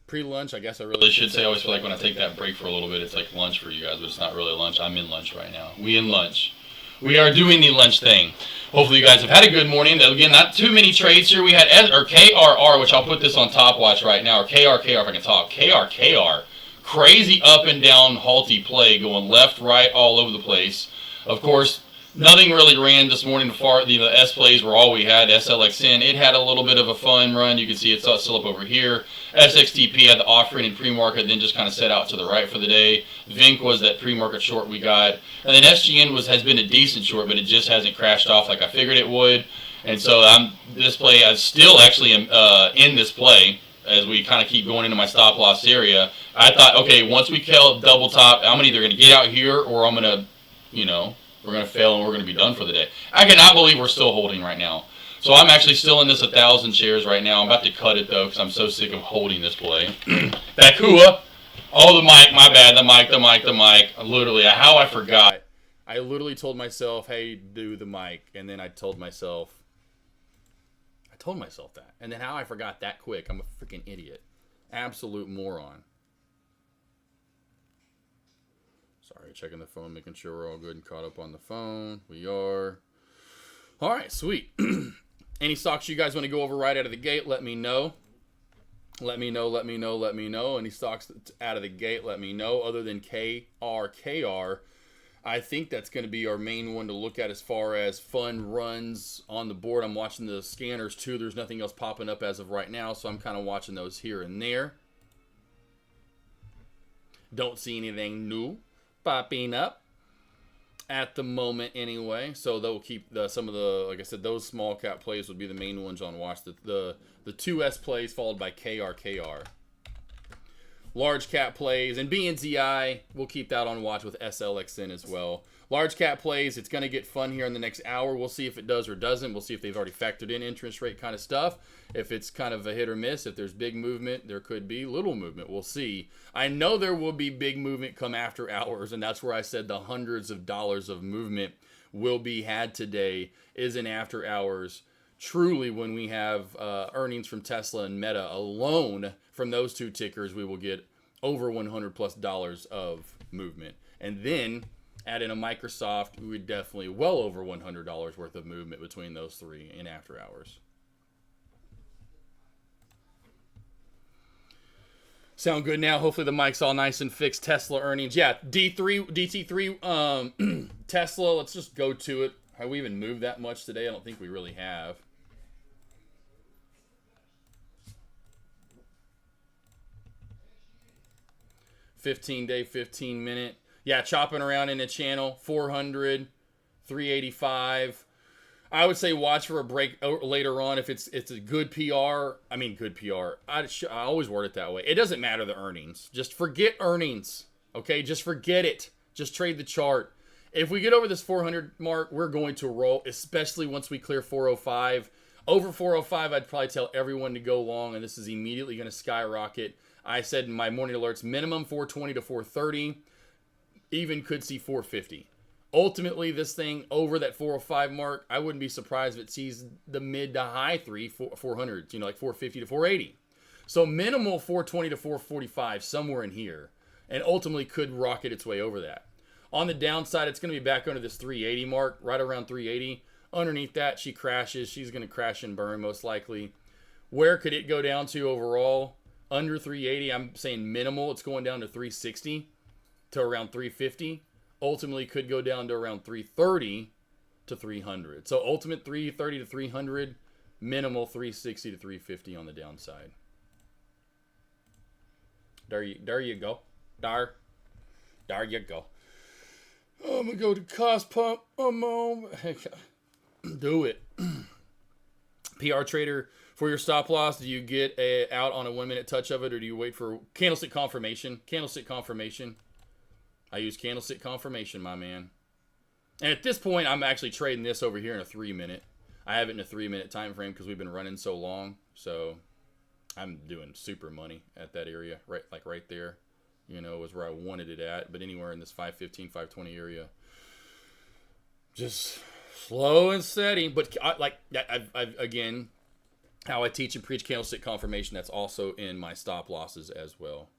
Pre-lunch, I guess I really should say. I always feel like when I take that break for a little bit, it's like lunch for you guys, but it's not really lunch. I'm in lunch right now. We in lunch. We are doing the lunch thing. Hopefully you guys have had a good morning. Again, not too many trades here. We had KRR, which I'll put this on top watch right now, or KRKR if I can talk. KRKR. Crazy up and down halty play going left, right, all over the place. Of course, nothing really ran this morning. The S plays were all we had. SLXN, it had a little bit of a fun run. You can see it's still up over here. SXTP had the offering in pre-market, then just kind of set out to the right for the day. Vink was that pre-market short we got. And then SGN has been a decent short, but it just hasn't crashed off like I figured it would. And so this play, I still actually am in this play as we kind of keep going into my stop loss area. I thought, okay, once we kill double top, I'm either going to get out here or I'm going to, we're going to fail and we're going to be done for the day. I cannot believe we're still holding right now. So I'm actually still in this 1,000 shares right now. I'm about to cut it though because I'm so sick of holding this play. Bakua, Oh, the mic. My bad. The mic. Literally, how I forgot. I literally told myself, hey, do the mic. And then I told myself that. And then how I forgot that quick. I'm a freaking idiot. Absolute moron. Sorry, checking the phone, making sure we're all good and caught up on the phone. We are. All right, sweet. Any stocks you guys want to go over right out of the gate, let me know. Let me know. Any stocks out of the gate, let me know. Other than KRKR, I think that's going to be our main one to look at as far as fun runs on the board. I'm watching the scanners too. There's nothing else popping up as of right now, so I'm kind of watching those here and there. Don't see anything new popping up at the moment anyway. So they'll keep some of the, like I said, those small cap plays would be the main ones on watch. The 2S plays followed by KRKR. Large cap plays and BNZI, we'll keep that on watch with SLXN as well. Large cap plays, it's going to get fun here in the next hour. We'll see if it does or doesn't. We'll see if they've already factored in interest rate kind of stuff. If it's kind of a hit or miss, if there's big movement, there could be little movement. We'll see. I know there will be big movement come after hours, and that's where I said the hundreds of dollars of movement will be had today is in after hours. Truly, when we have earnings from Tesla and Meta alone, from those two tickers, we will get over $100+ of movement. And then add in a Microsoft, we would definitely well over $100 worth of movement between those three in after hours. Sound good now? Hopefully the mic's all nice and fixed. Tesla earnings. Yeah, DT3, Tesla, let's just go to it. Have we even moved that much today? I don't think we really have. $15-day, 15-minute. Yeah, chopping around in the channel. 400, 385. I would say watch for a break later on if it's a good PR. I mean, good PR. I always word it that way. It doesn't matter the earnings. Just forget earnings. Okay, just forget it. Just trade the chart. If we get over this 400 mark, we're going to roll, especially once we clear 405. Over 405, I'd probably tell everyone to go long, and this is immediately going to skyrocket. I said in my morning alerts, minimum 420 to 430, even could see 450. Ultimately, this thing over that 405 mark, I wouldn't be surprised if it sees the mid to high 400s, like 450 to 480. So minimal 420 to 445, somewhere in here, and ultimately could rocket its way over that. On the downside, it's going to be back under this 380 mark, right around 380. Underneath that, she crashes. She's going to crash and burn most likely. Where could it go down to overall? Under 380, I'm saying minimal. It's going down to 360 to around 350. Ultimately could go down to around 330 to 300. So ultimate 330 to 300, minimal 360 to 350 on the downside. There you go. There you go. I'm going to go to cost pump a moment. Do it. PR trader, for your stop loss, do you get out on a 1 minute touch of it, or do you wait for candlestick confirmation? Candlestick confirmation. I use candlestick confirmation, my man. And at this point, I'm actually trading this over here in a 3 minute. I have it in a 3 minute time frame because we've been running so long. So I'm doing super money at that area, right there. Was where I wanted it at. But anywhere in this 515, 520 area, just slow and steady. But I've again, how I teach and preach candlestick confirmation, that's also in my stop losses as well.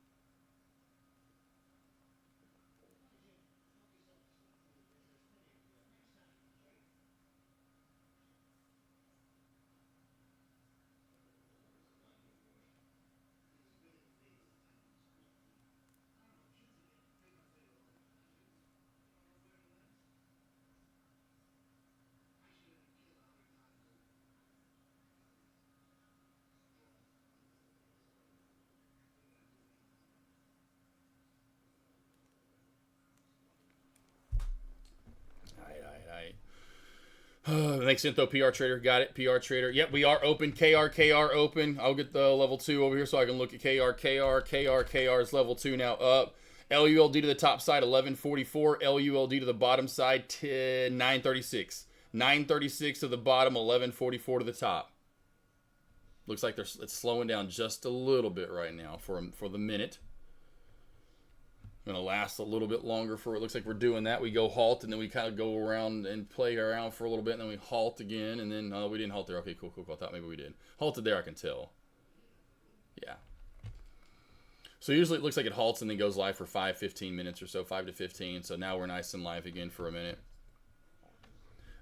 Makes sense though. PR trader, got it. PR trader. Yep, we are open. KR open. I'll get the level 2 over here so I can look at KR is level 2 now up. LULD to the top side 1144. LULD to the bottom side 936. 936 to the bottom, 1144 to the top. Looks like it's slowing down just a little bit right now for the minute. Gonna last a little bit longer for it looks like we're doing that. We go halt and then we kind of go around and play around for a little bit and then we halt again and then we didn't halt there. Okay, cool. I thought maybe we did. Halted there, I can tell. Yeah. So usually it looks like it halts and then goes live for 15 minutes or so, 5 to 15. So now we're nice and live again for a minute.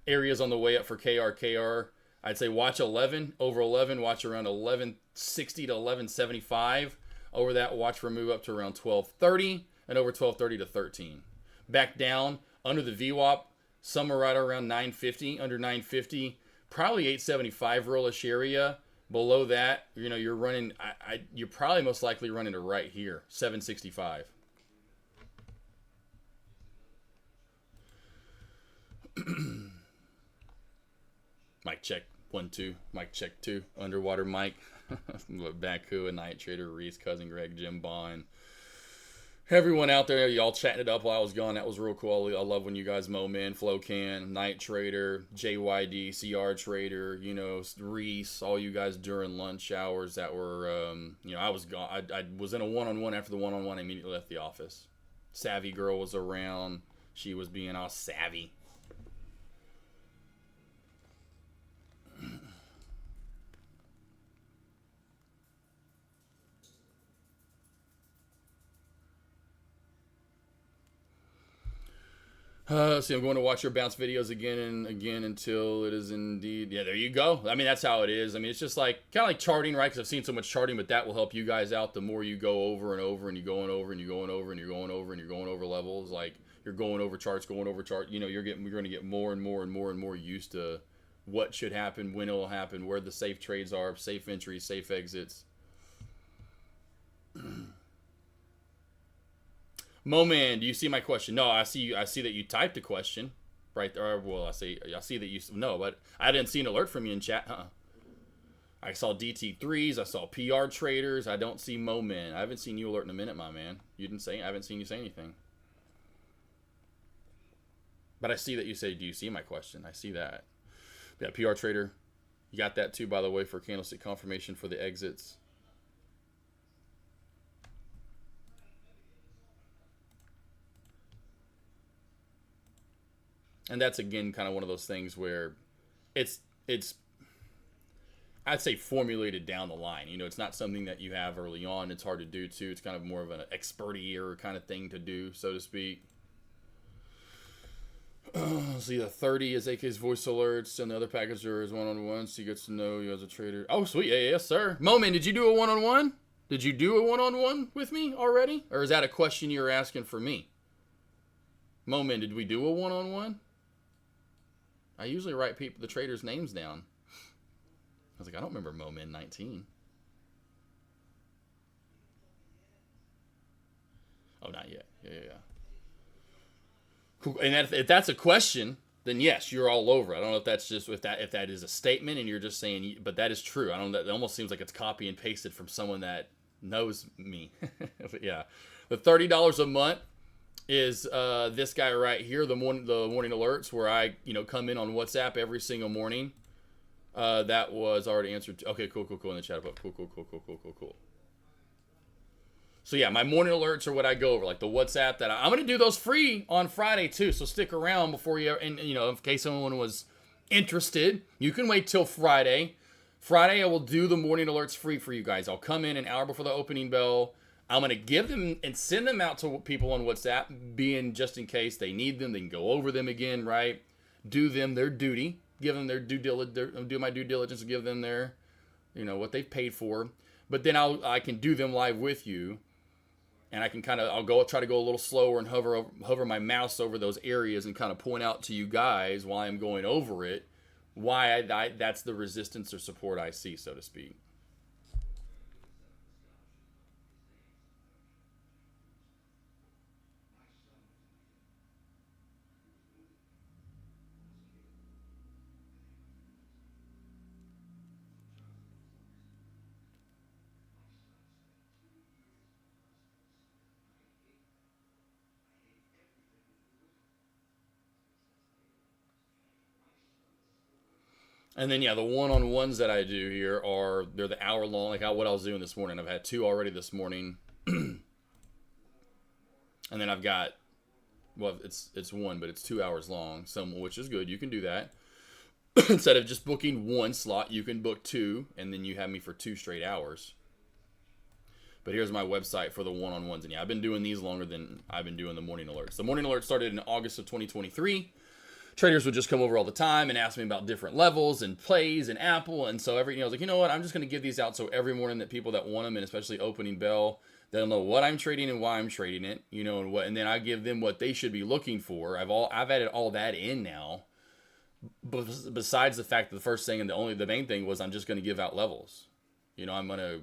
Areas on the way up for KR. I'd say watch 11, over 11, watch around 1160 to 1175. Over that, watch for move up to around 1230 and over 1230 to 13. Back down under the VWAP, somewhere right around 950, under 950, probably 875 rollish area. Below that, you know, you're running, you're probably most likely running to right here, 765. Mic check, 1, 2. Mic check 2. Underwater mic. Baku, a Night Trader, Reese, Cousin Greg, Jim Bond. Everyone out there, y'all chatting it up while I was gone. That was real cool. I love when you guys mow in. Flocan, Night Trader, JYD, CR Trader, you know, Reese, all you guys during lunch hours that were, you know, I was gone. I was in a one-on-one. After the one-on-one, I immediately left the office. Savvy Girl was around. She was being all savvy. See, I'm going to watch your bounce videos again and again until it is indeed. Yeah, there you go. I mean, that's how it is. I mean, it's just like kind of like charting, right? Because I've seen so much charting, but that will help you guys out. The more you go over and over, and you're going over and you're going over and you're going over and you're going over levels, like you're going over charts, going over chart. You know, you're going to get more and more and more and more used to what should happen, when it will happen, where the safe trades are, safe entries, safe exits. Moman, do you see my question? No, I see that you typed a question right there. Well, I see that you no, but I didn't see an alert from you in chat. I saw DT3s, I saw PR traders. I don't see Moman. I haven't seen you alert in a minute, my man. You didn't say. I haven't seen you say anything. But I see that you say, "Do you see my question?" I see that. Yeah, PR trader. You got that too, by the way, for candlestick confirmation for the exits. And that's, again, kind of one of those things where it's I'd say formulated down the line. You know, it's not something that you have early on. It's hard to do, too. It's kind of more of an expertier kind of thing to do, so to speak. See, the 30 is AK's voice alerts, and the other packager is one-on-one, so he gets to know you as a trader. Oh, sweet. Yeah, yes, sir. Moman, did you do a one-on-one? Did you do a one-on-one with me already? Or is that a question you're asking for me? Moman, did we do a one-on-one? I usually write the traders' names down. I was like, I don't remember Moman 19. Oh, not yet. Yeah. Cool. And if that's a question, then yes, you're all over. I don't know if that's just if that is a statement and you're just saying, but that is true. I don't. That almost seems like it's copy and pasted from someone that knows me. But yeah, the $30 a month is this guy right here, the morning alerts, where I come in on WhatsApp every single morning. That was already answered. Okay, cool in the chat. Cool. So yeah, my morning alerts are what I go over, like the WhatsApp that I'm going to do those free on Friday too. So stick around before you, and in case someone was interested, you can wait till Friday. Friday, I will do the morning alerts free for you guys. I'll come in an hour before the opening bell. I'm going to give them and send them out to people on WhatsApp, being just in case they need them. They can go over them again, right? Do them their duty. Give them their due diligence. Do my due diligence and give them their, what they've paid for. But then I can do them live with you. And I can try to go a little slower and hover my mouse over those areas and kind of point out to you guys while I'm going over it why that's the resistance or support I see, so to speak. And then, yeah, the one-on-ones that I do here they're the hour-long, like what I was doing this morning. I've had 2 already this morning. And then I've got, well, it's one, but it's 2 hours long, which is good. You can do that. Instead of just booking one slot, you can book two, and then you have me for 2 straight hours. But here's my website for the one-on-ones. And yeah, I've been doing these longer than I've been doing the morning alerts. The morning alert started in August of 2023. Traders would just come over all the time and ask me about different levels and plays and Apple. And so I was like, you know what? I'm just going to give these out so every morning that people that want them, and especially opening bell, they'll know what I'm trading and why I'm trading it, and then I give them what they should be looking for. I've added all that in now. Besides the fact that the first thing and the main thing was I'm just going to give out levels. I'm going to,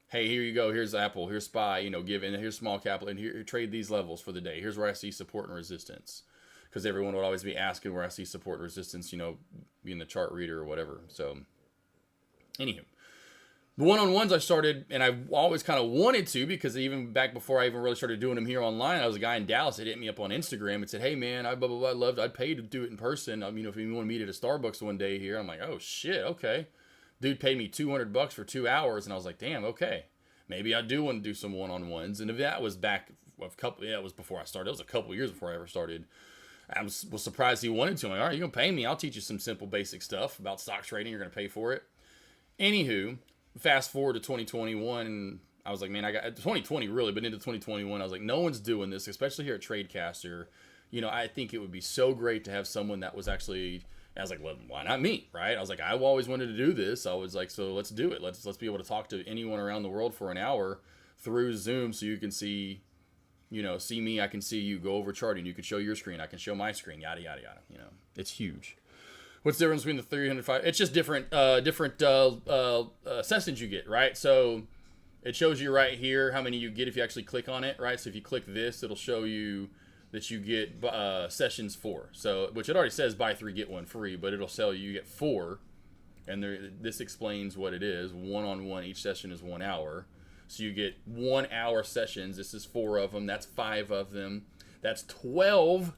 hey, here you go. Here's Apple. Here's SPY. Here's small cap, and here trade these levels for the day. Here's where I see support and resistance, because everyone would always be asking where I see support and resistance. Being the chart reader or whatever. So, anywho, the one-on-ones I started, and I always kind of wanted to, because even back before I even really started doing them here online, I was a guy in Dallas that hit me up on Instagram and said, hey man, I blah blah blah, I'd pay to do it in person. If you want to meet at a Starbucks one day here, I'm like, oh shit, okay. Dude paid me $200 for 2 hours, and I was like, damn, okay, maybe I do want to do some one-on-ones. And if that was back it was before I started. It was a couple years before I ever started. I was surprised he wanted to. I'm like, all right, you're gonna pay me? I'll teach you some simple basic stuff about stock trading. You're gonna pay for it. Anywho, fast forward to 2021, and I was like, man, I got 2020 really, but into 2021, I was like, no one's doing this, especially here at Tradecaster. I think it would be so great to have someone that was actually. I was like, well, why not me, right? I was like, I've always wanted to do this. I was like, so let's do it. Let's be able to talk to anyone around the world for an hour through Zoom, so you can see, see me, I can see you, go over charting. You can show your screen, I can show my screen, yada yada yada. It's huge. What's the difference between the 305? It's just different sessions you get, right? So it shows you right here how many you get if you actually click on it, right? So if you click this, it'll show you that you get sessions 4. So, which it already says buy 3 get 1 free, but it'll tell you get 4, and this explains what it is. One-on-one, each session is 1 hour, so you get 1 hour sessions. This is 4 of them. That's 5 of them. That's 12,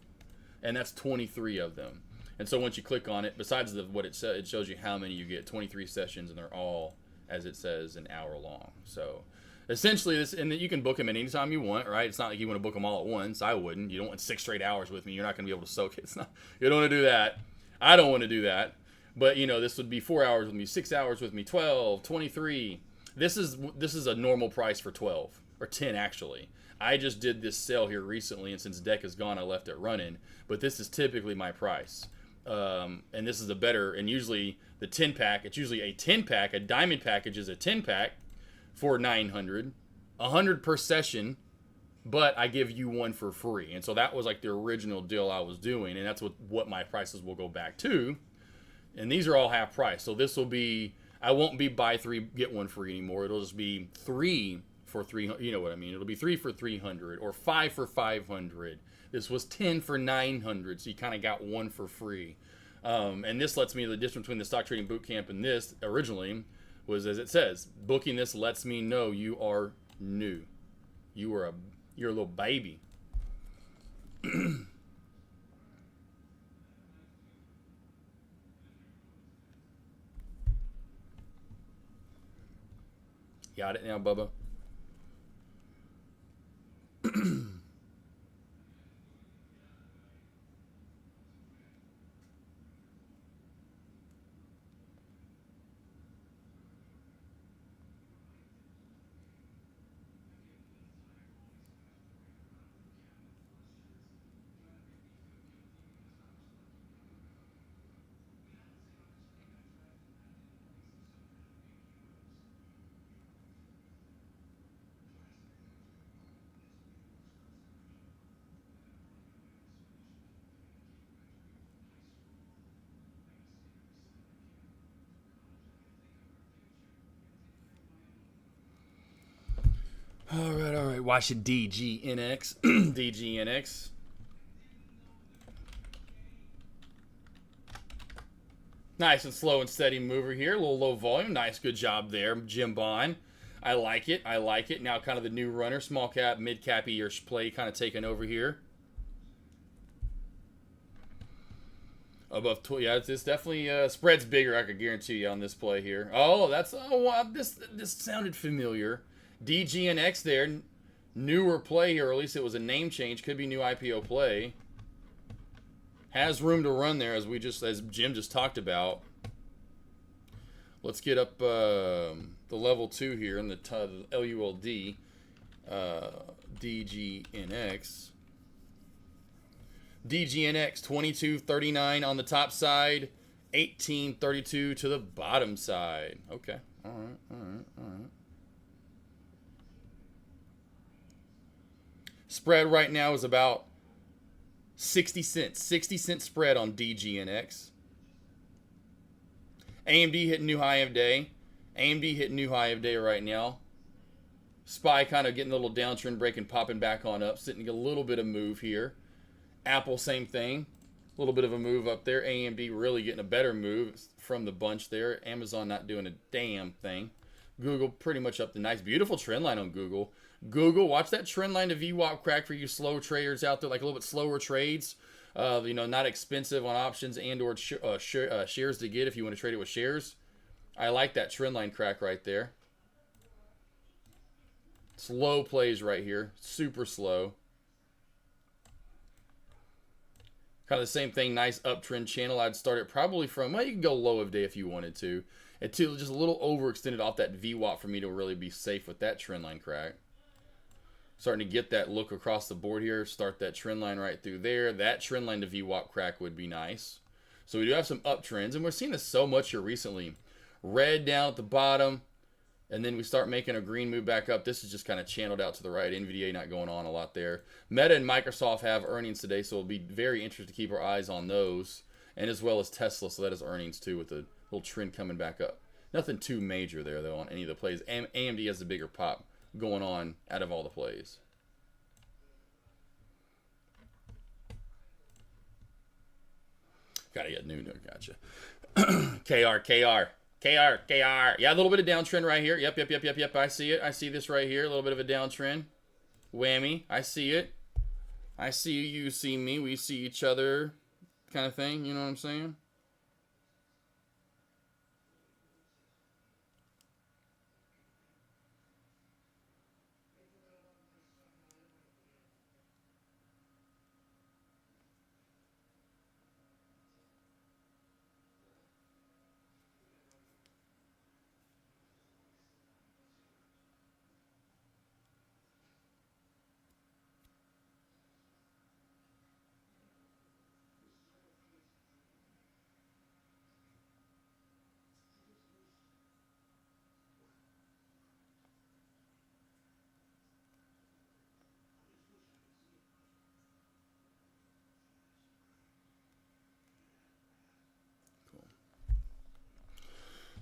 and that's 23 of them. And so once you click on it, besides what it says, it shows you how many you get. 23 sessions, and they're all, as it says, an hour long. So essentially, and you can book them at any time you want, right? It's not like you want to book them all at once. I wouldn't. You don't want 6 straight hours with me. You're not going to be able to soak it. You don't want to do that. I don't want to do that. But this would be 4 hours with me, 6 hours with me, 12, 23. This is a normal price for 12 or 10 actually. I just did this sale here recently, and since deck is gone, I left it running. But this is typically my price. And this is a better, and usually the 10 pack, it's usually a 10 pack. A diamond package is a 10 pack for $900, $100 per session, but I give you one for free. And so that was like the original deal I was doing, and that's what my prices will go back to. And these are all half price. So this will be, I won't be buy 3 get 1 free anymore. It'll just be 3 for 300. You know what I mean? It'll be 3 for 300 or 5 for 500. This was 10 for 900, so you kind of got 1 for free. And this lets me, the difference between the stock trading bootcamp and this originally was, as it says, booking this lets me know you are new. You're a little baby. Got it now, Bubba? All right. Watching DGNX. DGNX. Nice and slow and steady mover here. A little low volume. Nice, good job there, Jim Bond. I like it. Now kind of the new runner. Small cap, mid cappy-ish play kind of taking over here. Above 12. Yeah, it's definitely spreads bigger, I could guarantee you, on this play here. Oh, this sounded familiar. DGNX there. newer play here, or at least it was a name change. Could be new IPO play. Has room to run there, as Jim just talked about. Let's get up the level 2 here in the LULD, DGNX. DGNX 2239 on the top side, 1832 to the bottom side. Okay. All right. Spread right now is about 60 cents. 60-cent spread on DGNX. AMD hitting new high of day. AMD hitting new high of day right now. SPY kind of getting a little downtrend break and popping back on up. Sitting a little bit of move here. Apple, same thing. A little bit of a move up there. AMD really getting a better move from the bunch there. Amazon not doing a damn thing. Google pretty much up the nice, beautiful trend line on Google. Google, watch that trend line to VWAP crack for you slow traders out there, like a little bit slower trades. Not expensive on options and or shares to get if you want to trade it with shares. I like that trend line crack right there. Slow plays right here. Super slow. Kind of the same thing, nice uptrend channel. I'd start it probably from, well, you can go low of day if you wanted to. It's just a little overextended off that VWAP for me to really be safe with that trend line crack. Starting to get that look across the board here. Start that trend line right through there. That trend line to VWAP crack would be nice. So we do have some uptrends, and we're seeing this so much here recently. Red down at the bottom, and then we start making a green move back up. This is just kind of channeled out to the right. NVIDIA not going on a lot there. Meta and Microsoft have earnings today, so it'll be very interesting to keep our eyes on those. And as well as Tesla, so that is earnings too with the little trend coming back up. Nothing too major there, though, on any of the plays. AMD has the bigger pop going on out of all the plays. Gotta get new. Gotcha. KR. Yeah, a little bit of downtrend right here. Yep. I see it. I see this right here. A little bit of a downtrend. Whammy. I see it. I see you. You see me. We see each other kind of thing. You know what I'm saying?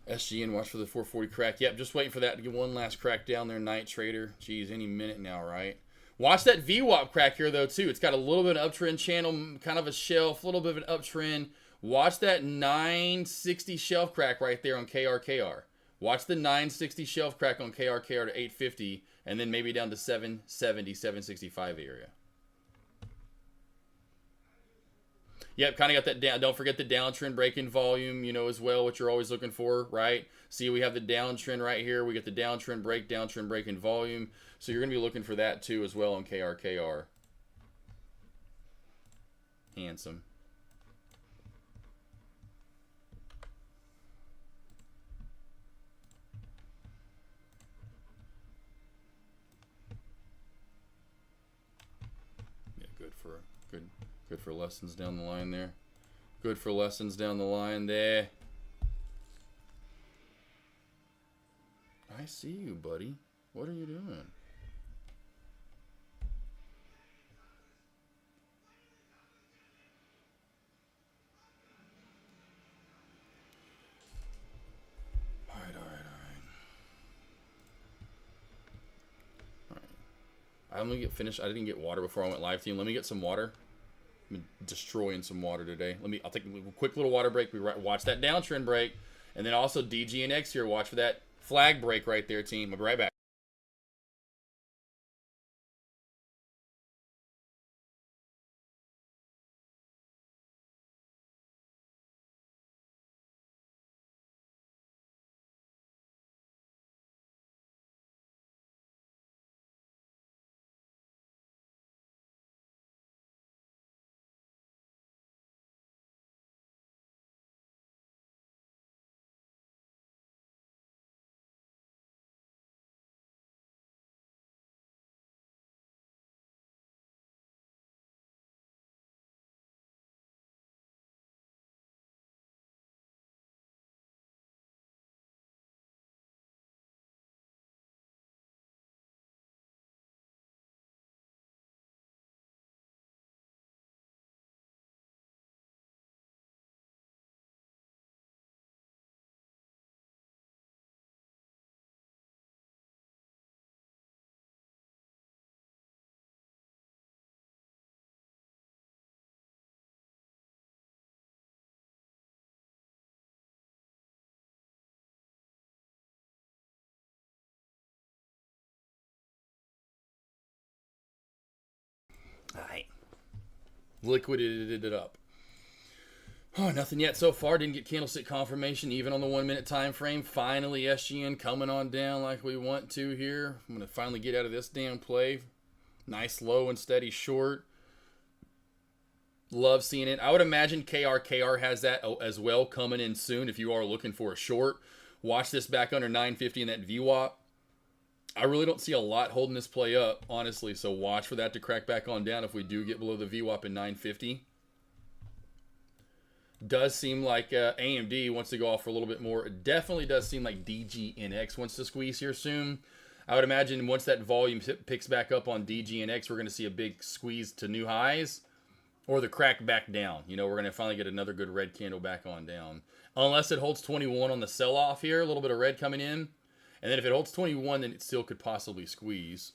SGN, watch for the 440 crack. Yep, just waiting for that to get one last crack down there, Night Trader. Geez, any minute now, right? Watch that VWAP crack here, though, too. It's got a little bit of uptrend channel, kind of a shelf, a little bit of an uptrend. Watch that 960 shelf crack right there on KRKR. Watch the 960 shelf crack on KRKR to 850, and then maybe down to 770, 765 area. Yep, kind of got that down. Don't forget the downtrend break in volume, as well, what you're always looking for, right? See, we have the downtrend right here. We get the downtrend break in volume. So you're going to be looking for that too as well on KRKR. Handsome. Yeah, good for lessons down the line there. Good for lessons down the line there. I see you, buddy. What are you doing? All right. I'm gonna get finished. I didn't get water before I went live, team. Let me get some water. I'm destroying some water today. I'll take a quick little water break. We watch that downtrend break, and then also DGNX here. Watch for that flag break right there, team. I'll be right back. All right. Liquidated it up. Oh, nothing yet so far. Didn't get candlestick confirmation even on the 1 minute time frame. Finally, SGN coming on down like we want to here. I'm going to finally get out of this damn play. Nice low and steady short. Love seeing it. I would imagine KR has that as well coming in soon if you are looking for a short. Watch this back under 950 in that VWAP. I really don't see a lot holding this play up, honestly. So watch for that to crack back on down if we do get below the VWAP in 950. Does seem like AMD wants to go off for a little bit more. It definitely does seem like DGNX wants to squeeze here soon. I would imagine once that volume picks back up on DGNX, we're going to see a big squeeze to new highs or the crack back down. You know, we're going to finally get another good red candle back on down. Unless it holds 21 on the sell-off here, a little bit of red coming in. And then if it holds 21, then it still could possibly squeeze.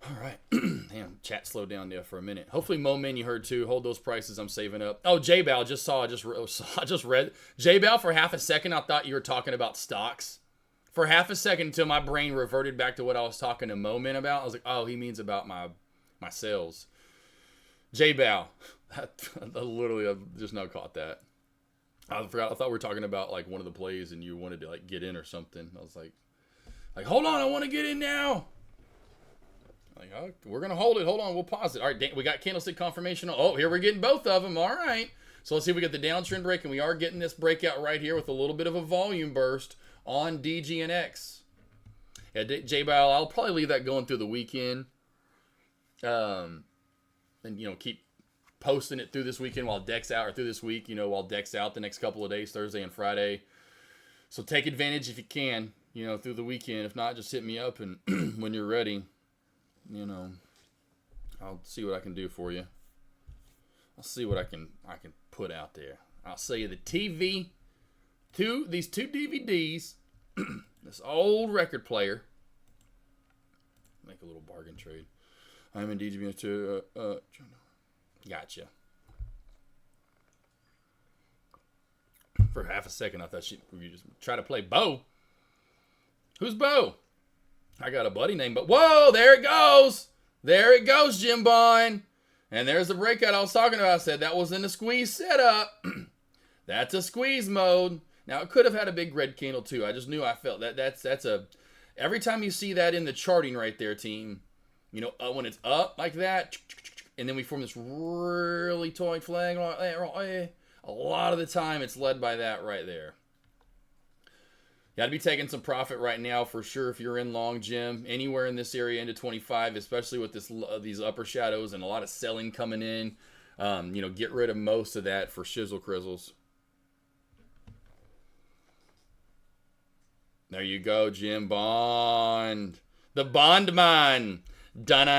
All right. Damn, chat slowed down there for a minute. Hopefully, Momin, you heard too. Hold those prices. I'm saving up. Oh, J-Bow, I just read. J-Bow, for half a second, I thought you were talking about stocks. For half a second until my brain reverted back to what I was talking to Momin about. I was like, oh, he means about my sales. J-Bow. I literally just now caught that. I forgot. I thought we were talking about like one of the plays and you wanted to like get in or something. I was like, hold on, I want to get in now. Like, oh, we're going to hold it. Hold on, we'll pause it. All right, we got candlestick confirmation. Oh, here we're getting both of them. All right. So let's see if we get the downtrend break, and we are getting this breakout right here with a little bit of a volume burst on DGNX. Yeah, J-Bow, I'll probably leave that going through the weekend. And, you know, keep posting it through this weekend while Deck's out, or through this week, you know, while Deck's out the next couple of days, Thursday and Friday. So take advantage if you can, you know, through the weekend. If not, just hit me up, and when you're ready, you know, I'll see what I can do for you. I'll see what I can put out there. I'll sell you the TV, these two DVDs, this old record player. Make a little bargain trade. I'm in DGB too. Gotcha. For half a second, I thought you just try to play Bo. Who's Bo? I got a buddy named Bo. Whoa, there it goes. There it goes, Jim Bond. And there's the breakout I was talking about. I said that was in the squeeze setup. That's a squeeze mode. Now, it could have had a big red candle, too. I just knew I felt that. That's a... Every time you see that in the charting right there, team, you know, when it's up like that, and then we form this really tight flag, a lot of the time it's led by that right there. Got to be taking some profit right now for sure if you're in long, Jim. Anywhere in this area into 25, especially with these upper shadows and a lot of selling coming in. You know, get rid of most of that for shizzle crizzles. There you go, Jim Bond. The Bond Man. Bond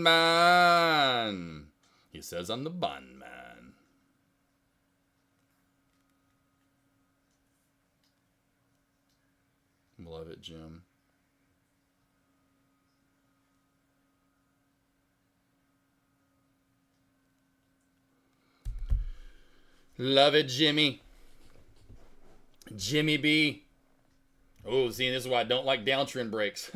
Man. He says I'm the Bond Man. Love it, Jim. Love it, Jimmy. Jimmy B. Oh, see, this is why I don't like downtrend breaks.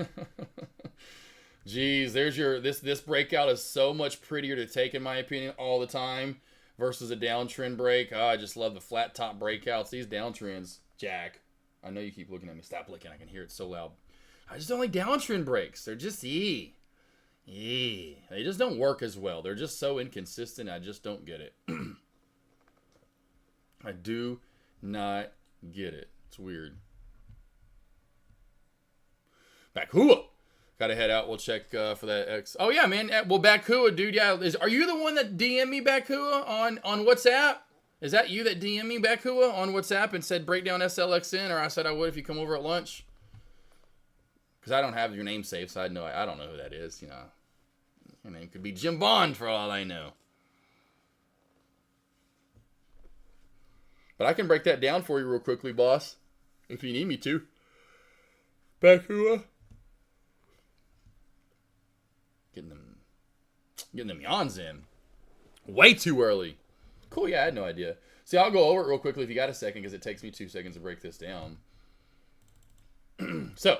Jeez, there's your this breakout is so much prettier to take in my opinion all the time versus a downtrend break. Oh, I just love the flat top breakouts. These downtrends, Jack. I know you keep looking at me. Stop looking. I can hear it so loud. I just don't like downtrend breaks. They're just They just don't work as well. They're just so inconsistent. I just don't get it. I do not get it. It's weird. Back hoo. Got to head out. We'll check for that X. Oh, yeah, man. Well, Bakua, dude, yeah. Are you the one that DM me, Bakua, on WhatsApp? Is that you that DM me, Bakua, on WhatsApp and said break down SLXN, or I said I would if you come over at lunch? Because I don't have your name saved, so I don't know who that is. You know, your name could be Jim Bond for all I know. But I can break that down for you real quickly, boss, if you need me to. Bakua. Getting them yawns in. Way too early. Cool, yeah, I had no idea. See, I'll go over it real quickly if you got a second, because it takes me 2 seconds to break this down. So,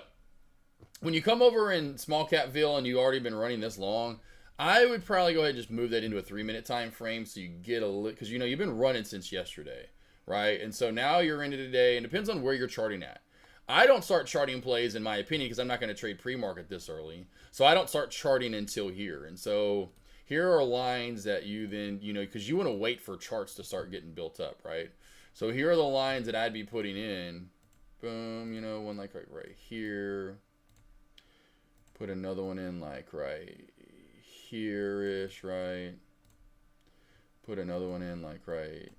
when you come over in small capville and you've already been running this long, I would probably go ahead and just move that into a 3-minute time frame so you get a little, because you know you've been running since yesterday, right? And so now you're into today, and it depends on where you're charting at. I don't start charting plays, in my opinion, because I'm not going to trade pre-market this early. So I don't start charting until here. And so here are lines that you then, you know, because you want to wait for charts to start getting built up, right? So here are the lines that I'd be putting in. Boom, you know, one like right here. Put another one in like right here-ish, right? Put another one in like right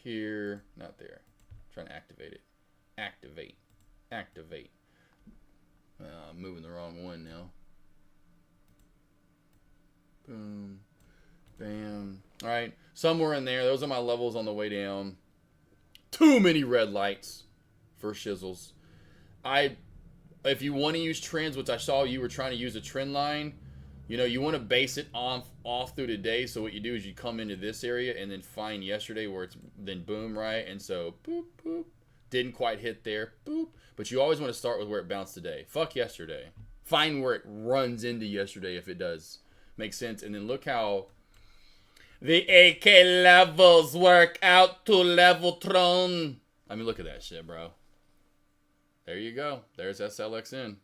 here. Not there. I'm trying to activate it. Activate. I'm moving the wrong one now. Boom. Bam. All right. Somewhere in there. Those are my levels on the way down. Too many red lights for shizzles. If you want to use trends, which I saw you were trying to use a trend line, you know, you want to base it off through the day. So what you do is you come into this area and then find yesterday where it's then boom, right? And so boop, boop. Didn't quite hit there. Boop. But you always want to start with where it bounced today. Fuck yesterday. Find where it runs into yesterday if it does. Make sense. And then look how the AK levels work out to Leveltron. I mean, look at that shit, bro. There you go. There's SLXN.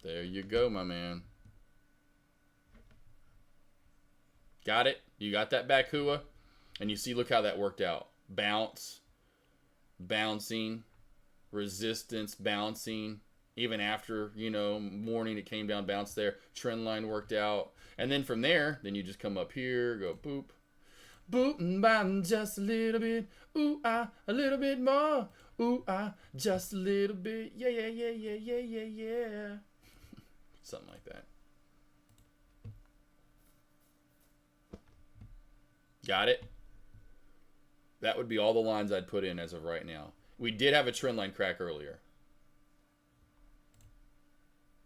There you go, my man. Got it? You got that Bakua? And you see, look how that worked out. Bounce, bouncing, resistance, bouncing. Even after, you know, morning it came down, bounced there. Trend line worked out. And then from there, then you just come up here, go boop. Boop and bam, just a little bit. Ooh, ah, a little bit more. Ooh, ah, just a little bit. Yeah, yeah, yeah, yeah, yeah, yeah, yeah. Something like that. Got it? That would be all the lines I'd put in as of right now. We did have a trend line crack earlier.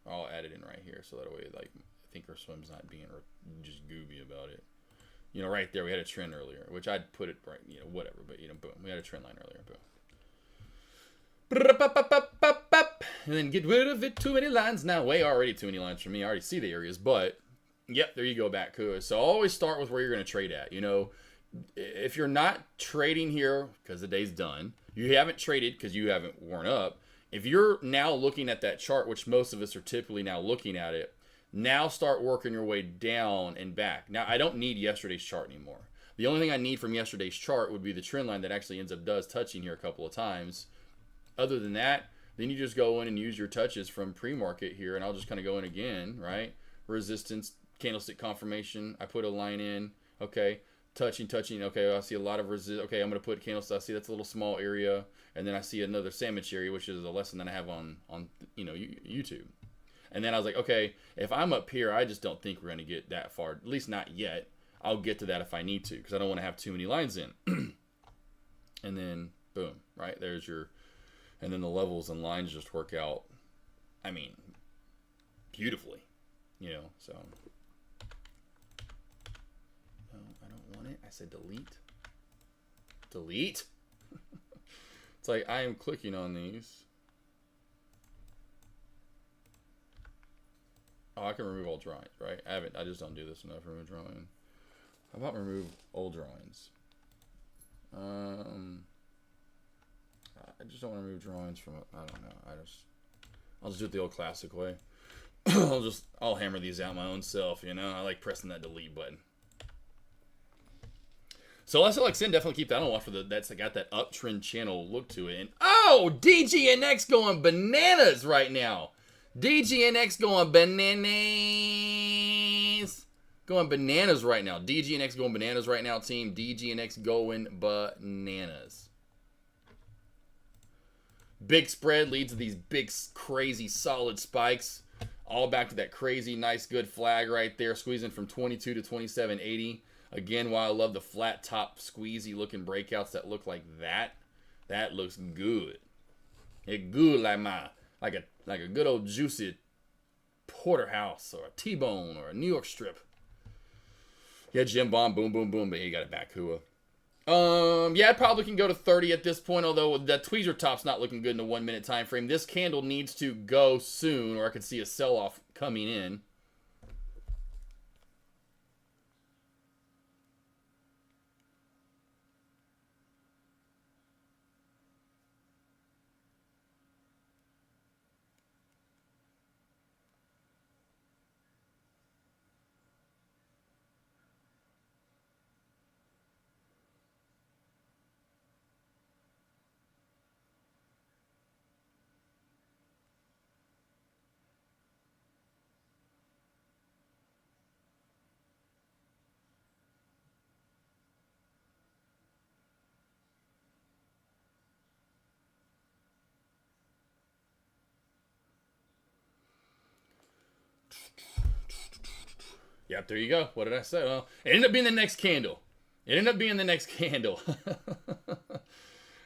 I'll add it in right here so that way, like, Thinkorswim's not being just gooby about it. You know, right there, we had a trend earlier, which I'd put it right, you know, whatever, but, you know, boom. We had a trend line earlier, boom. And then get rid of it. Too many lines now. Way already too many lines for me. I already see the areas, but yep, there you go, Bakua. So always start with where you're going to trade at. You know, if you're not trading here because the day's done, you haven't traded because you haven't worn up. If you're now looking at that chart, which most of us are typically now looking at it, now start working your way down and back. Now, I don't need yesterday's chart anymore. The only thing I need from yesterday's chart would be the trend line that actually ends up touching here a couple of times. Other than that, then you just go in and use your touches from pre-market here, and I'll just kind of go in again, right? Resistance, candlestick confirmation. I put a line in, okay. Touching. Okay, I see a lot of resist. Okay, I'm going to put candlestick. I see that's a little small area, and then I see another sandwich area, which is a lesson that I have on you know, YouTube. And then I was like, okay, if I'm up here, I just don't think we're going to get that far. At least not yet. I'll get to that if I need to, because I don't want to have too many lines in. And then boom, right? There's your, and then the levels and lines just work out, I mean, beautifully, you know, so. No, I don't want it. I said delete. Delete? It's like I am clicking on these. Oh, I can remove all drawings, right? I just don't do this enough. Remove drawing. How about remove old drawings? I just don't want to remove drawings from it. I don't know. I'll just do it the old classic way. I'll hammer these out my own self, you know? I like pressing that delete button. So SLXN, definitely keep that on watch for that's got that uptrend channel look to it. And oh, DGNX going bananas right now. DGNX going bananas. Going bananas right now. DGNX going bananas right now, team. DGNX going bananas. Big spread leads to these big, crazy, solid spikes. All back to that crazy, nice, good flag right there. Squeezing from 22 to 27.80. Again, while I love the flat top, squeezy looking breakouts that look like that, that looks good. It good like a good old juicy porterhouse or a T-bone or a New York strip. Yeah, Jim Bomb, boom, boom, boom, but you got it back, Hua. Yeah, it probably can go to 30 at this point, although that tweezer top's not looking good in the 1 minute time frame. This candle needs to go soon, or I could see a sell-off coming in. Yep, there you go. What did I say? Well, it ended up being the next candle. It ended up being the next candle. But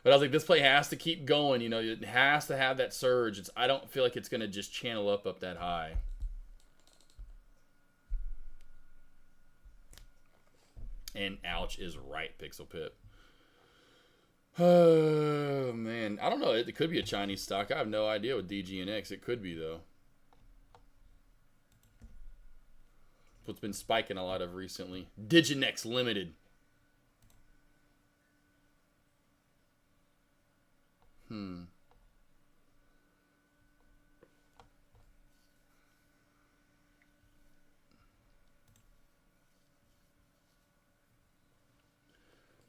I was like, this play has to keep going. You know, it has to have that surge. I don't feel like it's going to just channel up that high. And ouch is right, Pixel Pip. Oh, man. I don't know. It could be a Chinese stock. I have no idea with DGNX. It could be, though. What's been spiking a lot of recently. Diginex Limited.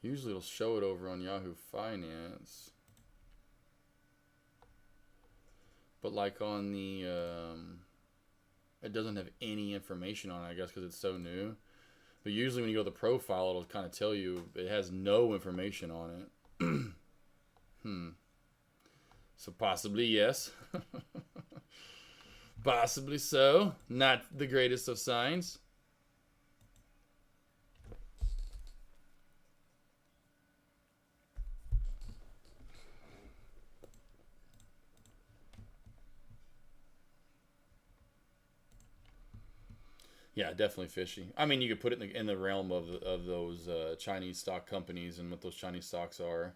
Usually it'll show it over on Yahoo Finance. But like on the, it doesn't have any information on it, I guess, because it's so new. But usually when you go to the profile, it'll kind of tell you it has no information on it. So possibly yes. Possibly so. Not the greatest of signs. Yeah, definitely fishy. I mean, you could put it in the realm of those Chinese stock companies and what those Chinese stocks are.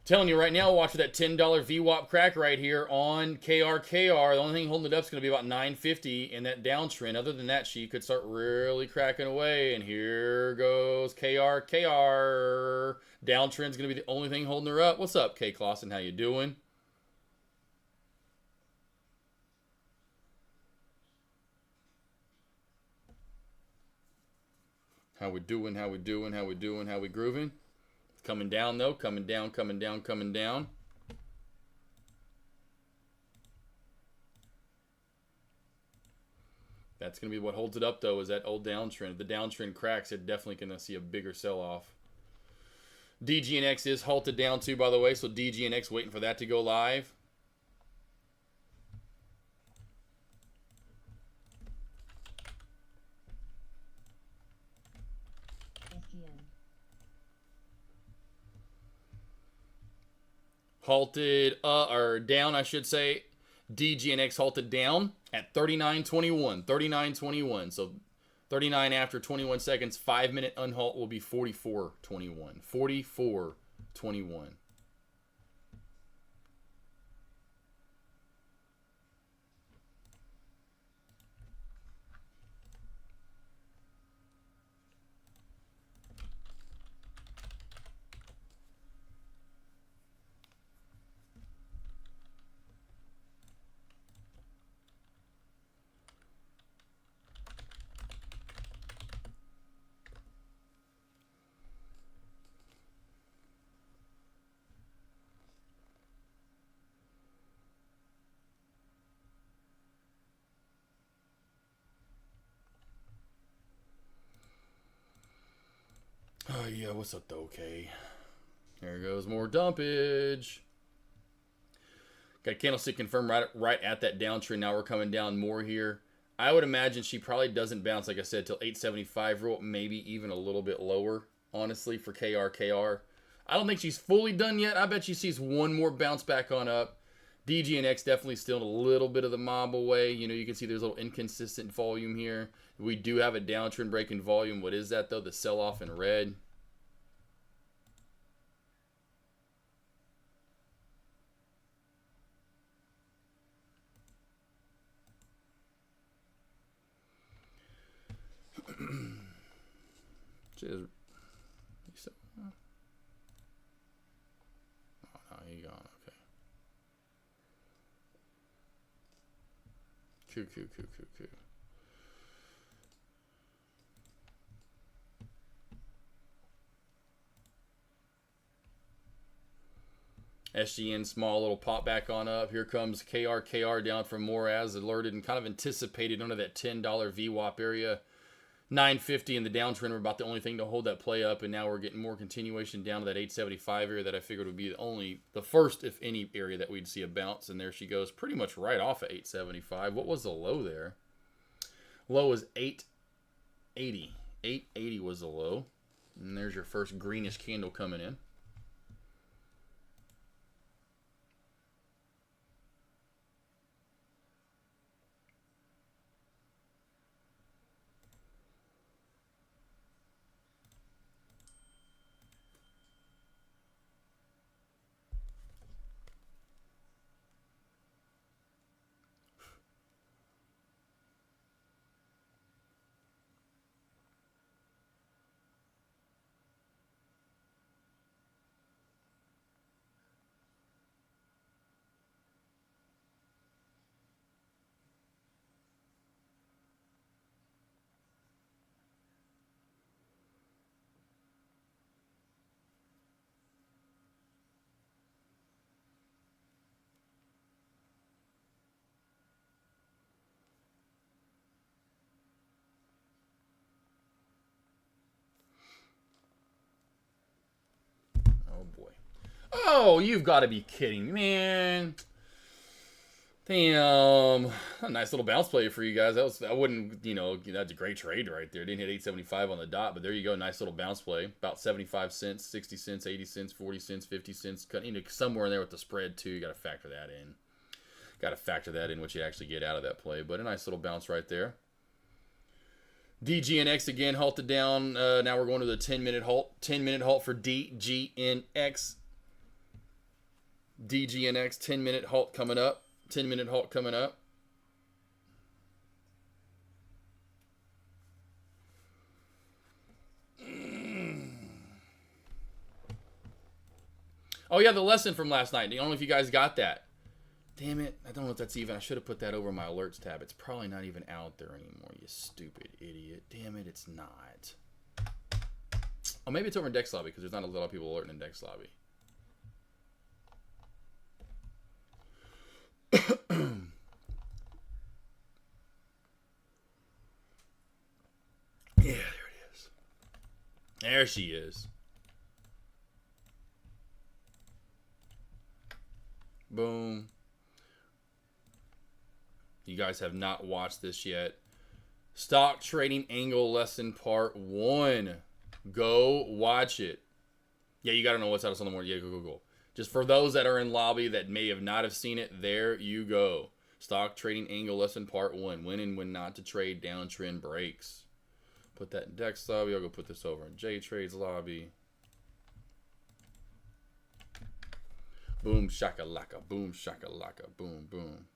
Telling you right now, watch that $10 VWAP crack right here on KRKR. The only thing holding it up is going to be about 950 in that downtrend. Other than that, she could start really cracking away. And here goes KRKR. Downtrend's going to be the only thing holding her up. What's up, K. Clausen? How you doing? How we doing? How we doing? How we doing? How we grooving? Coming down, though. Coming down, coming down, coming down. That's going to be what holds it up, though, is that old downtrend. If the downtrend cracks, it definitely going to see a bigger sell-off. DGNX is halted down, too, by the way, so DGNX waiting for that to go live. Halted, or down, I should say. DGNX halted down at 39.21. 39.21. So 39 after 21 seconds. 5-minute unhalt will be 44.21. 44.21. Yeah, what's up though, okay? There goes more dumpage. Got candlestick confirmed right at that downtrend. Now we're coming down more here. I would imagine she probably doesn't bounce, like I said, till 875 rule, maybe even a little bit lower, honestly, for KRKR. I don't think she's fully done yet. I bet she sees one more bounce back on up. DGNX definitely still in a little bit of the mob away. You know, you can see there's a little inconsistent volume here. We do have a downtrend break in volume. What is that, though? The sell-off in red. Cheers. Oh, no, he gone. Okay. Coo. SGN small little pop back on up. Here comes KRKR down from more as alerted and kind of anticipated under that $10 VWAP area. 950 in the downtrend were about the only thing to hold that play up, and now we're getting more continuation down to that 875 area that I figured would be the first, if any, area that we'd see a bounce. And there she goes, pretty much right off of 875. What was the low there? Low was 880. 880 was the low. And there's your first greenish candle coming in. Oh, boy. Oh, you've got to be kidding me, man. Damn. A nice little bounce play for you guys. I wouldn't, that's a great trade right there. Didn't hit 875 on the dot, but there you go. Nice little bounce play. About 75 cents, 60 cents, 80 cents, 40 cents, 50 cents. Somewhere in there with the spread, too. You got to factor that in. Got to factor that in what you actually get out of that play. But a nice little bounce right there. DGNX again halted down. Now we're going to the 10-minute halt. 10-minute halt for DGNX. DGNX 10-minute halt coming up. 10-minute halt coming up. Oh, yeah, the lesson from last night. I don't know if you guys got that. Damn it. I don't know if that's even. I should have put that over my alerts tab. It's probably not even out there anymore, you stupid idiot. Damn it, it's not. Oh, maybe it's over in Dex Lobby because there's not a lot of people alerting in Dex Lobby. Yeah, there it is. There she is. Boom. You guys have not watched this yet. Stock trading angle lesson part 1. Go watch it. Yeah, you got to know what's out on the morning. Yeah, go. Just for those that are in lobby that may have not have seen it, there you go. Stock trading angle lesson part 1. When and when not to trade downtrend breaks. Put that in Dex lobby. I'll go put this over in J Trades lobby. Boom shakalaka, boom shakalaka, boom boom.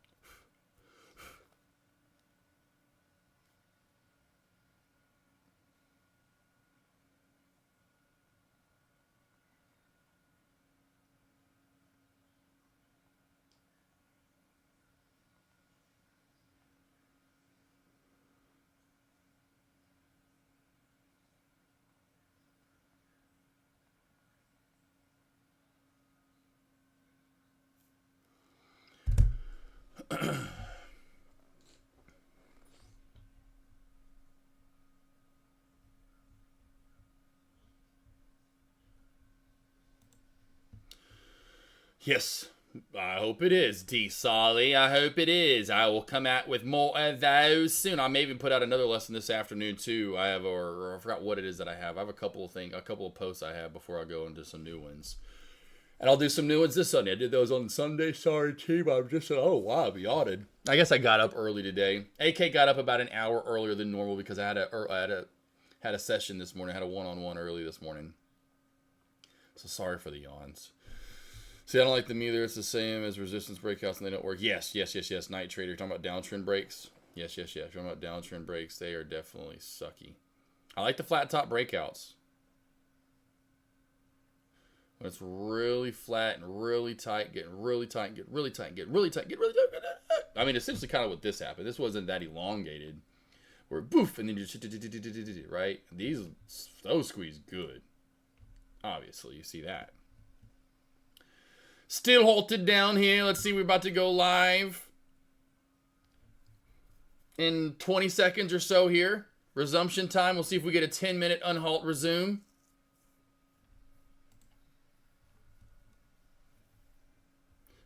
Yes, I hope it is, D. Solly. I hope it is. I will come out with more of those soon. I may even put out another lesson this afternoon too. I have, or I forgot what it is that I have. I have a couple of posts I have before I go into some new ones. And I'll do some new ones this Sunday. I did those on Sunday. Sorry, team. I'm just, oh, wow, I've yawning. I guess I got up early today. AK got up about an hour earlier than normal because I had a session this morning. I had a one-on-one early this morning. So sorry for the yawns. See, I don't like them either. It's the same as resistance breakouts and they don't work. Yes. Night Trader. You're talking about downtrend breaks? Yes. You're talking about downtrend breaks. They are definitely sucky. I like the flat top breakouts. When it's really flat and really tight, getting really tight, get really tight, get really tight, get really tight. I mean, essentially kind of what this happened. This wasn't that elongated. Where boof, and then you just, right? Those squeeze good. Obviously, you see that. Still halted down here. Let's see, we're about to go live in 20 seconds or so here. Resumption time. We'll see if we get a 10-minute unhalt resume.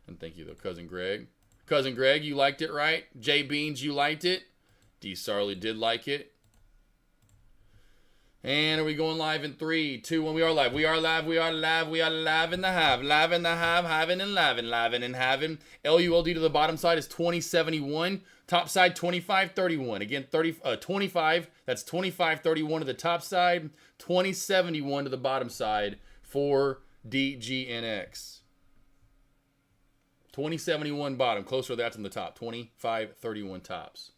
And thank you, though, Cousin Greg. Cousin Greg, you liked it, right? J Beans, you liked it. D. Sarley did like it. And are we going live in 3, 2, 1? We are live. We are live. We are live. We are live in the hive. Live in the hive. Hiving and living. Living and having. LULD to the bottom side is 2071. Top side 2531. Again, 25. That's 2531 to the top side. 2071 to the bottom side for DGNX. 2071 bottom. Closer to that than the top. 2531 tops.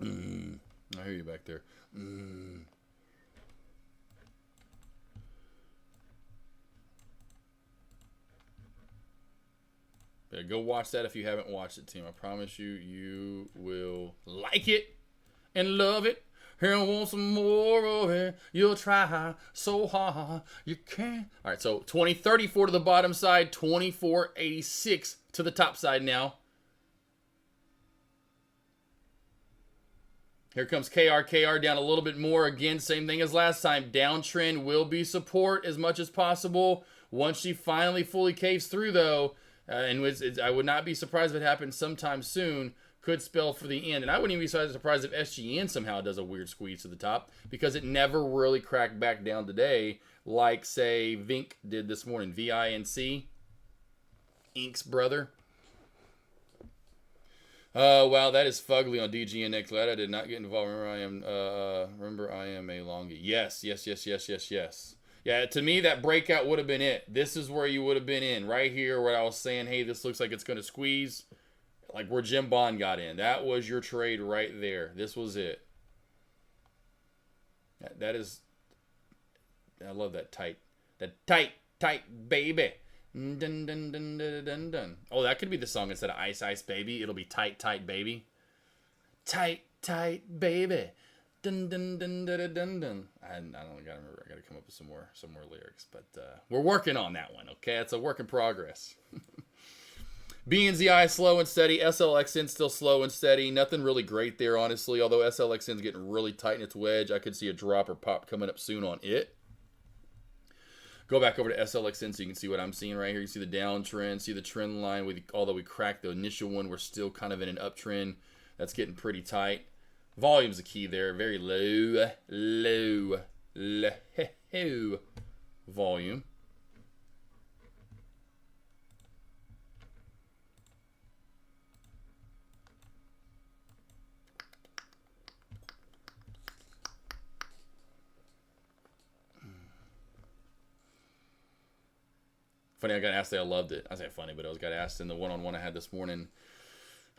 I hear you back there. Yeah, go watch that if you haven't watched it, team. I promise you, you will like it and love it. And want some more of it. You'll try so hard you can. All right, so 2034 to the bottom side, 2486 to the top side now. Here comes KR. KR down a little bit more. Again, same thing as last time. Downtrend will be support as much as possible. Once she finally fully caves through, though, I would not be surprised if it happens sometime soon, could spell for the end. And I wouldn't even be surprised if SGN somehow does a weird squeeze to the top because it never really cracked back down today like, say, Vink did this morning. VINC. Ink's brother. Oh, wow, that is fugly on DGNX. Glad I did not get involved. Remember I am a longie. Yes. Yeah, to me, that breakout would have been it. This is where you would have been in. Right here where I was saying, hey, this looks like it's going to squeeze. Like where Jim Bond got in. That was your trade right there. This was it. That is... I love that tight. That tight, baby. Dun, dun, dun, dun, dun, dun. Oh, that could be the song instead of Ice Ice Baby. It'll be Tight Baby. Tight baby. Dun dun dun dun dun dun dun. I don't gotta remember. I gotta come up with some more lyrics, but we're working on that one. Okay, it's a work in progress. BNZI slow and steady. SLXN still slow and steady. Nothing really great there, honestly. Although SLXN's getting really tight in its wedge, I could see a drop or pop coming up soon on it. Go back over to SLXN so you can see what I'm seeing right here. You see the downtrend, see the trend line. Although we cracked the initial one, we're still kind of in an uptrend. That's getting pretty tight. Volume's the key there. Very low volume. Funny, I got asked that I loved it. I say funny, but I got asked in the one-on-one I had this morning.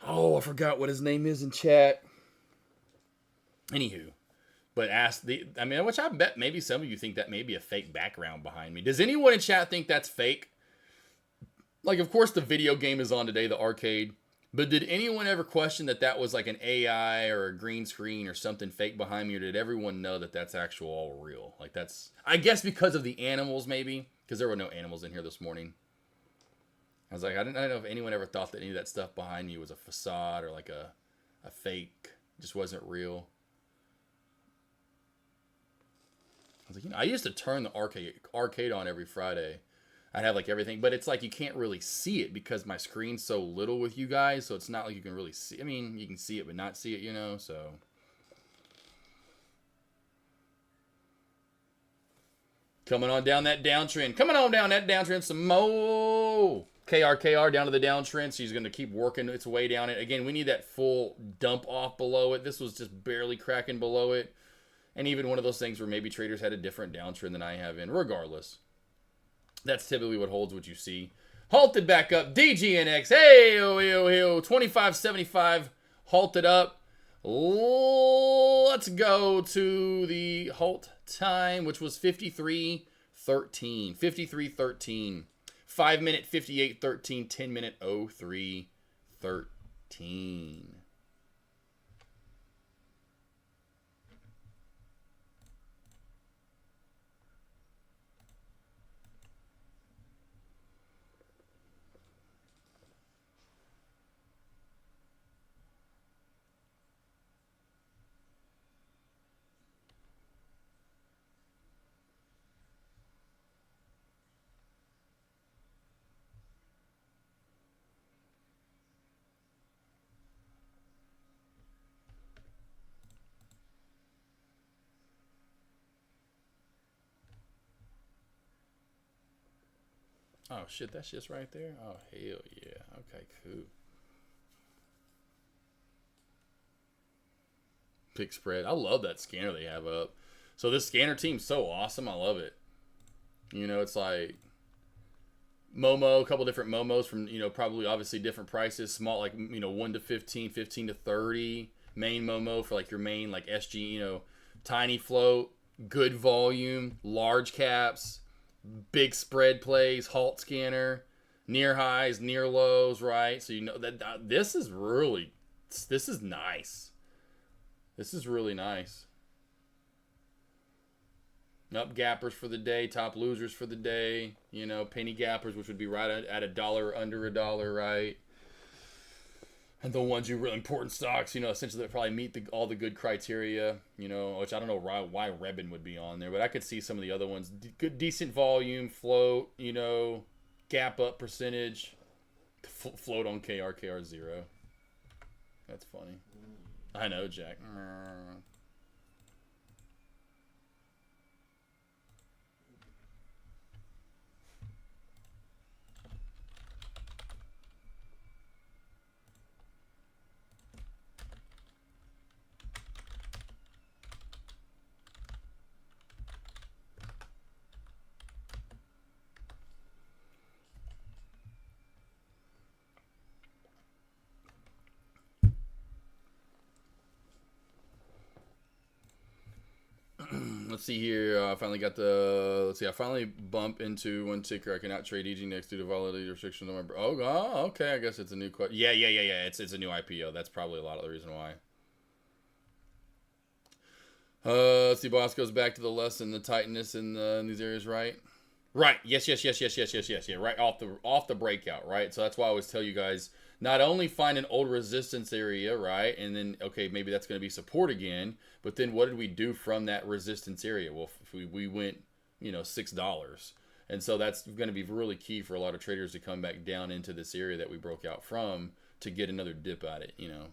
Oh, I forgot what his name is in chat. Anywho, but asked which I bet maybe some of you think that may be a fake background behind me. Does anyone in chat think that's fake? Like, of course, the video game is on today, the arcade. But did anyone ever question that was like an AI or a green screen or something fake behind me? Or did everyone know that that's actual all real? Like, that's, I guess because of the animals, maybe. Because there were no animals in here this morning. I was like, I don't know if anyone ever thought that any of that stuff behind me was a facade or like a a fake. It just wasn't real. I was like, you know, I used to turn the arcade on every Friday. I'd have like everything, but it's like you can't really see it because my screen's so little with you guys, so it's not like you can really see. I mean, you can see it but not see it, you know, so. Coming on down that downtrend. Coming on down that downtrend some more. KRKR down to the downtrend. She's going to keep working its way down it. Again, we need that full dump off below it. This was just barely cracking below it. And even one of those things where maybe traders had a different downtrend than I have in. Regardless, that's typically what holds what you see. Halted back up. DGNX. Hey, 2575. Halted up. Let's go to the halt time, which was 53:13. 53:13. 5 minute 58:13. 10 minute 03:13. Oh, shit, that's just right there? Oh, hell yeah. Okay, cool. Big spread. I love that scanner they have up. So this scanner team's so awesome. I love it. You know, it's like Momo, a couple different Momos from, you know, probably obviously different prices. Small, like, you know, 1 to 15, 15 to 30. Main Momo for like your main, like SG, you know, tiny float, good volume, large caps. Big spread plays, halt scanner, near highs, near lows, right? So you know that this is nice. This is really nice. Up gappers for the day, top losers for the day, you know, penny gappers, which would be right at $1 or under $1, right? And the ones you really important stocks, you know, essentially that probably meet all the good criteria, you know, which I don't know why Rebin would be on there, but I could see some of the other ones. Good, decent volume, float, you know, gap up percentage, float on KRKR 0. That's funny. I know, Jack. Let's see here. I finally got the. Let's see. I finally bump into one ticker. I cannot trade EG next due to volatility restriction. Oh, okay. I guess it's a new question. Yeah. It's a new IPO. That's probably a lot of the reason why. Let's see. Boss goes back to the lesson, the tightness in these areas, right? Right. Yes. Yeah. Right off the breakout. Right. So that's why I always tell you guys. Not only find an old resistance area, right? And then, okay, maybe that's going to be support again. But then what did we do from that resistance area? Well, we went, you know, $6. And so that's going to be really key for a lot of traders to come back down into this area that we broke out from to get another dip at it, you know.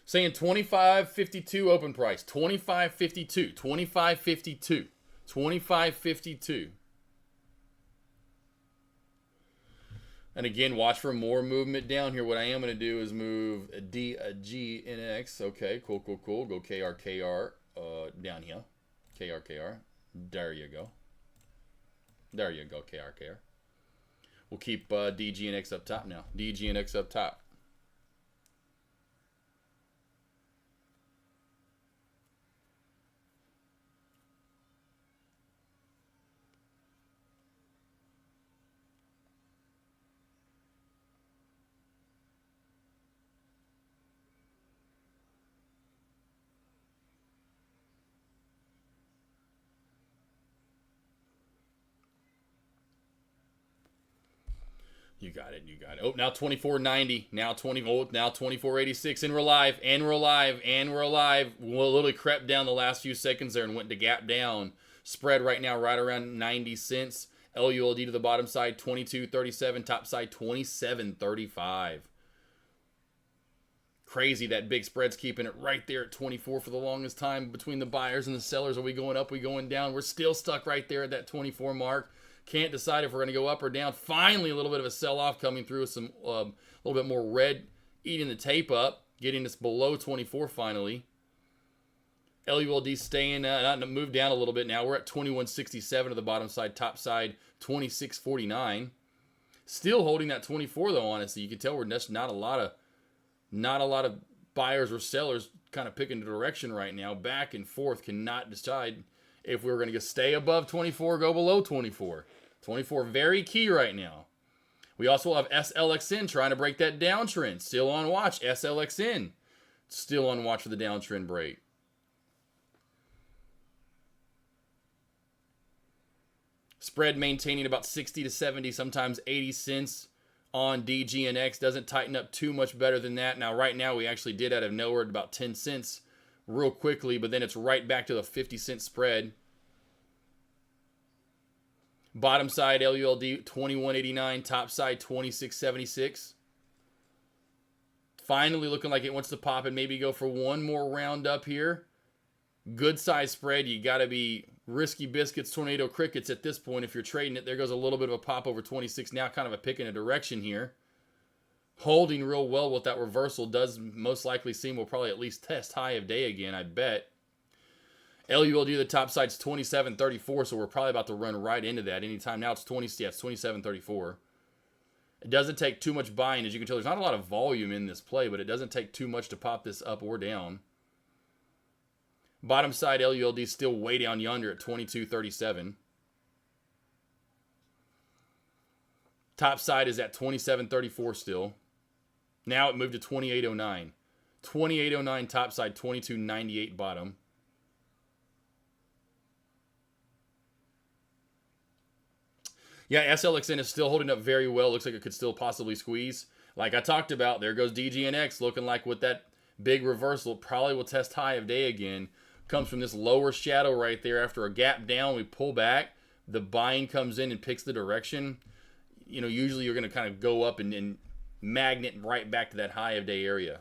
Saying 25.52 open price. 25.52. 25.52. 25.52. And again, watch for more movement down here. What I am going to do is move a DGNX. Okay, cool. Go KRKR down here. KRKR. There you go. KRKR. We'll keep DGNX up top now. DGNX up top. You got it. You got it. Oh, now 24.90. Now 20 volt. Now 24.86. And we're live. And we're alive. And we're alive. We'll literally crept down the last few seconds there and went to gap down. Spread right now right around 90 cents. LULD to the bottom side 22.37. Top side 27.35. Crazy that big spread's keeping it right there at 24 for the longest time between the buyers and the sellers. Are we going up? Are we going down? We're still stuck right there at that 24 mark. Can't decide if we're going to go up or down. Finally, a little bit of a sell-off coming through with some a little bit more red eating the tape up, getting us below 24 finally. LULD staying, not moved down a little bit now. We're at 21.67 to the bottom side, top side 26.49. Still holding that 24 though. Honestly, you can tell we're just not a lot of buyers or sellers kind of picking the direction right now. Back and forth, cannot decide if we're going to stay above 24 or go below 24. 24 very key right now. We also have SLXN trying to break that downtrend. Still on watch. SLXN still on watch for the downtrend break. Spread maintaining about 60 to 70, sometimes 80 cents on DGNX. Doesn't tighten up too much better than that. Now, right now, we actually did out of nowhere at about 10 cents real quickly, but then it's right back to the 50-cent spread. Bottom side, LULD 21.89. Top side, 26.76. Finally looking like it wants to pop and maybe go for one more round up here. Good size spread. You got to be risky biscuits, tornado crickets at this point if you're trading it. There goes a little bit of a pop over 26. Now kind of a pick in a direction here. Holding real well with that reversal. Does most likely seem will probably at least test high of day again, I bet. LULD, the top side's 27.34, so we're probably about to run right into that anytime now. It's 27.34. It doesn't take too much buying. As you can tell, there's not a lot of volume in this play, but it doesn't take too much to pop this up or down. Bottom side, LULD still way down yonder at 22.37. Top side is at 27.34 still. Now it moved to 28.09. 28.09 top side, 22.98 bottom. Yeah, SLXN is still holding up very well. Looks like it could still possibly squeeze. Like I talked about, there goes DGNX looking like with that big reversal, probably will test high of day again. Comes from this lower shadow right there. After a gap down, we pull back. The buying comes in and picks the direction. You know, usually you're going to kind of go up and magnet right back to that high of day area.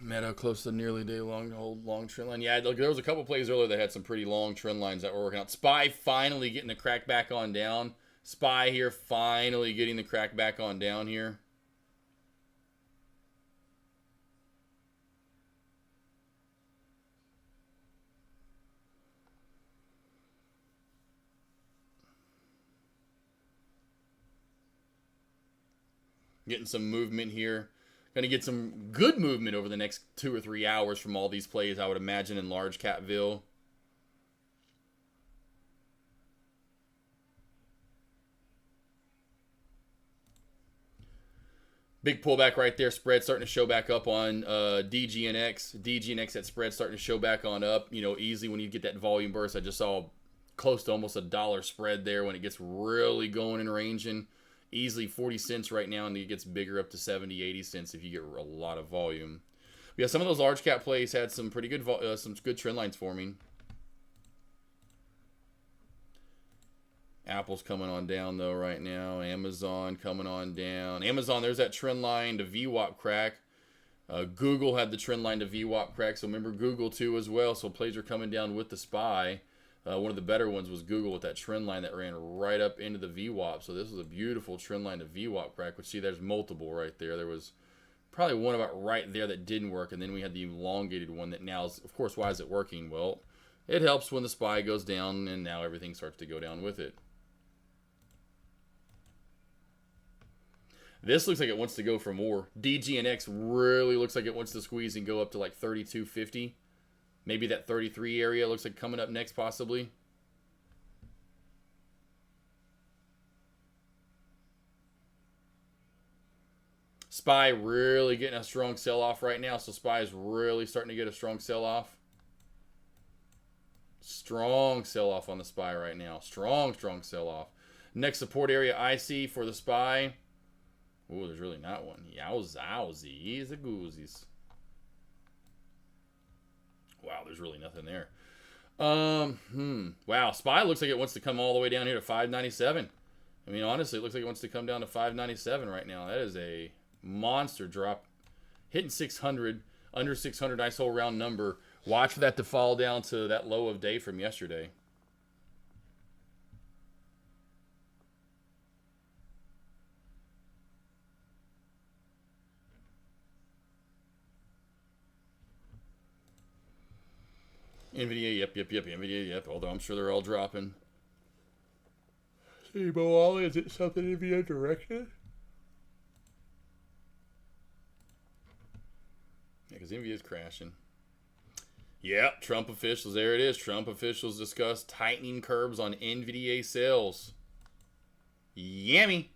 Meta close to nearly day long, hold long trend line. Yeah, look, there was a couple plays earlier that had some pretty long trend lines that were working out. SPY finally getting the crack back on down. SPY here finally getting the crack back on down here. Getting some movement here. Going to get some good movement over the next 2 or 3 hours from all these plays, I would imagine, in large capville. Big pullback right there. Spread starting to show back up on DGNX. DGNX, that spread starting to show back on up. You know, easy when you get that volume burst. I just saw close to almost $1 spread there when it gets really going and ranging. Easily 40 cents right now, and it gets bigger up to 70, 80 cents if you get a lot of volume. But yeah, some of those large cap plays had some pretty good, some good trend lines forming. Apple's coming on down though right now. Amazon coming on down. Amazon, there's that trend line to VWAP crack. Google had the trend line to VWAP crack, so remember Google too as well. So plays are coming down with the SPY. One of the better ones was Google with that trend line that ran right up into the VWAP. So this was a beautiful trend line to VWAP crack, which see there's multiple right there. There was Probably one about right there that didn't work, and then we had the elongated one that now is, of course, why is it working? Well, it helps when the SPY goes down, and now everything starts to go down with it. This looks like it wants to go for more. DGNX really looks like it wants to squeeze and go up to like 32.50. Maybe that 33 area looks like coming up next, possibly. SPY really getting a strong sell-off right now, so SPY is really starting to get a strong sell-off. Strong sell-off on the SPY right now. Strong sell-off. Next support area I see for the SPY. Oh, there's really not one. Yowzowsies, the goozies. Wow, there's really nothing there. Wow, SPY looks like it wants to come all the way down here to 597. I mean, honestly, it looks like it wants to come down to 597 right now. That is a monster drop. Hitting 600, under 600, nice whole round number. Watch for that to fall down to that low of day from yesterday. NVIDIA, yep. NVIDIA, yep. Although I'm sure they're all dropping. See, Boali, is it something NVIDIA directed? Yeah, because NVIDIA's crashing. Yep, Trump officials, there it is. Trump officials discuss tightening curbs on NVIDIA sales. Yummy.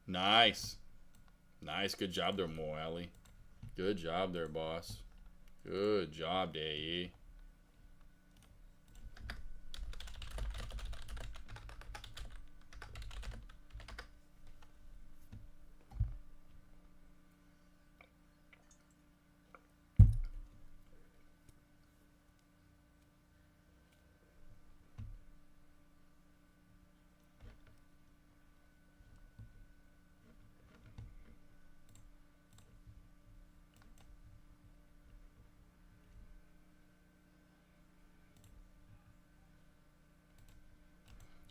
Nice. Nice, good job there, Moali. Good job there, boss. Good job, Day.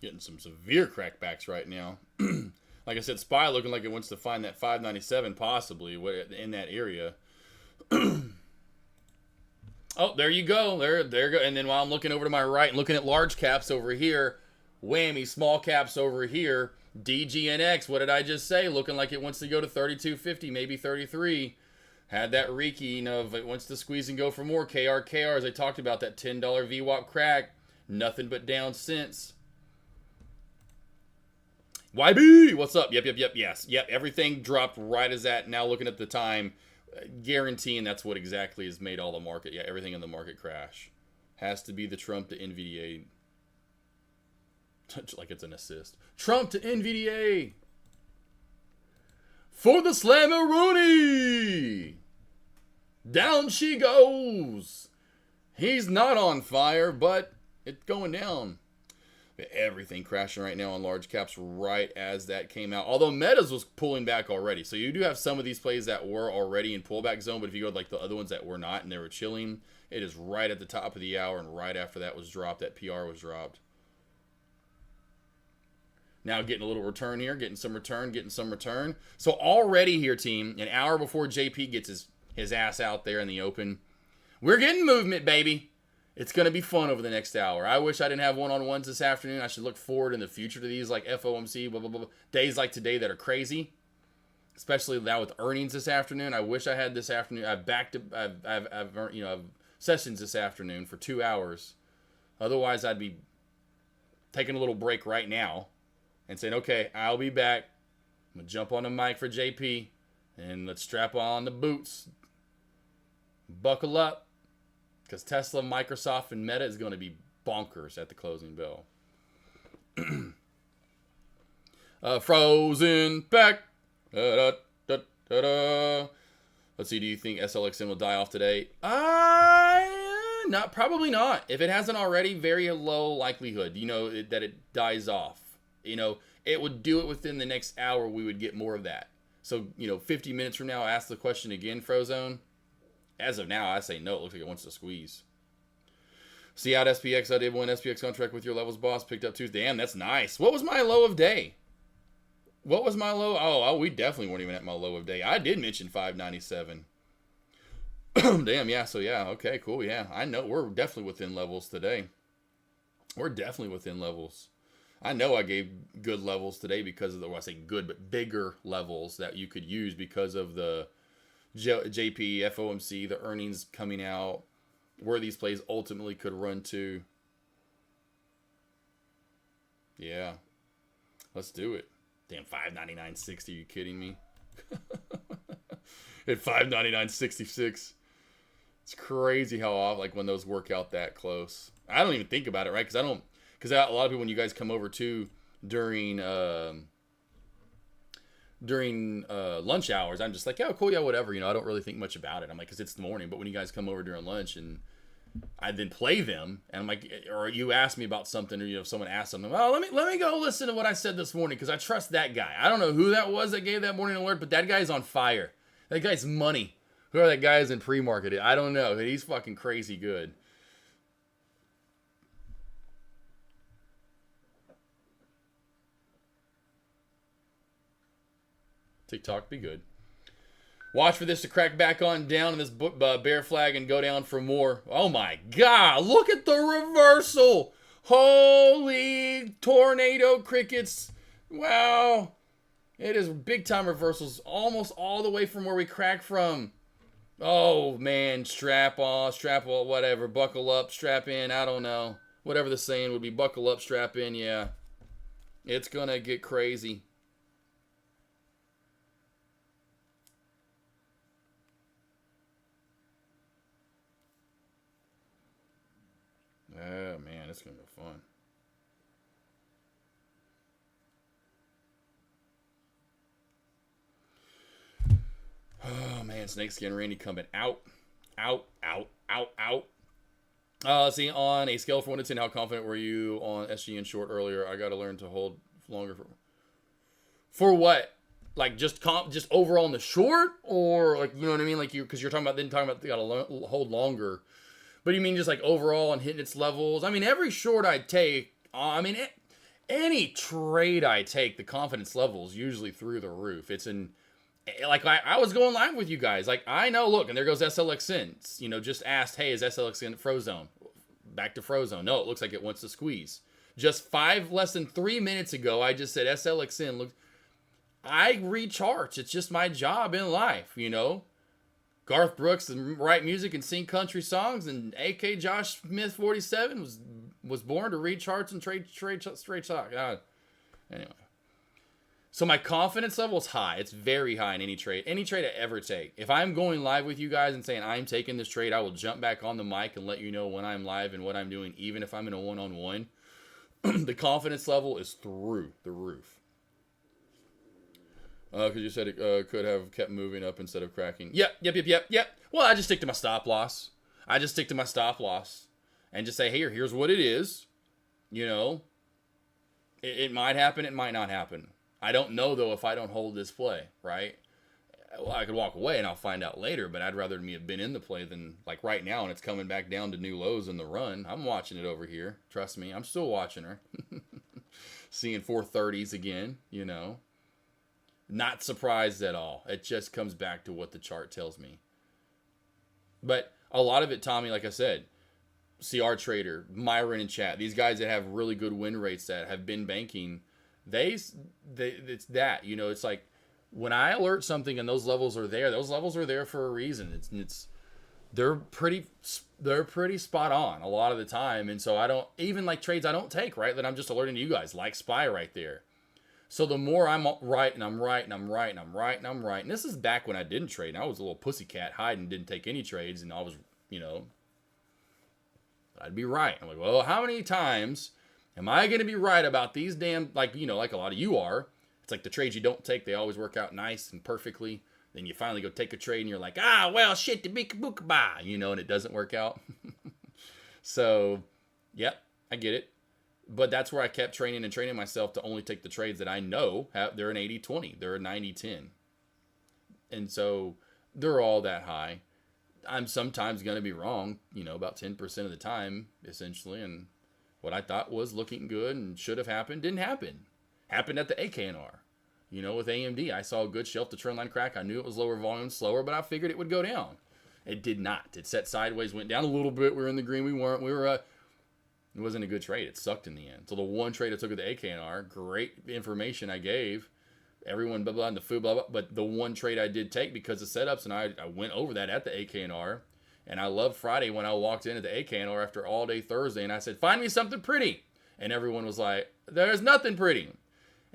Getting some severe crackbacks right now. Like I said, SPY looking like it wants to find that 597 possibly in that area. Oh, there you go. There go. And then while I'm looking over to my right and looking at large caps over here, whammy, small caps over here. DGNX, what did I just say? Looking like it wants to go to 32.50, maybe 33. Had that reeking of it wants to squeeze and go for more. KR, as I talked about, that $10 VWAP crack. Nothing but down since. YB, what's up? Yep, yes. Yep, everything dropped right as that. Now looking at the time, guaranteeing that's what exactly has made all the market. Yeah, everything in the market crash. Has to be the Trump to NVDA. Like it's an assist. Trump to NVDA. For the Slammeroonie. Down she goes. He's not on fire, but it's going down. Everything crashing right now on large caps right as that came out. Although Meta's was pulling back already. So you do have some of these plays that were already in pullback zone. But if you go to like the other ones that were not and they were chilling, it is right at the top of the hour. And right after that was dropped, that PR was dropped. Now getting a little return here. Getting some return. So already here, team, an hour before JP gets his ass out there in the open, we're getting movement, baby. It's going to be fun over the next hour. I wish I didn't have one-on-ones this afternoon. I should look forward in the future to these like FOMC, blah, blah, blah. Days like today that are crazy. Especially now with earnings this afternoon. I wish I had this afternoon. I've sessions this afternoon for 2 hours. Otherwise, I'd be taking a little break right now and saying, okay, I'll be back. I'm going to jump on the mic for JP and let's strap on the boots. Buckle up. Because Tesla, Microsoft, and Meta is going to be bonkers at the closing bell. Frozen back. Let's see, do you think SLXM will die off today? Probably not. If it hasn't already, very low likelihood, that it dies off. It would do it within the next hour. We would get more of that. So, 50 minutes from now, I'll ask the question again, Frozone. As of now, I say no. It looks like it wants to squeeze. See out SPX. I did one SPX contract with your levels boss. Picked up Tuesday. Damn, that's nice. What was my low of day? What was my low? Oh, we definitely weren't even at my low of day. I did mention 597. Damn, yeah. So yeah, okay, cool. Yeah, I know we're definitely within levels today. We're definitely within levels. I know I gave good levels today because of the, well, I say good, but bigger levels that you could use because of the JP, FOMC, the earnings coming out, where these plays ultimately could run to. Yeah, let's do it. Damn, 599.60. Are you kidding me? At 599.66. It's crazy how off, like when those work out that close. I don't even think about it, right? Because a lot of people, when you guys come over too during lunch hours, I'm just like, oh, cool, yeah, whatever. You know, I don't really think much about it. I'm like, because it's the morning. But when you guys come over during lunch and I then play them, and I'm like, or you ask me about something, or if someone asks something, oh, let me go listen to what I said this morning because I trust that guy. I don't know who that was that gave that morning alert, but that guy's on fire. That guy's money. Whoever that guy is in pre-market, I don't know, but he's fucking crazy good. TikTok, be good. Watch for this to crack back on down in this bear flag and go down for more. Oh my God, look at the reversal. Holy tornado crickets. Wow. It is big time reversals almost all the way from where we cracked from. Oh man, strap on, whatever. Buckle up, strap in, I don't know. Whatever the saying would be, buckle up, strap in, yeah. It's gonna get crazy. Oh man, it's gonna be fun. Oh man, Snakeskin Randy coming out. See, on a scale from 1 to 10, how confident were you on SGN short earlier? I gotta learn to hold longer for what? Like just overall in the short, or like, you know what I mean? Like because you're talking about you gotta hold longer. But you mean just like overall and hitting its levels? I mean, every short I take, any trade I take, the confidence level is usually through the roof. It's like I was going live with you guys. Like I know, look, and there goes SLXN. You know, just asked, hey, is SLXN Frozone? Back to Frozone. No, it looks like it wants to squeeze. Just less than 3 minutes ago, I just said SLXN. Look, I read charts. It's just my job in life, you know. Garth Brooks and write music and sing country songs, and AK Josh Smith 47 was born to read charts and trade straight talk. Anyway, so my confidence level is high. It's very high in any trade I ever take. If I'm going live with you guys and saying I'm taking this trade, I will jump back on the mic and let you know when I'm live and what I'm doing, even if I'm in a one-on-one. The confidence level is through the roof. Because you said it could have kept moving up instead of cracking. Yep. Well, I just stick to my stop loss. And just say, hey, here's what it is. You know, it might happen. It might not happen. I don't know, though, if I don't hold this play, right? Well, I could walk away and I'll find out later, but I'd rather me have been in the play than like right now and it's coming back down to new lows in the run. I'm watching it over here. Trust me. I'm still watching her. Seeing 430s again, you know. Not surprised at all. It just comes back to what the chart tells me. But a lot of it, Tommy, like I said, CR Trader, Myron in chat, these guys that have really good win rates that have been banking, it's that, you know, it's like when I alert something and those levels are there for a reason. They're pretty spot on a lot of the time. And so I don't, even like trades I don't take, right? That I'm just alerting to you guys, like SPY right there. So the more I'm right, and and this is back when I didn't trade, and I was a little pussycat, hiding, didn't take any trades, and I was, you know, I'd be right. I'm like, well, how many times am I going to be right about these damn, like, you know, like a lot of you are. It's like the trades you don't take, they always work out nice and perfectly. Then you finally go take a trade, and you're like, well, shit, the big book-a-bye, you know, and it doesn't work out. So, yep, I get it. But that's where I kept training myself to only take the trades that I know they're an 80-20. They're a 90-10. And so they're all that high. I'm sometimes going to be wrong, you know, about 10% of the time, essentially. And what I thought was looking good and should have happened didn't happen. Happened at the AKNR. You know, with AMD, I saw a good shelf to trend line crack. I knew it was lower volume, slower, but I figured it would go down. It did not. It set sideways, went down a little bit. We were in the green. We weren't. It wasn't a good trade. It sucked in the end. So the one trade I took at the AKNR, great information I gave. Everyone, blah, blah, and the food, blah, blah. But the one trade I did take because of setups, and I went over that at the AKNR. And I loved Friday when I walked in at the AKNR after all day Thursday, and I said, find me something pretty. And everyone was like, there's nothing pretty.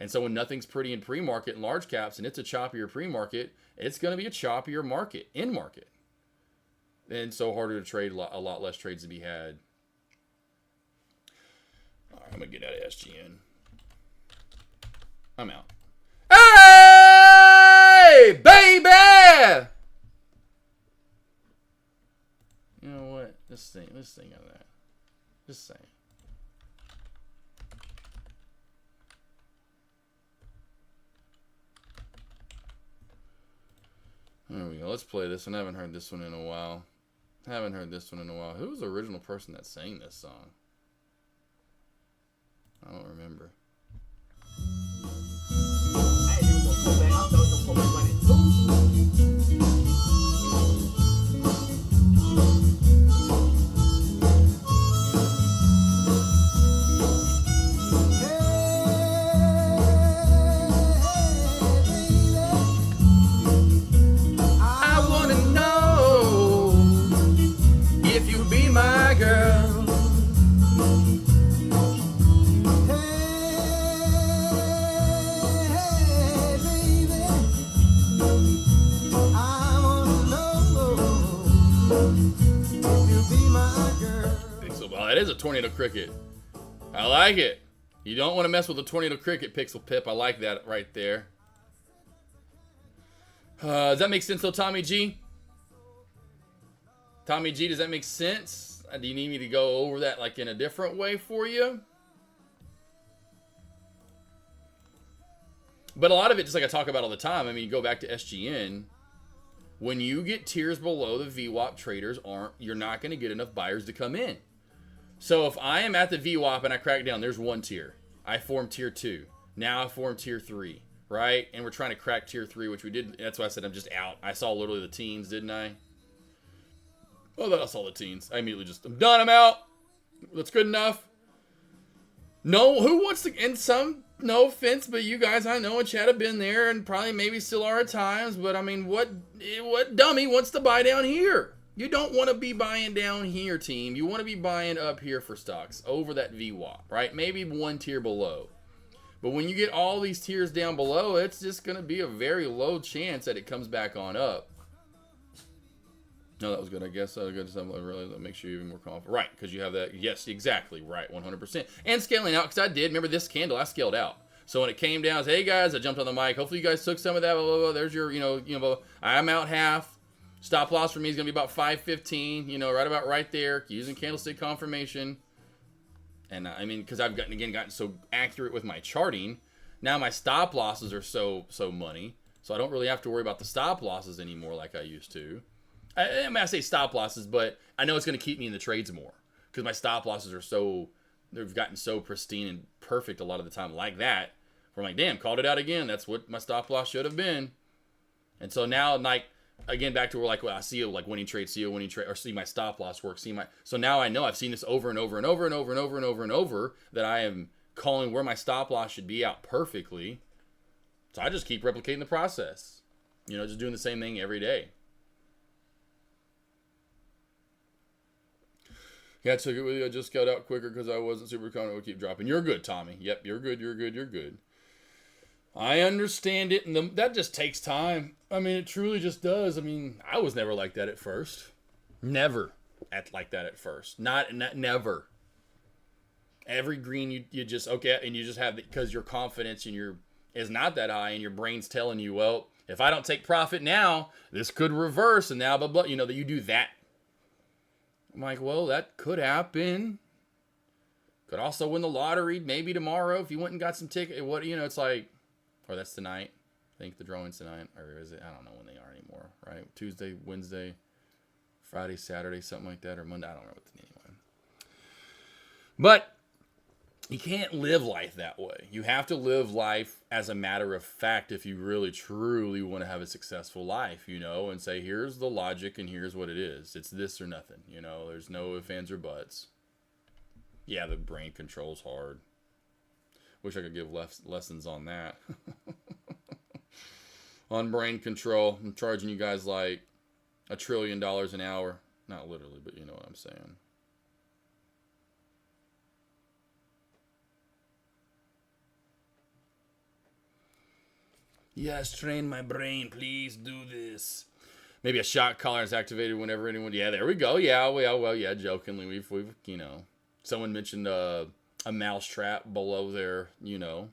And so when nothing's pretty in pre-market and large caps, and it's a choppier pre-market, it's going to be a choppier market, in market. And so harder to trade, a lot less trades to be had. All right, I'm going to get out of SGN. I'm out. Hey, baby! You know what? This thing on that. Just saying. There we go. Let's play this one. I haven't heard this one in a while. Who was the original person that sang this song? I don't remember. I wanna know if you be my girl. Oh, that is a tornado cricket. I like it. You don't want to mess with a tornado cricket, Pixel Pip. I like that right there. Does that make sense though, Tommy G? Tommy G, does that make sense? Do you need me to go over that like in a different way for you? But a lot of it, just like I talk about all the time, I mean, you go back to SGN. When you get tiers below the VWAP, traders you're not going to get enough buyers to come in. So if I am at the VWAP and I crack down, there's one tier. I form tier 2. Now I form tier 3, right? And we're trying to crack tier 3, which we did. That's why I said I'm just out. I saw literally the teens, didn't I? Oh, I saw the teens. I immediately just, I'm done, I'm out. That's good enough. No, who wants to, and some, no offense, but you guys I know in chat have been there and probably maybe still are at times, but I mean, what dummy wants to buy down here? You don't want to be buying down here, team. You want to be buying up here for stocks over that VWAP, right? Maybe one tier below. But when you get all these tiers down below, it's just going to be a very low chance that it comes back on up. No, that was good. I guess good stuff. Really, that makes you even more confident. Right, because you have that. Yes, exactly. Right, 100%. And scaling out, because I did. Remember this candle, I scaled out. So when it came down, I said, hey guys, I jumped on the mic. Hopefully you guys took some of that. Blah, blah, blah. There's your, blah, blah. I'm out half. Stop loss for me is going to be about 515, right about right there, using candlestick confirmation. And I mean, because I've gotten so accurate with my charting, now my stop losses are so money. So I don't really have to worry about the stop losses anymore like I used to. I say stop losses, but I know it's going to keep me in the trades more. Because my stop losses are they've gotten so pristine and perfect a lot of the time like that. Where I'm like, damn, called it out again. That's what my stop loss should have been. And so now, like, again, back to where like I see like winning trade, or see my stop loss work, so now I know I've seen this over and over and over and over and over and over and over that I am calling where my stop loss should be out perfectly. So I just keep replicating the process, just doing the same thing every day. Yeah, I took it with you. I just got out quicker because I wasn't super confident it would keep dropping. You're good, Tommy. Yep, you're good. I understand it, and that just takes time. I mean, it truly just does. I mean, I was never like that at first. Never like that at first. Never. Every green you just, okay, and you just have, because your confidence is not that high, and your brain's telling you, well, if I don't take profit now, this could reverse, and now, blah, blah, that you do that. I'm like, well, that could happen. Could also win the lottery maybe tomorrow if you went and got some ticket. It's like, or that's tonight. I think the drawing's tonight. Or is it? I don't know when they are anymore, right? Tuesday, Wednesday, Friday, Saturday, something like that. Or Monday. I don't know what the anyway. But You can't live life that way. You have to live life as a matter of fact if you really truly want to have a successful life, you know, and say, here's the logic and here's what it is. It's this or nothing, you know. There's no ifs, ands, or buts. Yeah, the brain control's hard. Wish I could give lessons on that. On brain control, I'm charging you guys like $1 trillion an hour. Not literally, but you know what I'm saying. Yes, train my brain. Please do this. Maybe a shock collar is activated whenever anyone... Yeah, there we go. Yeah, well, yeah, jokingly. We've you know... Someone mentioned a mouse trap below their, you know,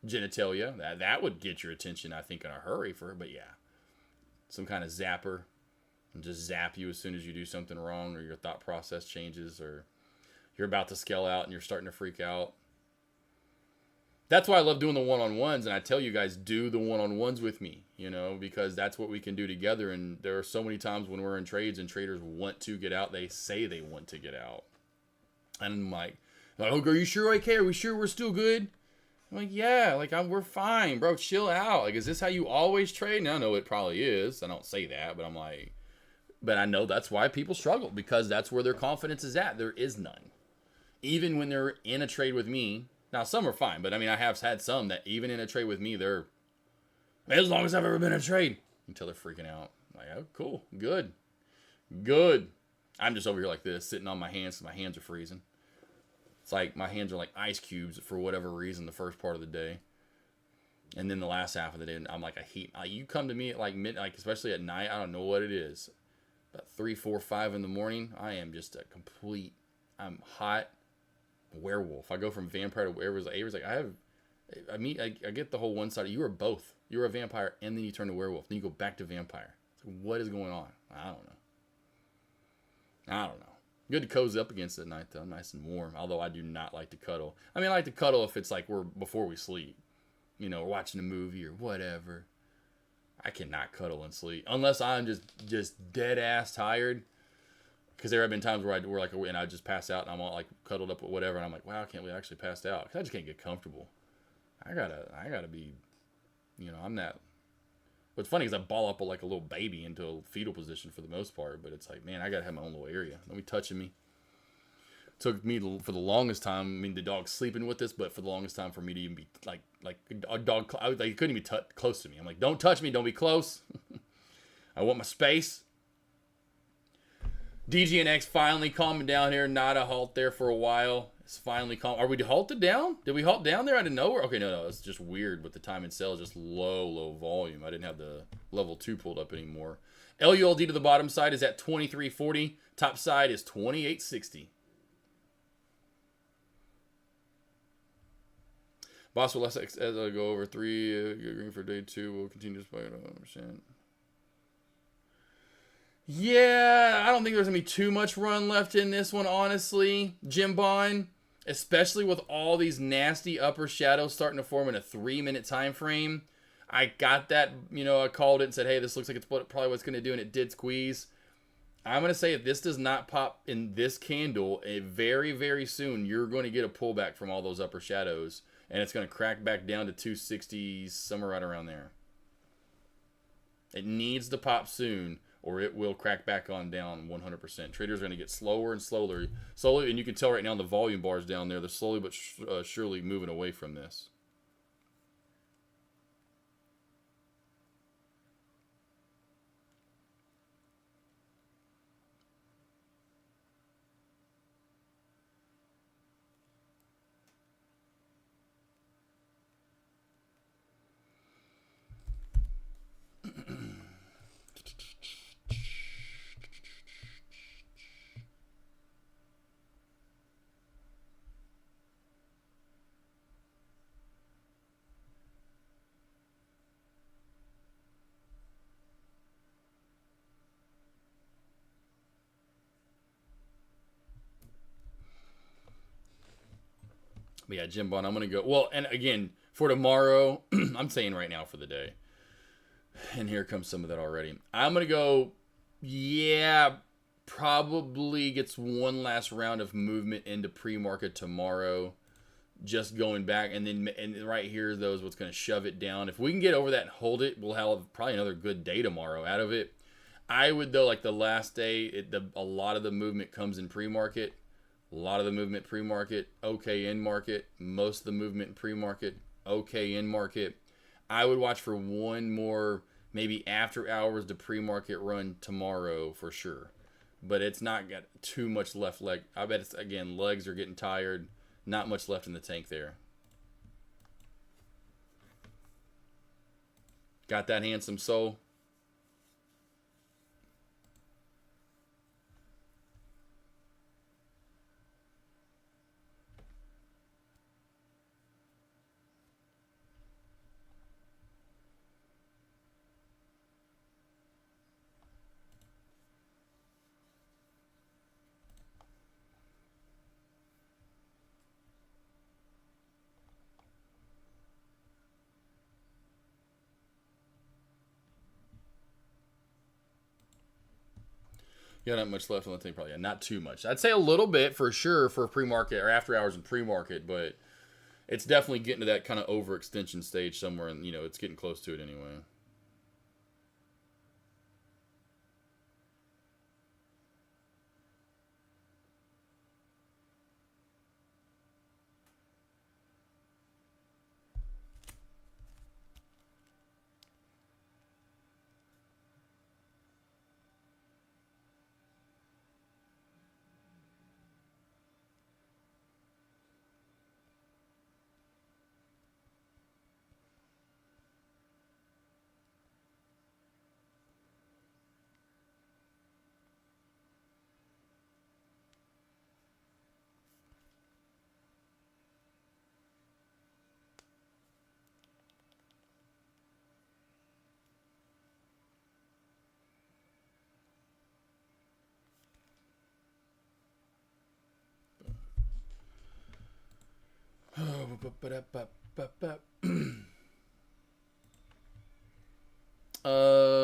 genitalia. That would get your attention, I think, in a hurry but yeah. Some kind of zapper. And just zap you as soon as you do something wrong or your thought process changes or you're about to scale out and you're starting to freak out. That's why I love doing the one-on-ones, and I tell you guys, do the one-on-ones with me, you know, because that's what we can do together. And there are so many times when we're in trades and traders want to get out, they say they want to get out. And I'm like, oh, are you sure AK? Are we sure we're still good? I'm like, yeah, like we're fine, bro. Chill out. Like, is this how you always trade? And I know it probably is. I don't say that, but I'm like, but I know that's why people struggle, because that's where their confidence is at. There is none. Even when they're in a trade with me. Now, some are fine, but I mean, I have had some that even in a trade with me, they're, as long as I've ever been in a trade, until they're freaking out. I'm like, oh, cool, good. I'm just over here like this, sitting on my hands, because my hands are freezing. It's like my hands are like ice cubes for whatever reason the first part of the day. And then the last half of the day, I'm like a heat. You come to me at like midnight, like especially at night, I don't know what it is. About 3, 4, 5 in the morning, I am just I'm hot. Werewolf. I go from vampire to werewolf. Avery's like, I get the whole one side. You are both. You're a vampire, and then you turn to werewolf. Then you go back to vampire. So what is going on? I don't know. Good to cozy up against it at night, though. Nice and warm. Although I do not like to cuddle. I mean, I like to cuddle if it's like we're before we sleep. You know, we're watching a movie or whatever. I cannot cuddle and sleep. Unless I'm just dead ass tired. Because there have been times where and I just pass out and I'm all like cuddled up with whatever, and I'm like, wow, I can't believe I actually passed out. Because I just can't get comfortable. I gotta be, you know, I'm that. What's funny is I ball up like a little baby into a fetal position for the most part, but it's like, man, I gotta have my own little area. Nobody touching me. Took me for the longest time. I mean, the dog's sleeping with us, but for the longest time for me to even be like a dog, he couldn't even close to me. I'm like, don't touch me, don't be close. I want my space. DGNX finally calming down here. Not a halt there for a while. It's finally calm. Are we halted down? Did we halt down there out of nowhere? Okay, no. It's just weird with the time and sell. Just low volume. I didn't have the level 2 pulled up anymore. LULD to the bottom side is at 23.40. Top side is 28.60. Boss will less as I go over 3. Green for day 2. We'll continue to play. I don't understand. Yeah, I don't think there's going to be too much run left in this one, honestly. Jim Bond, especially with all these nasty upper shadows starting to form in a 3-minute time frame. I got that, you know, I called it and said, hey, this looks like it's probably what it's going to do, and it did squeeze. I'm going to say if this does not pop in this candle, very, very soon, you're going to get a pullback from all those upper shadows, and it's going to crack back down to 260, somewhere right around there. It needs to pop soon, or it will crack back on down 100%. Traders are going to get slower and slowly, and you can tell right now the volume bars down there, they're slowly but surely moving away from this. But yeah, Jim Bond, I'm going to go. Well, and again, for tomorrow, I'm saying right now for the day. And here comes some of that already. I'm going to go, yeah, probably gets one last round of movement into pre-market tomorrow. just going back. And then right here, though, is what's going to shove it down. If we can get over that and hold it, we'll have probably another good day tomorrow out of it. I would, though, like the last day, a lot of the movement comes in pre-market. A lot of the movement pre-market, okay in market. Most of the movement pre-market, okay in market. I would watch for one more, maybe after hours, to pre-market run tomorrow for sure. But it's not got too much left. I bet it's, again, legs are getting tired. Not much left in the tank there. Got that handsome soul. Yeah, not much left on the tank, probably. Yeah, not too much. I'd say a little bit for sure for pre-market or after hours and pre-market, but it's definitely getting to that kind of overextension stage somewhere, and it's getting close to it anyway.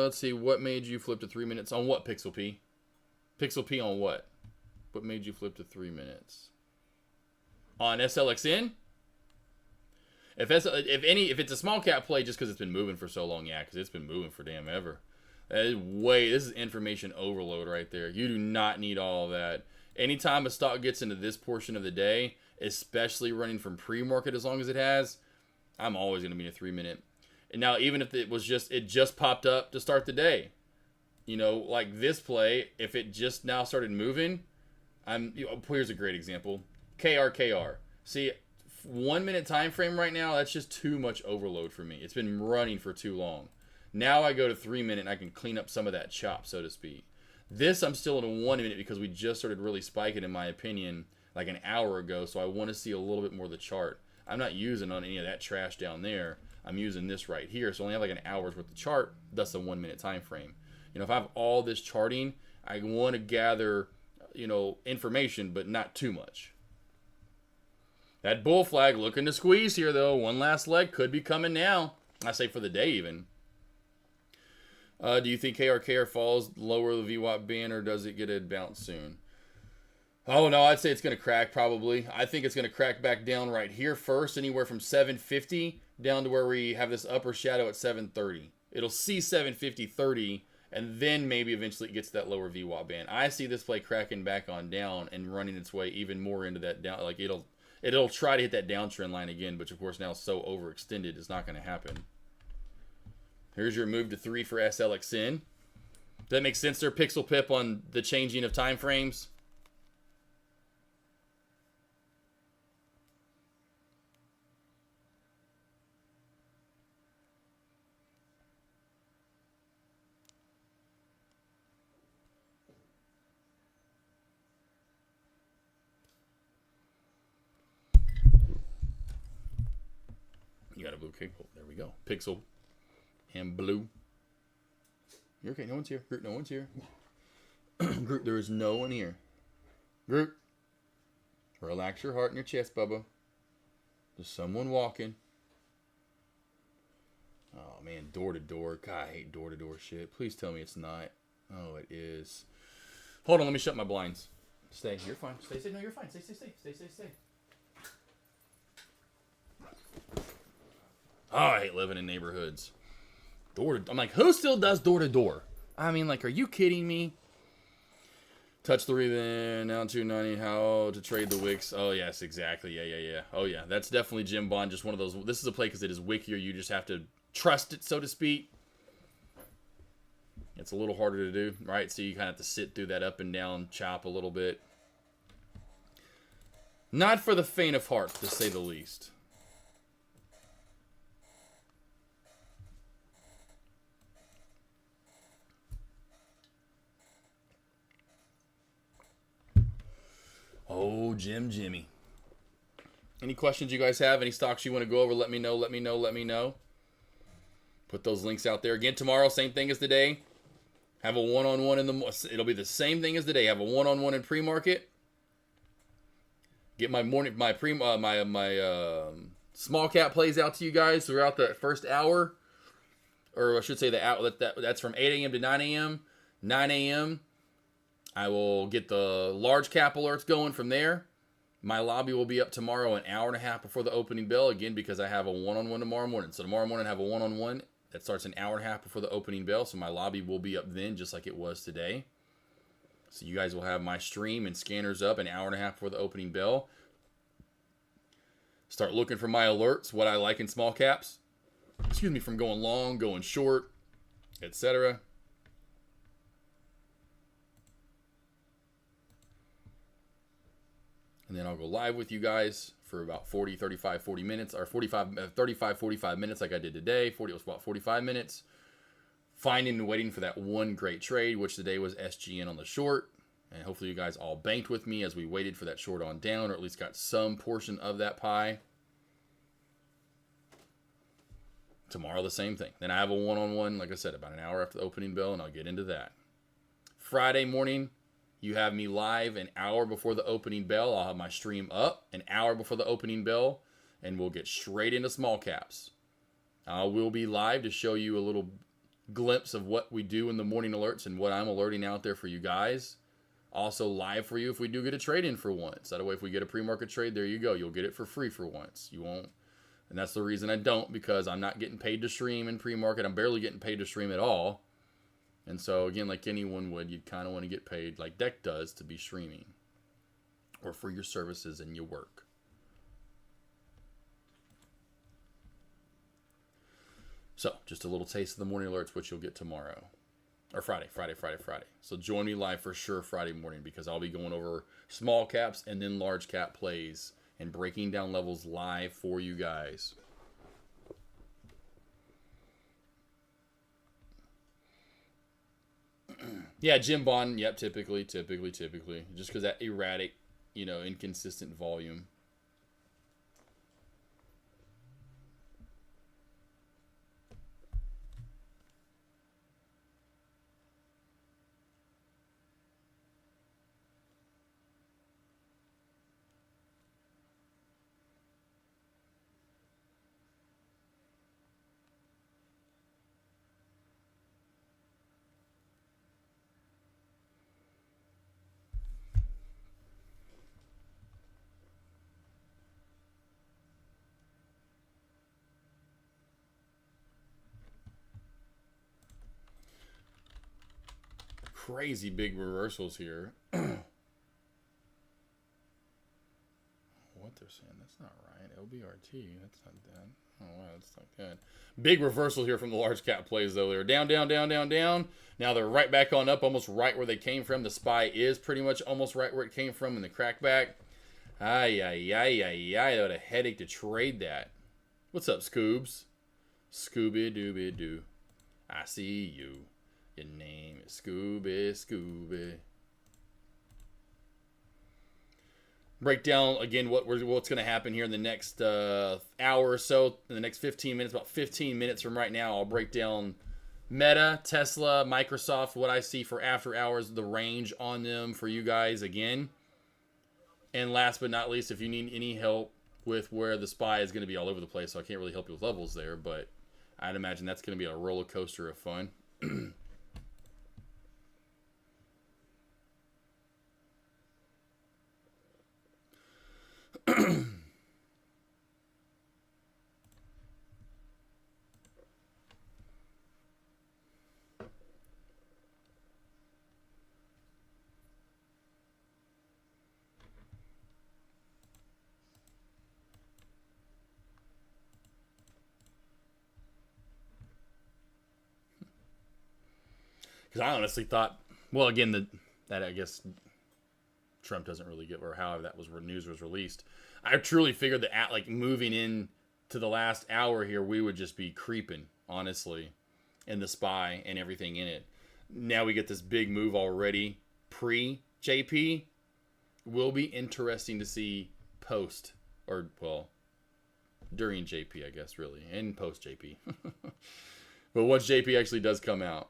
Let's see. What made you flip to 3 minutes on what, Pixel P? Pixel P on what? What made you flip to 3 minutes? On SLXN? If it's a small cap play, just because it's been moving for so long, yeah, because it's been moving for damn ever. This is information overload right there. You do not need all of that. Anytime a stock gets into this portion of the day, especially running from pre-market as long as it has, I'm always going to be in a 3 minute. And now, even if it just popped up to start the day, like this play, if it just now started moving, here's a great example. KRKR. See, 1 minute time frame right now, that's just too much overload for me. It's been running for too long. Now I go to 3 minute and I can clean up some of that chop, so to speak. This, I'm still in a 1 minute because we just started really spiking, in my opinion, like an hour ago, so I want to see a little bit more of the chart. I'm not using on any of that trash down there. I'm using this right here, so I only have like an hour's worth of chart, thus a 1 minute time frame. If I have all this charting, I want to gather, information, but not too much. That bull flag looking to squeeze here, though. One last leg could be coming now. I say for the day, even. Do you think KRKR falls lower the VWAP band, or does it get a bounce soon? Oh, no, I'd say it's going to crack, probably. I think it's going to crack back down right here first, anywhere from 750 down to where we have this upper shadow at 730. It'll see 750, 30, and then maybe eventually it gets to that lower VWAP band. I see this play cracking back on down and running its way even more into that down. Like, it'll try to hit that downtrend line again, which, of course, now is so overextended, it's not going to happen. Here's your move to 3 for SLXN. Does that make sense there, Pixel Pip, on the changing of time frames? You got a blue kick. Oh, there we go. Pixel and blue. You're okay. No one's here. Groot, no one's here. Groot, there is no one here. Groot. Relax your heart and your chest, Bubba. There's someone walking. Oh, man. Door to door. God, I hate door to door shit. Please tell me it's not. Oh, it is. Hold on. Let me shut my blinds. Stay. You're fine. Stay. No, you're fine. Stay. Oh, I hate living in neighborhoods. I'm like, who still does door to door? I mean, like, are you kidding me? Touch 3 then, now 290, how to trade the wicks. Oh, yes, exactly. Yeah. Oh, yeah, that's definitely Jim Bond, just one of those. This is a play because it is wickier. You just have to trust it, so to speak. It's a little harder to do, right? So you kind of have to sit through that up and down chop a little bit. Not for the faint of heart, to say the least. Oh, Jimmy. Any questions you guys have? Any stocks you want to go over? Let me know. Put those links out there. Again, tomorrow, same thing as today. Have a one-on-one in the... It'll be the same thing as today. Have a one-on-one in pre-market. Get my morning... My small cap plays out to you guys throughout the first hour. Or I should say the hour. That's from 8 a.m. to 9 a.m. 9 a.m. I will get the large cap alerts going from there. My lobby will be up tomorrow an hour and a half before the opening bell. Again, because I have a one-on-one tomorrow morning. So tomorrow morning I have a one-on-one that starts an hour and a half before the opening bell. So my lobby will be up then, just like it was today. So you guys will have my stream and scanners up an hour and a half before the opening bell. Start looking for my alerts, what I like in small caps. Excuse me, from going long, going short, etc. And then I'll go live with you guys for about 40 minutes, or 45 minutes like I did today. It was about 45 minutes. Finding and waiting for that one great trade, which today was SGN on the short. And hopefully you guys all banked with me as we waited for that short on down, or at least got some portion of that pie. Tomorrow, the same thing. Then I have a one-on-one, like I said, about an hour after the opening bell, and I'll get into that. Friday morning, you have me live an hour before the opening bell. I'll have my stream up an hour before the opening bell, and we'll get straight into small caps. I will be live to show you a little glimpse of what we do in the morning alerts and what I'm alerting out there for you guys. Also live for you if we do get a trade in for once. That way, if we get a pre-market trade, there you go. You'll get it for free for once. You won't. And that's the reason I don't, because I'm not getting paid to stream in pre-market. I'm barely getting paid to stream at all. And so, again, like anyone would, you'd kind of want to get paid, like Deck does, to be streaming. Or for your services and your work. So, just a little taste of the morning alerts, which you'll get tomorrow. Or Friday. So join me live for sure Friday morning, because I'll be going over small caps and then large cap plays and breaking down levels live for you guys. Yeah, Jim Bond. Yep, typically. Just because that erratic, inconsistent volume. Crazy big reversals here. What they're saying, that's not right. LBRT, that's not that. Oh wow, that's not good. Big reversal here from the large cap plays, though. They're down. Now they're right back on up, almost right where they came from. The SPY is pretty much almost right where it came from in the crackback. Ay. That would a headache to trade that. What's up, Scoobs? Scooby-Dooby-Doo. I see you. Your name is Scooby. Break down again what's going to happen here in the next hour or so. In the next 15 minutes, about 15 minutes from right now, I'll break down Meta, Tesla, Microsoft, what I see for after hours, the range on them for you guys again. And last but not least, if you need any help with where the SPY is going to be all over the place, so I can't really help you with levels there, but I'd imagine that's going to be a roller coaster of fun. Because I honestly thought, well, again, that I guess Trump doesn't really get, or however that was where news was released. I truly figured that like moving in to the last hour here, we would just be creeping, honestly, in the SPY and everything in it. Now we get this big move already pre-JP. Will be interesting to see post, or, well, during JP, I guess, really, and post-JP. But once JP actually does come out.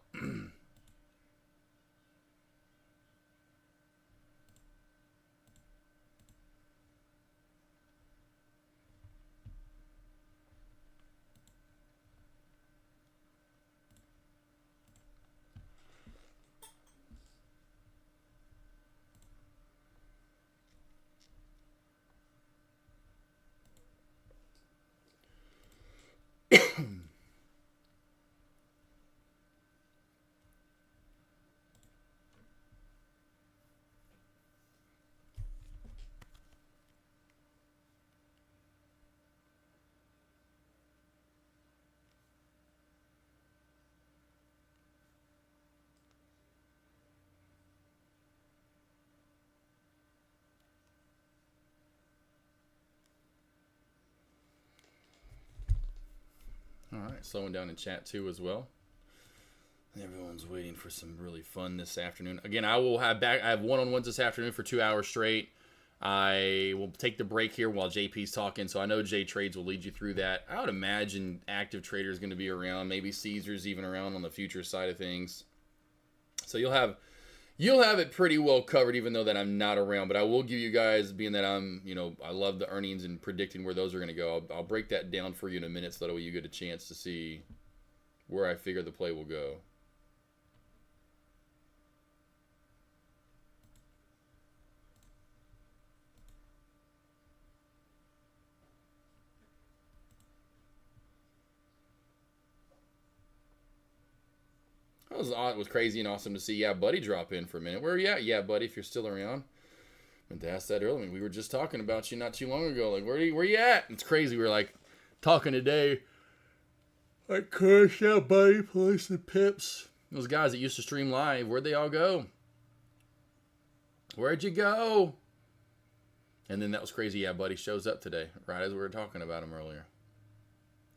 All right, slowing down in chat too as well. Everyone's waiting for some really fun this afternoon. Again, I have one-on-ones this afternoon for 2 hours straight. I will take the break here while JP's talking, so I know J Trades will lead you through that. I would imagine Active Trader is going to be around, maybe Caesar's even around on the future side of things. So you'll have it pretty well covered, even though that I'm not around. But I will give you guys, being that I'm, I love the earnings and predicting where those are going to go. I'll break that down for you in a minute, so that way you get a chance to see where I figure the play will go. It was crazy and awesome to see Yeah Buddy drop in for a minute. Where are you at, Yeah Buddy, if you're still around? I meant to ask that earlier. We were just talking about you not too long ago. Like, where you at? It's crazy. We were like talking today. Like, Kush, Yeah Buddy, Police and Pips. Those guys that used to stream live, where'd they all go? Where'd you go? And then that was crazy. Yeah Buddy shows up today, right as we were talking about him earlier.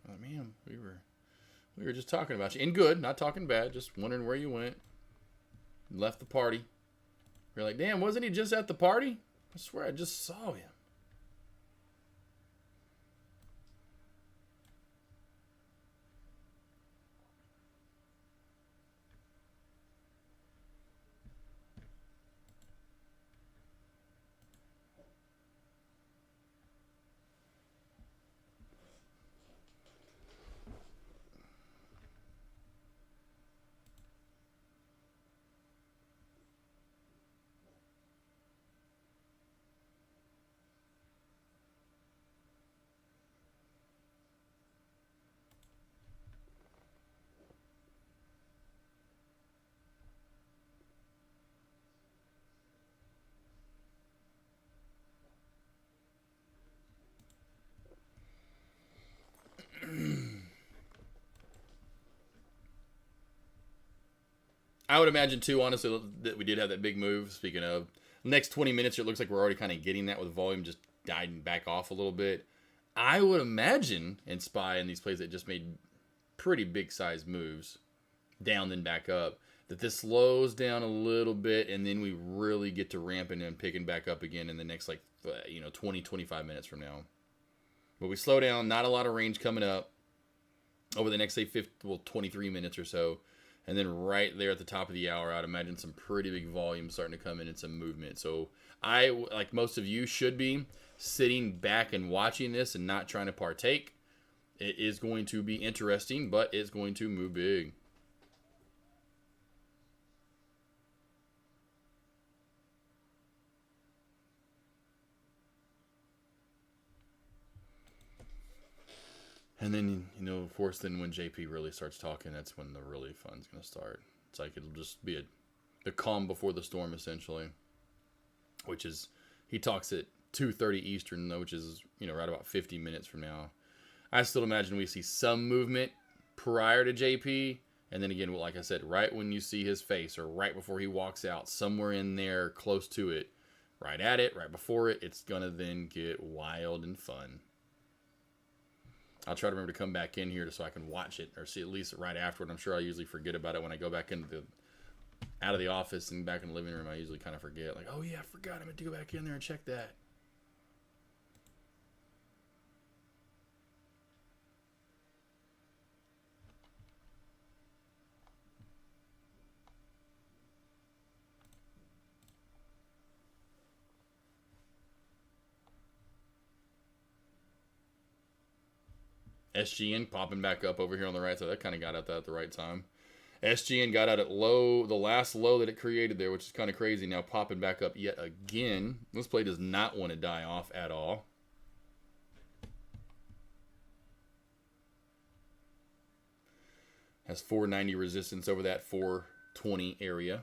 Oh, man, we were just talking about you. And good, not talking bad, just wondering where you went. Left the party. You're like, damn, wasn't he just at the party? I swear I just saw him. I would imagine, too, honestly, that we did have that big move. Speaking of, next 20 minutes, it looks like we're already kind of getting that with volume just dying back off a little bit. I would imagine in SPY and these plays that just made pretty big size moves, down then back up, that this slows down a little bit, and then we really get to ramping and picking back up again in the next, 20, 25 minutes from now. But we slow down, not a lot of range coming up over the next, say, 23 minutes or so. And then right there at the top of the hour, I'd imagine some pretty big volume starting to come in and some movement. So I, like most of you, should be sitting back and watching this and not trying to partake. It is going to be interesting, but it's going to move big. And then, of course, then when JP really starts talking, that's when the really fun's going to start. It's like it'll just be the calm before the storm, essentially. Which is, he talks at 2:30 Eastern, though, which is, right about 50 minutes from now. I still imagine we see some movement prior to JP, And then again, like I said, right when you see his face or right before he walks out, somewhere in there close to it, right at it, right before it, it's going to then get wild and fun. I'll try to remember to come back in here so I can watch it or see at least right afterward. I'm sure I usually forget about it when I go back out of the office and back in the living room. I usually kind of forget, like, oh yeah, I forgot. I meant to go back in there and check that. SGN popping back up over here on the right side. That kind of got out that at the right time. SGN got out at low, the last low that it created there, which is kind of crazy. Now popping back up yet again. This play does not want to die off at all. Has 490 resistance over that 420 area.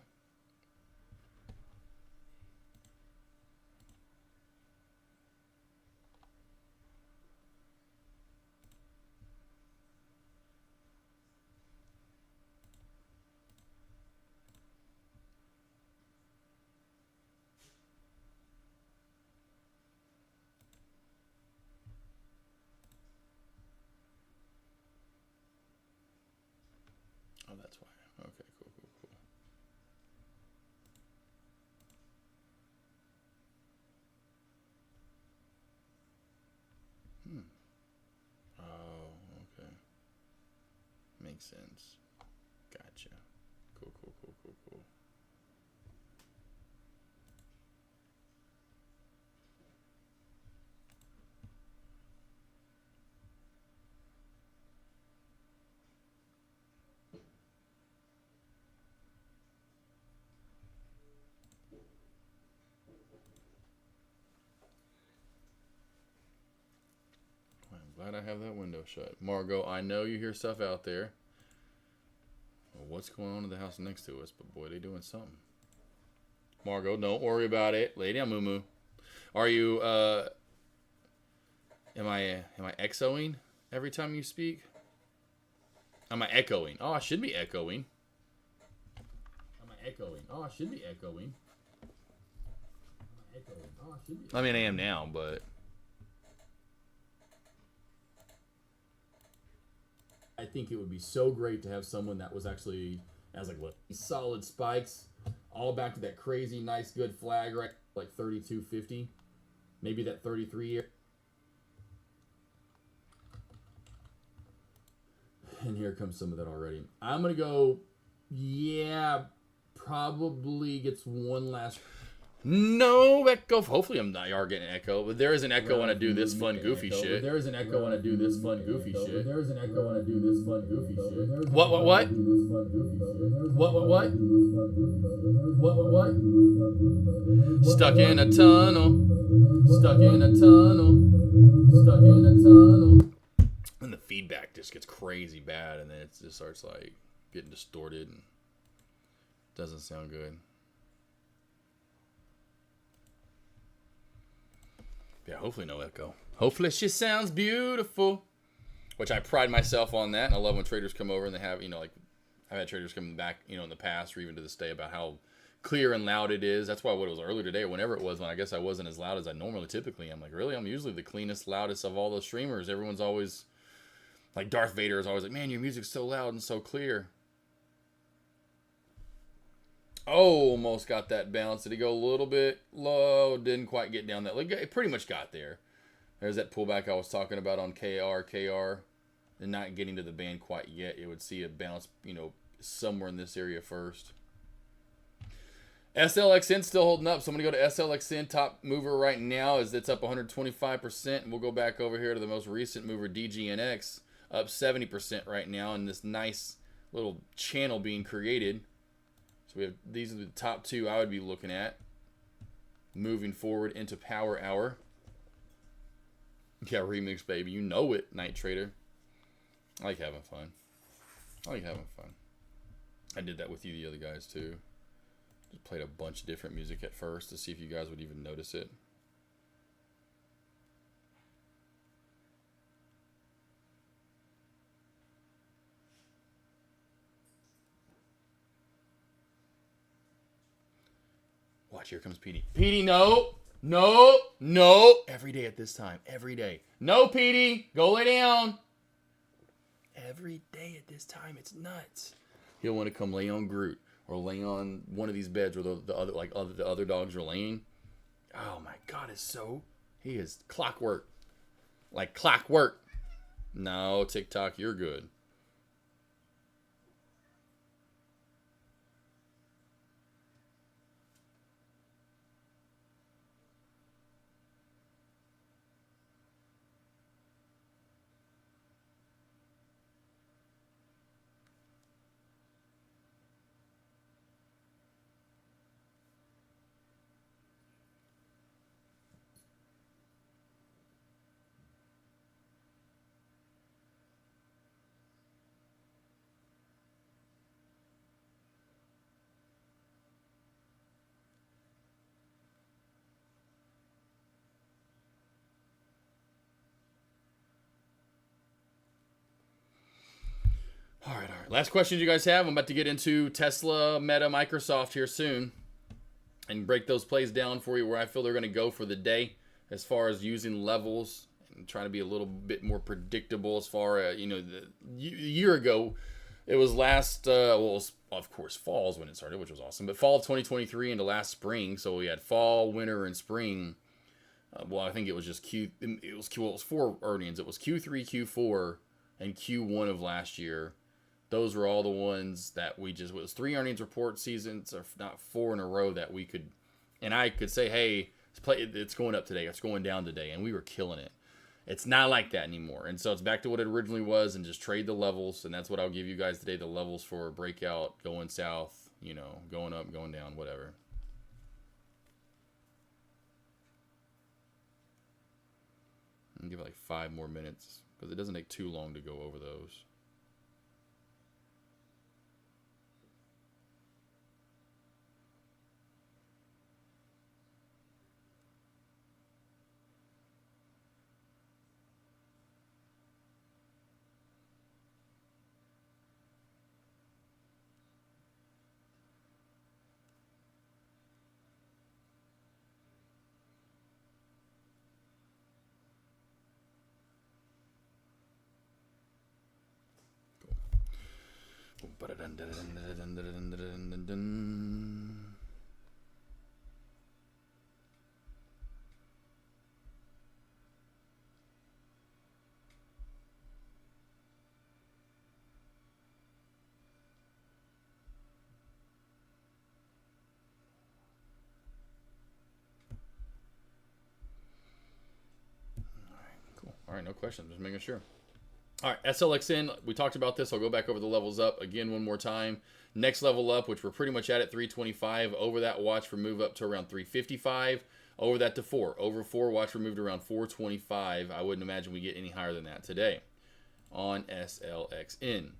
Oh, that's why. Okay, cool. Oh, okay. Makes sense. Gotcha. Cool. I'm glad I have that window shut. Margot, I know you hear stuff out there. Well, what's going on in the house next to us? But boy, they doing something. Margot, don't worry about it. Lay down, Moo Moo. Are you, am I echoing every time you speak? Am I echoing? Oh, I should be echoing. Oh, I should be echoing. I mean, I am now, but I think it would be so great to have someone that was actually has like what solid spikes, all back to that crazy nice good flag, right? Like 3250, maybe that 33 year. And here comes some of that already. I'm gonna go, yeah, probably gets one last. No echo. Hopefully I'm not. You are getting an echo, but there is an echo when I do this fun goofy shit. There is an echo when I do this fun goofy shit. There is an echo when I do this fun goofy shit. What? Stuck in a tunnel. And the feedback just gets crazy bad, and then it just starts like getting distorted and doesn't sound good. Yeah, hopefully no echo. Hopefully she sounds beautiful. Which I pride myself on that. And I love when traders come over and they have, like, I've had traders come back, in the past or even to this day about how clear and loud it is. That's why what it was earlier today or whenever it was, when I guess I wasn't as loud as I normally typically am. Like, really? I'm usually the cleanest, loudest of all those streamers. Everyone's always, like, Darth Vader is always like, man, your music's so loud and so clear. Almost got that bounce. Did he go a little bit low? Didn't quite get down that. Like, it pretty much got there. There's that pullback I was talking about on KR, and not getting to the band quite yet. It would see a bounce, somewhere in this area first. SLXN still holding up, so I'm going to go to SLXN. Top mover right now is it's up 125%. And we'll go back over here to the most recent mover, DGNX, up 70% right now, and this nice little channel being created. So we have, these are the top two I would be looking at moving forward into Power Hour. Yeah, remix, baby. You know it, Night Trader. I like having fun. I did that with you, the other guys, too. Just played a bunch of different music at first to see if you guys would even notice it. watch, here comes Petey. Petey, no. No. No. Every day at this time. Every day. No, Petey. Go lay down. Every day at this time. It's nuts. He'll want to come lay on Groot or lay on one of these beds where the other dogs are laying. Oh my God, he is clockwork. Like clockwork. No, TikTok, you're good. All right. Last questions you guys have. I'm about to get into Tesla, Meta, Microsoft here soon and break those plays down for you where I feel they're going to go for the day as far as using levels and trying to be a little bit more predictable as far as, a year ago, it was last, it was, of course, fall's when it started, which was awesome, but fall of 2023 into last spring. So we had fall, winter, and spring. I think it was just it was 4 earnings. It was Q3, Q4, and Q1 of last year. Those were all the ones that it was 3 earnings report seasons, or not 4 in a row that we could, and I could say, hey, it's going up today, it's going down today, and we were killing it. It's not like that anymore, and so it's back to what it originally was, and just trade the levels, and that's what I'll give you guys today, the levels for breakout, going south, going up, going down, whatever. I'll give it like 5 more minutes, because it doesn't take too long to go over those. All right, no questions. Just making sure. All right, SLXN, we talked about this. I'll go back over the levels up again one more time. Next level up, which we're pretty much at 325. Over that, watch for move up to around 355. Over that to 4. Over 4, watch for move to around 425. I wouldn't imagine we get any higher than that today on SLXN.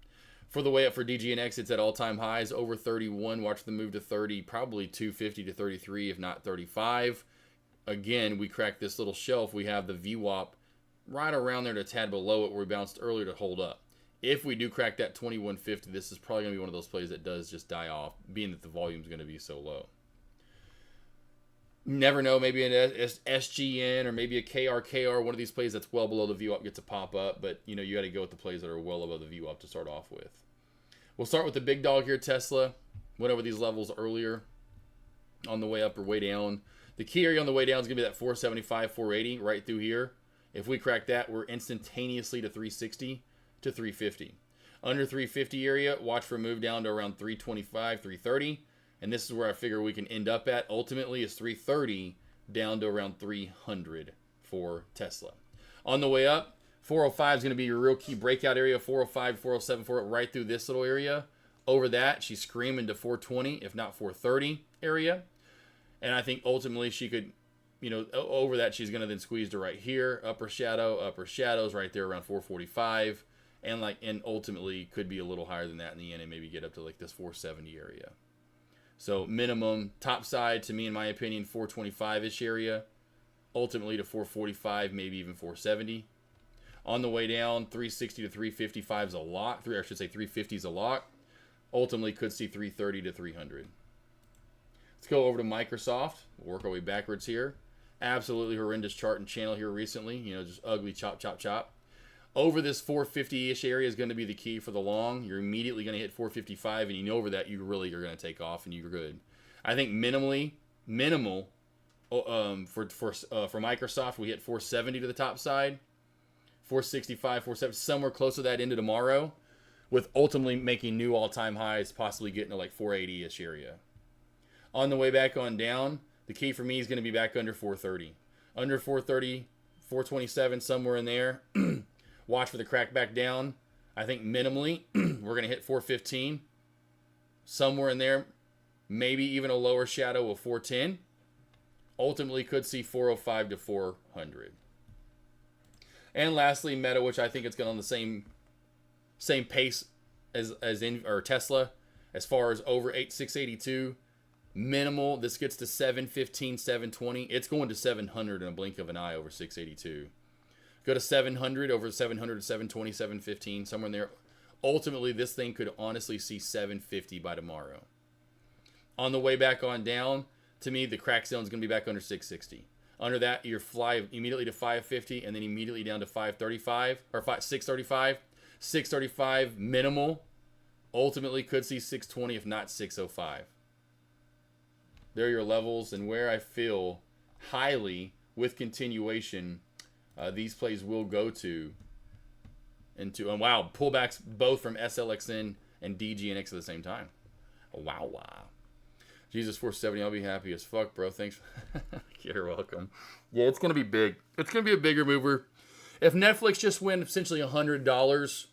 For the way up for DGNX, it's at all-time highs. Over 31, watch the move to 30, probably 250 to 33, if not 35. Again, we cracked this little shelf. We have the VWAP right around there to a tad below it where we bounced earlier to hold up. If we do crack that 2150, this is probably going to be one of those plays that does just die off, being that the volume is going to be so low. Never know, maybe an SGN or maybe a KRKR, one of these plays that's well below the VWAP gets a pop up, but you got to go with the plays that are well above the VWAP to start off with. We'll start with the big dog here, Tesla. Went over these levels earlier on the way up or way down. The key area on the way down is going to be that 475, 480 right through here. If we crack that, we're instantaneously to 360 to 350. Under 350 area, watch for a move down to around 325, 330. And this is where I figure we can end up at. Ultimately, is 330 down to around 300 for Tesla. On the way up, 405 is going to be your real key breakout area. 405, 407, 408, right through this little area. Over that, she's screaming to 420, if not 430 area. And I think ultimately she could, over that, she's going to then squeeze to right here. Upper shadows right there around 445. And ultimately could be a little higher than that in the end and maybe get up to like this 470 area. So minimum top side to me, in my opinion, 425-ish area. Ultimately to 445, maybe even 470. On the way down, 360 to 355 is a lock. 350 is a lock. Ultimately could see 330 to 300. Let's go over to Microsoft. We'll work our way backwards here. Absolutely horrendous chart and channel here recently. You know, just ugly chop, chop, chop. Over this 450-ish area is going to be the key for the long. You're immediately going to hit 455, and you know over that you really are going to take off, and you're good. I think minimal for Microsoft, we hit 470 to the top side, 465, 470, somewhere close to that into tomorrow, with ultimately making new all-time highs, possibly getting to like 480-ish area. On the way back on down, the key for me is going to be back under 430. Under 430, 427, somewhere in there. Watch for the crack back down. I think minimally, we're going to hit 415. Somewhere in there. Maybe even a lower shadow of 410. Ultimately, could see 405 to 400. And lastly, Meta, which I think it's going on the same pace as Tesla, as far as over 682. Minimal. This gets to 715, 720. It's going to 700 in a blink of an eye over 682. Go to 700, over 700 to 720, 715, somewhere in there. Ultimately, this thing could honestly see 750 by tomorrow. On the way back on down, to me, the crack zone is going to be back under 660. Under that, you fly immediately to 550 and then immediately down to 535 or 635. 635 minimal. Ultimately, could see 620 if not 605. There are your levels, and where I feel highly with continuation, these plays will go to and wow, pullbacks both from SLXN and DGNX at the same time. Wow. Jesus 470, I'll be happy as fuck, bro. Thanks. You're welcome. Yeah, it's gonna be big. It's gonna be a bigger mover. If Netflix just went essentially $100,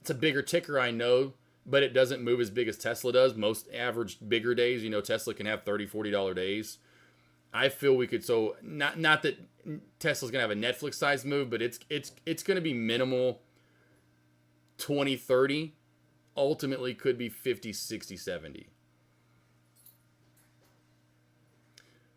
it's a bigger ticker, I know, but it doesn't move as big as Tesla does. Most average bigger days, you know, Tesla can have $30, $40 days. I feel we could, so not that Tesla's gonna have a Netflix size move, but it's gonna be minimal 20, 30. Ultimately could be 50, 60, 70.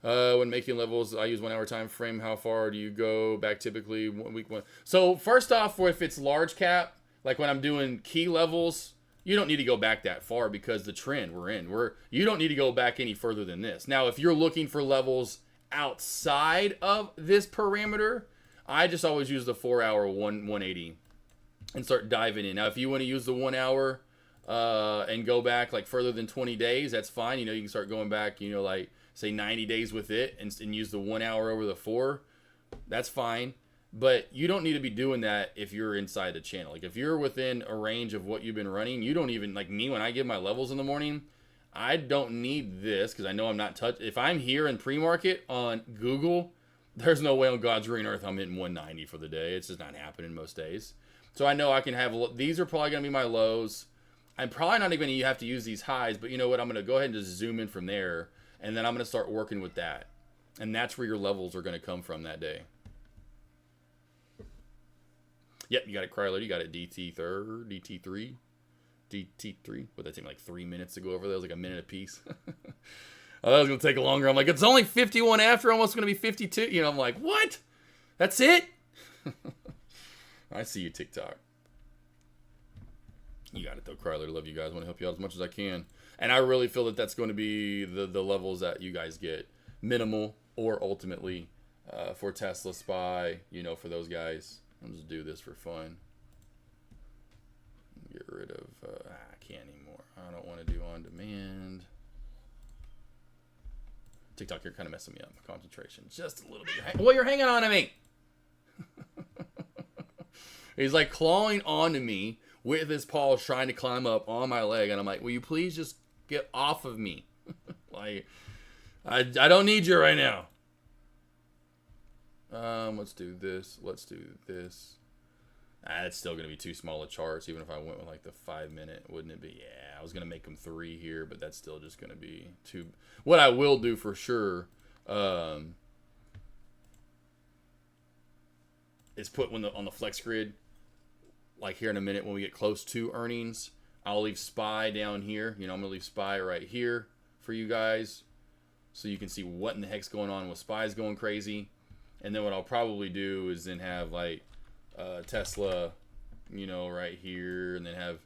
When making levels, I use 1 hour time frame. How far do you go back typically? 1 week, one. So first off, if it's large cap, like when I'm doing key levels, you don't need to go back that far because the trend we're in, you don't need to go back any further than this. Now, if you're looking for levels outside of this parameter, I just always use the 4 hour 180 and start diving in. Now, if you want to use the 1 hour and go back like further than 20 days, that's fine. You know, you can start going back, you know, like say 90 days with it and use the 1 hour over the 4. That's fine. But you don't need to be doing that if you're inside the channel. Like if you're within a range of what you've been running, you don't even, like me, when I give my levels in the morning, I don't need this because I know I'm not touched. If I'm here in pre-market on Google, there's no way on God's green earth I'm hitting 190 for the day. It's just not happening most days. So I know I can have, these are probably going to be my lows. I'm probably not even going to have to use these highs, but you know what? I'm going to go ahead and just zoom in from there, and then I'm going to start working with that. And that's where your levels are going to come from that day. Yep, you got it, Kryler. You got it, DT3. What, that took me like 3 minutes to go over? That was like a minute apiece. Oh, that was going to take longer. I'm like, it's only 51 after, almost going to be 52. You know, I'm like, what? That's it? I see you, TikTok. You got it, though, Kryler. Love you guys. I want to help you out as much as I can. And I really feel that that's going to be the levels that you guys get. Minimal or ultimately for Tesla SPY, you know, for those guys. I'll just do this for fun. Get rid of, I can't anymore. I don't want to do on demand. TikTok, you're kind of messing me up. My concentration just a little bit. Well, you're hanging on to me. He's like clawing onto me with his paws, trying to climb up on my leg. And I'm like, will you please just get off of me? Like, I don't need you right now. Let's do this. Let's do this. It's still going to be too small of charts, even if I went with like the 5 minute, wouldn't it be? Yeah, I was going to make them 3 here, but that's still just going to be too. What I will do for sure is put on the flex grid, like here in a minute when we get close to earnings, I'll leave SPY down here. You know, I'm going to leave SPY right here for you guys so you can see what in the heck's going on with SPY's going crazy. And then what I'll probably do is then have like Tesla, you know, right here, and then have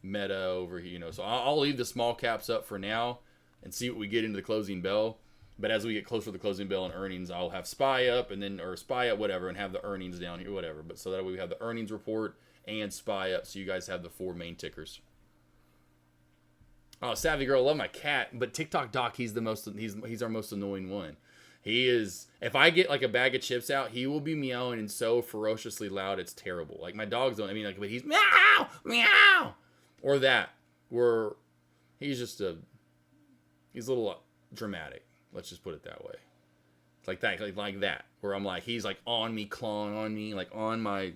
Meta over here, you know. So I'll leave the small caps up for now. and see what we get into the closing bell. But as we get closer to the closing bell and earnings, I'll have SPY up or SPY up, whatever, and have the earnings down here, whatever. But so that way we have the earnings report and SPY up, so you guys have the 4 main tickers. Oh, Savvy Girl, I love my cat, but TikTok Doc, he's our most annoying one. He is, if I get like a bag of chips out, he will be meowing and so ferociously loud, it's terrible. Like my dogs don't, but he's meow, meow, or that, where he's just he's a little dramatic. Let's just put it that way. It's like that, like that, where I'm like, he's like on me, clawing on me, like on my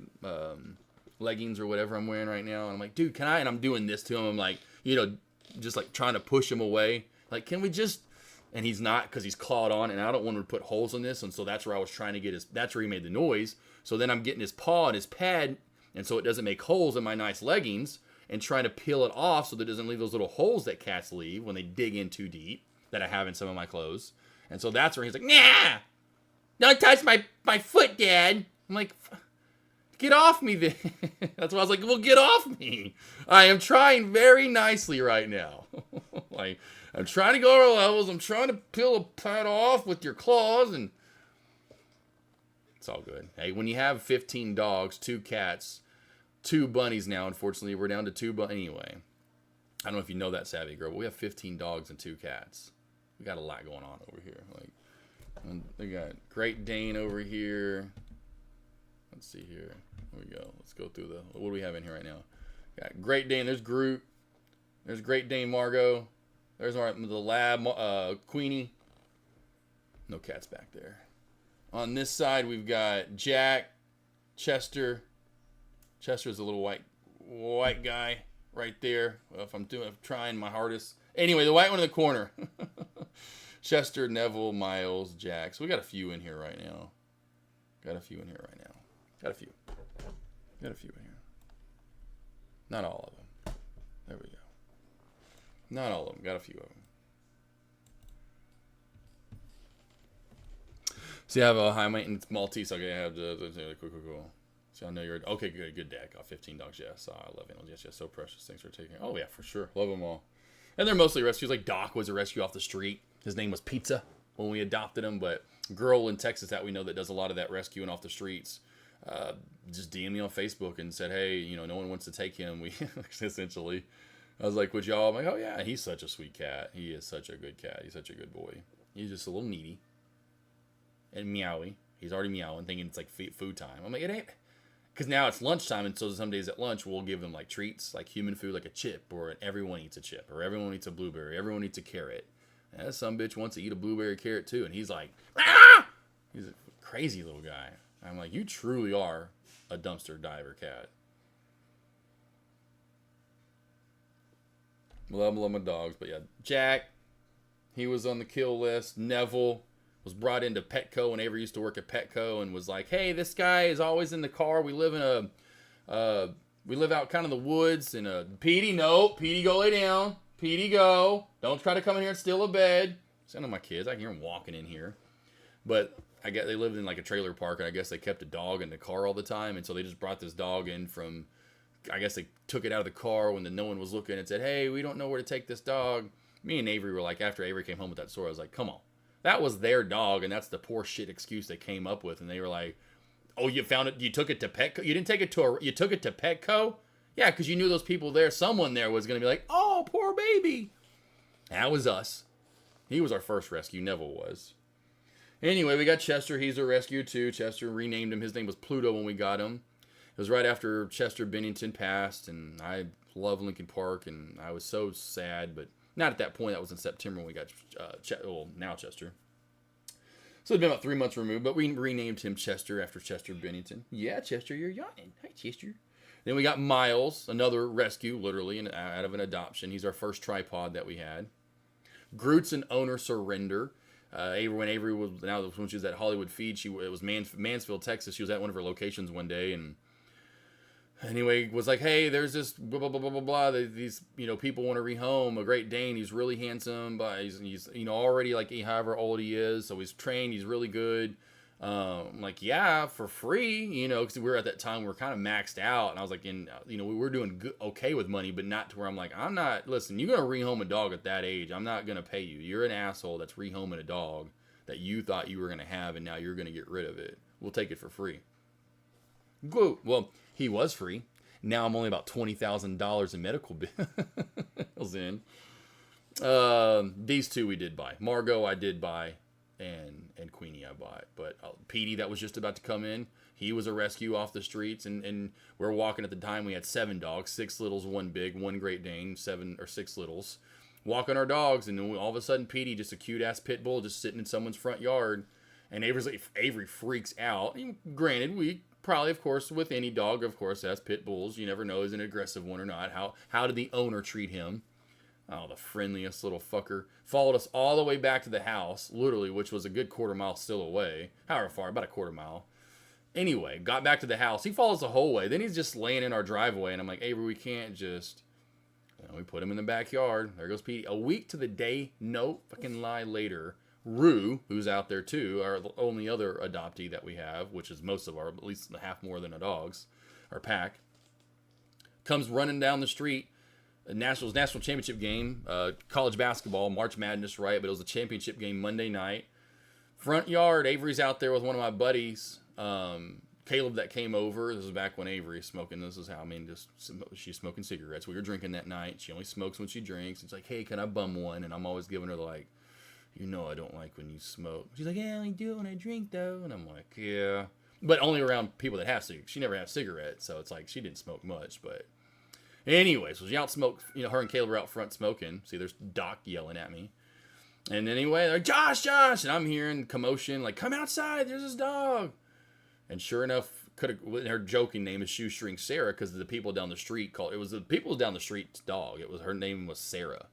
leggings or whatever I'm wearing right now. And I'm like, dude, can I? And I'm doing this to him. I'm like, just like trying to push him away. Like, can we just? And he's not, because he's clawed on, and I don't want him to put holes in this. And so that's where I was trying to get that's where he made the noise. So then I'm getting his paw and his pad, and so it doesn't make holes in my nice leggings, and trying to peel it off so that it doesn't leave those little holes that cats leave when they dig in too deep that I have in some of my clothes. And so that's where he's like, nah, don't touch my foot, Dad. I'm like, get off me then. That's why I was like, well, get off me. I am trying very nicely right now. Like, I'm trying to go over levels. I'm trying to peel a pad off with your claws, and it's all good. Hey, when you have 15 dogs, 2 cats, 2 bunnies now, unfortunately, we're down to 2 bunnies. Anyway, I don't know if you know that, Savvy Girl, but we have 15 dogs and 2 cats. We got a lot going on over here. Like, we got Great Dane over here. Let's see here. Here we go. Let's go through what do we have in here right now? Got Great Dane. There's Groot. There's Great Dane Margot. There's the lab Queenie. No cats back there. On this side, we've got Jack, Chester. Chester's a little white guy right there. Well, I'm trying my hardest. Anyway, the white one in the corner. Chester, Neville, Miles, Jack. So we got a few in here right now. Got a few in here in here. Not all of them. There we go. Not all of them. Got a few of them. So you have a high maintenance Maltese. Okay, I have cool. So I know you're okay. Good dad. Got 15 dogs. Yes, I love animals. Yes, so precious. Thanks for taking. Oh yeah, for sure. Love them all. And they're mostly rescues. Like Doc was a rescue off the street. His name was Pizza when we adopted him. But girl in Texas that we know that does a lot of that rescuing off the streets, just DM me on Facebook and said, hey, no one wants to take him. We essentially, I was like, would y'all? I'm like, oh yeah, he's such a sweet cat. He is such a good cat. He's such a good boy. He's just a little needy and meowy. He's already meowing, thinking it's like food time. I'm like, it ain't. Because now it's lunchtime, and so some days at lunch, we'll give them like treats, like human food, like a chip, or everyone eats a chip, or everyone eats a blueberry, everyone eats a carrot. And some bitch wants to eat a blueberry carrot too, and he's like, ah! He's a crazy little guy. I'm like, you truly are a dumpster diver cat. Love my dogs, but yeah, Jack, he was on the kill list. Neville was brought into Petco when Avery used to work at Petco, and was like, hey, this guy is always in the car. We live we live out kind of the woods. And Petey, no, Petey, go lay down. Petey, go. Don't try to come in here and steal a bed. So I know my kids. I can hear them walking in here. But I guess they lived in like a trailer park, and I guess they kept a dog in the car all the time. And so they just brought this dog in from, I guess they took it out of the car when no one was looking and said, hey, we don't know where to take this dog. Me and Avery were like, after Avery came home with that story, I was like, come on. That was their dog, and that's the poor shit excuse they came up with. And they were like, oh, you found it? You took it to Petco? You didn't take it to you took it to Petco? Yeah, because you knew those people there. Someone there was going to be like, oh, poor baby. That was us. He was our first rescue. Neville was. Anyway, we got Chester. He's a rescue, too. Chester renamed him. His name was Pluto when we got him. It was right after Chester Bennington passed, and I love Lincoln Park, and I was so sad, but not at that point. That was in September when we got, now Chester. So it'd been about 3 months removed, but we renamed him Chester after Chester Bennington. Yeah, Chester, you're yawning. Hi, Chester. Then we got Miles, another rescue, literally, out of an adoption. He's our first tripod that we had. Groot's an owner surrender. When Avery was, when she was at Hollywood Feed, it was Mansfield, Texas. She was at one of her locations one day, and anyway, was like, hey, there's this blah, blah, blah, blah, blah, blah. These, people want to rehome a Great Dane. He's really handsome, but he's already like, however old he is. So he's trained. He's really good. I'm like, yeah, for free, you know, because we were at that time, we were kind of maxed out. And I was like, you know, we were doing good, okay with money, but not to where I'm like, I'm not, listen, you're going to rehome a dog at that age. I'm not going to pay you. You're an asshole that's rehoming a dog that you thought you were going to have, and now you're going to get rid of it. We'll take it for free. Good. Well, he was free. Now I'm only about $20,000 in medical bills in. These two we did buy. Margot I did buy, and Queenie I bought. But Petey that was just about to come in, he was a rescue off the streets, and we were walking at the time. We had 7 dogs, 6 littles, 1 big, 1 Great Dane, 7 or 6 littles. Walking our dogs, and then all of a sudden Petey, just a cute ass pit bull, just sitting in someone's front yard, and Avery freaks out. And granted, we probably, of course, with any dog, of course, that's pit bulls. You never know is an aggressive one or not. How did the owner treat him? Oh, the friendliest little fucker. Followed us all the way back to the house, literally, which was a good quarter mile still away. However far, about a quarter mile. Anyway, got back to the house. He follows the whole way. Then he's just laying in our driveway, and I'm like, Avery, we can't just... You know, we put him in the backyard. There goes Petey. A week to the day, no fucking lie later, Rue, who's out there too, our only other adoptee that we have, which is most of our, at least half more than a dog's, our pack, comes running down the street. A national championship game, college basketball, March Madness, right? But it was a championship game Monday night. Front yard, Avery's out there with one of my buddies, Caleb, that came over. This is back when Avery is smoking. This is how, I mean, she's smoking cigarettes. We were drinking that night. She only smokes when she drinks. It's like, hey, can I bum one? And I'm always giving her the, like, you know I don't like when you smoke. She's like, yeah, I only do it when I drink, though. And I'm like, yeah. But only around people that have cigarettes. She never has cigarettes, so it's like she didn't smoke much, but... Anyway, so she out smoked, you know, her and Caleb were out front smoking. See, there's Doc yelling at me. And anyway, they're like, Josh! And I'm hearing commotion, like, come outside, there's this dog. And sure enough, her joking name is Shoestring Sarah, because the people down the street it was the people down the street's dog. Her name was Sarah.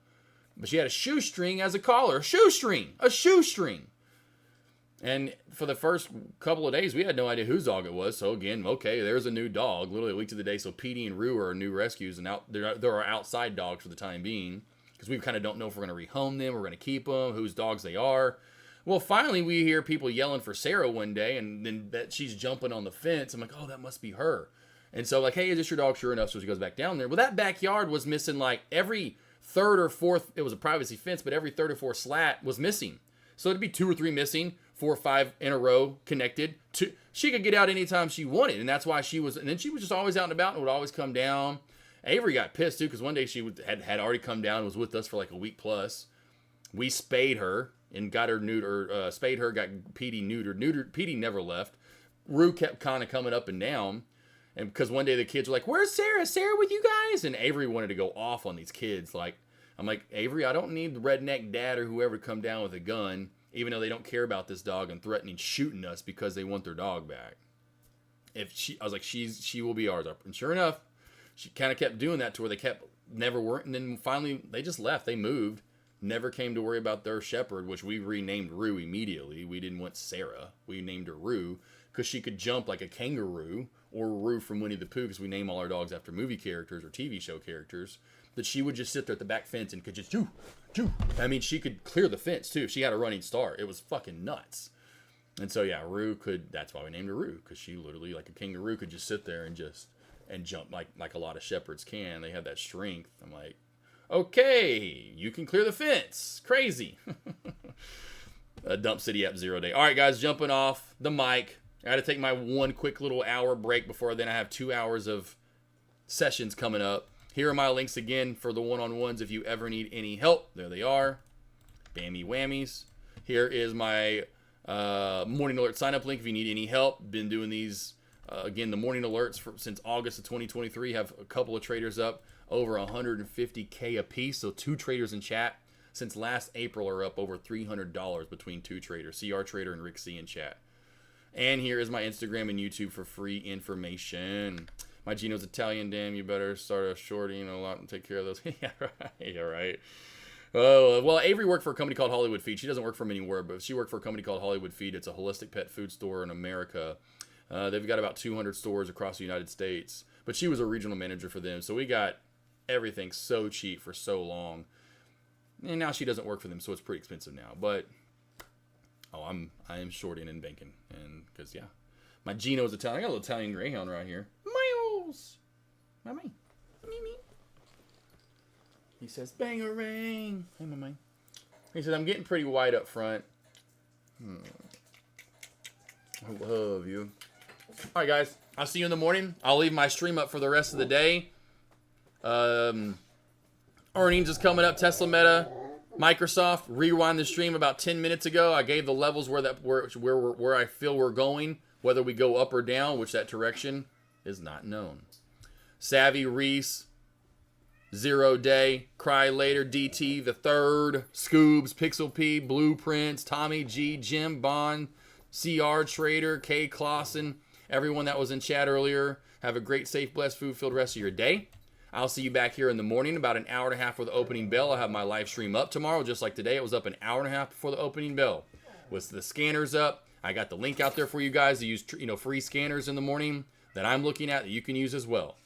But she had a shoestring as a collar. A shoestring. And for the first couple of days, we had no idea whose dog it was. So again, okay, there's a new dog, literally a week to the day. So Petey and Rue are new rescues, and they're our outside dogs for the time being, because we kind of don't know if we're going to rehome them, we're going to keep them, whose dogs they are. Well, finally, we hear people yelling for Sarah one day, and then that she's jumping on the fence. I'm like, oh, that must be her. And so, like, hey, is this your dog? Sure enough, so she goes back down there. Well, that backyard was missing, like, every third or fourth, it was a privacy fence, but every third or fourth slat was missing. So it'd be 2 or 3 missing, 4 or 5 in a row connected. She could get out anytime she wanted, and that's why and then she was just always out and about and would always come down. Avery got pissed too, because one day she had already come down and was with us for like a week plus. We spayed her and got her neutered, spayed her, got Petey neutered. Petey never left. Rue kept kind of coming up and down, and because one day the kids were like, where's Sarah? Sarah with you guys? And Avery wanted to go off on these kids, like, I'm like, Avery, I don't need the redneck dad or whoever to come down with a gun, even though they don't care about this dog and threatening shooting us because they want their dog back. I was like, she will be ours. And sure enough, she kind of kept doing that to where they never weren't. And then finally, they just left. They moved. Never came to worry about their shepherd, which we renamed Rue immediately. We didn't want Sarah. We named her Rue because she could jump like a kangaroo, or Rue from Winnie the Pooh, because we name all our dogs after movie characters or TV show characters. That she would just sit there at the back fence and could just choo. I mean, she could clear the fence too if she had a running start. It was fucking nuts. And so yeah, Rue that's why we named her Rue, because she literally, like a kangaroo, could just sit there and jump like a lot of shepherds can. They have that strength. I'm like, okay, you can clear the fence. Crazy. Dump City app 0 day. All right, guys, jumping off the mic. I got to take my one quick little hour break before then I have 2 hours of sessions coming up. Here are my links again for the one-on-ones if you ever need any help. There they are. Bammy whammies. Here is my morning alert sign-up link if you need any help. Been doing these, again, the morning alerts since August of 2023. Have a couple of traders up over 150K a piece. So 2 traders in chat since last April are up over $300 between 2 traders. CR Trader and Rick C in chat. And here is my Instagram and YouTube for free information. My Gino's Italian, damn, you better start a shorting a lot and take care of those. Yeah, right. Yeah, right. Oh, well, Avery worked for a company called Hollywood Feed. She doesn't work for them anymore, but she worked for a company called Hollywood Feed. It's a holistic pet food store in America. They've got about 200 stores across the United States, but she was a regional manager for them. So we got everything so cheap for so long. And now she doesn't work for them, so it's pretty expensive now. But Oh, I am shorting and banking, and because yeah, my Geno's Italian. I got a little Italian Greyhound right here. Miles, my man. He says, "Bangarang." Hey, my man. He says, "I'm getting pretty wide up front." I love you. All right, guys. I'll see you in the morning. I'll leave my stream up for the rest of the day. Earnings is coming up. Tesla, Meta, Microsoft. Rewind the stream about 10 minutes ago. I gave the levels where I feel we're going. Whether we go up or down, which that direction is not known. Savvy, Reese, Zero Day, Cry Later, DT, The Third, Scoobs, Pixel P, Blueprints, Tommy G, Jim Bond, CR Trader, K Clausen, everyone that was in chat earlier. Have a great, safe, blessed, food-filled rest of your day. I'll see you back here in the morning, about an hour and a half for the opening bell. I'll have my live stream up tomorrow, just like today. It was up an hour and a half before the opening bell. With the scanners up, I got the link out there for you guys to use, free scanners in the morning that I'm looking at that you can use as well.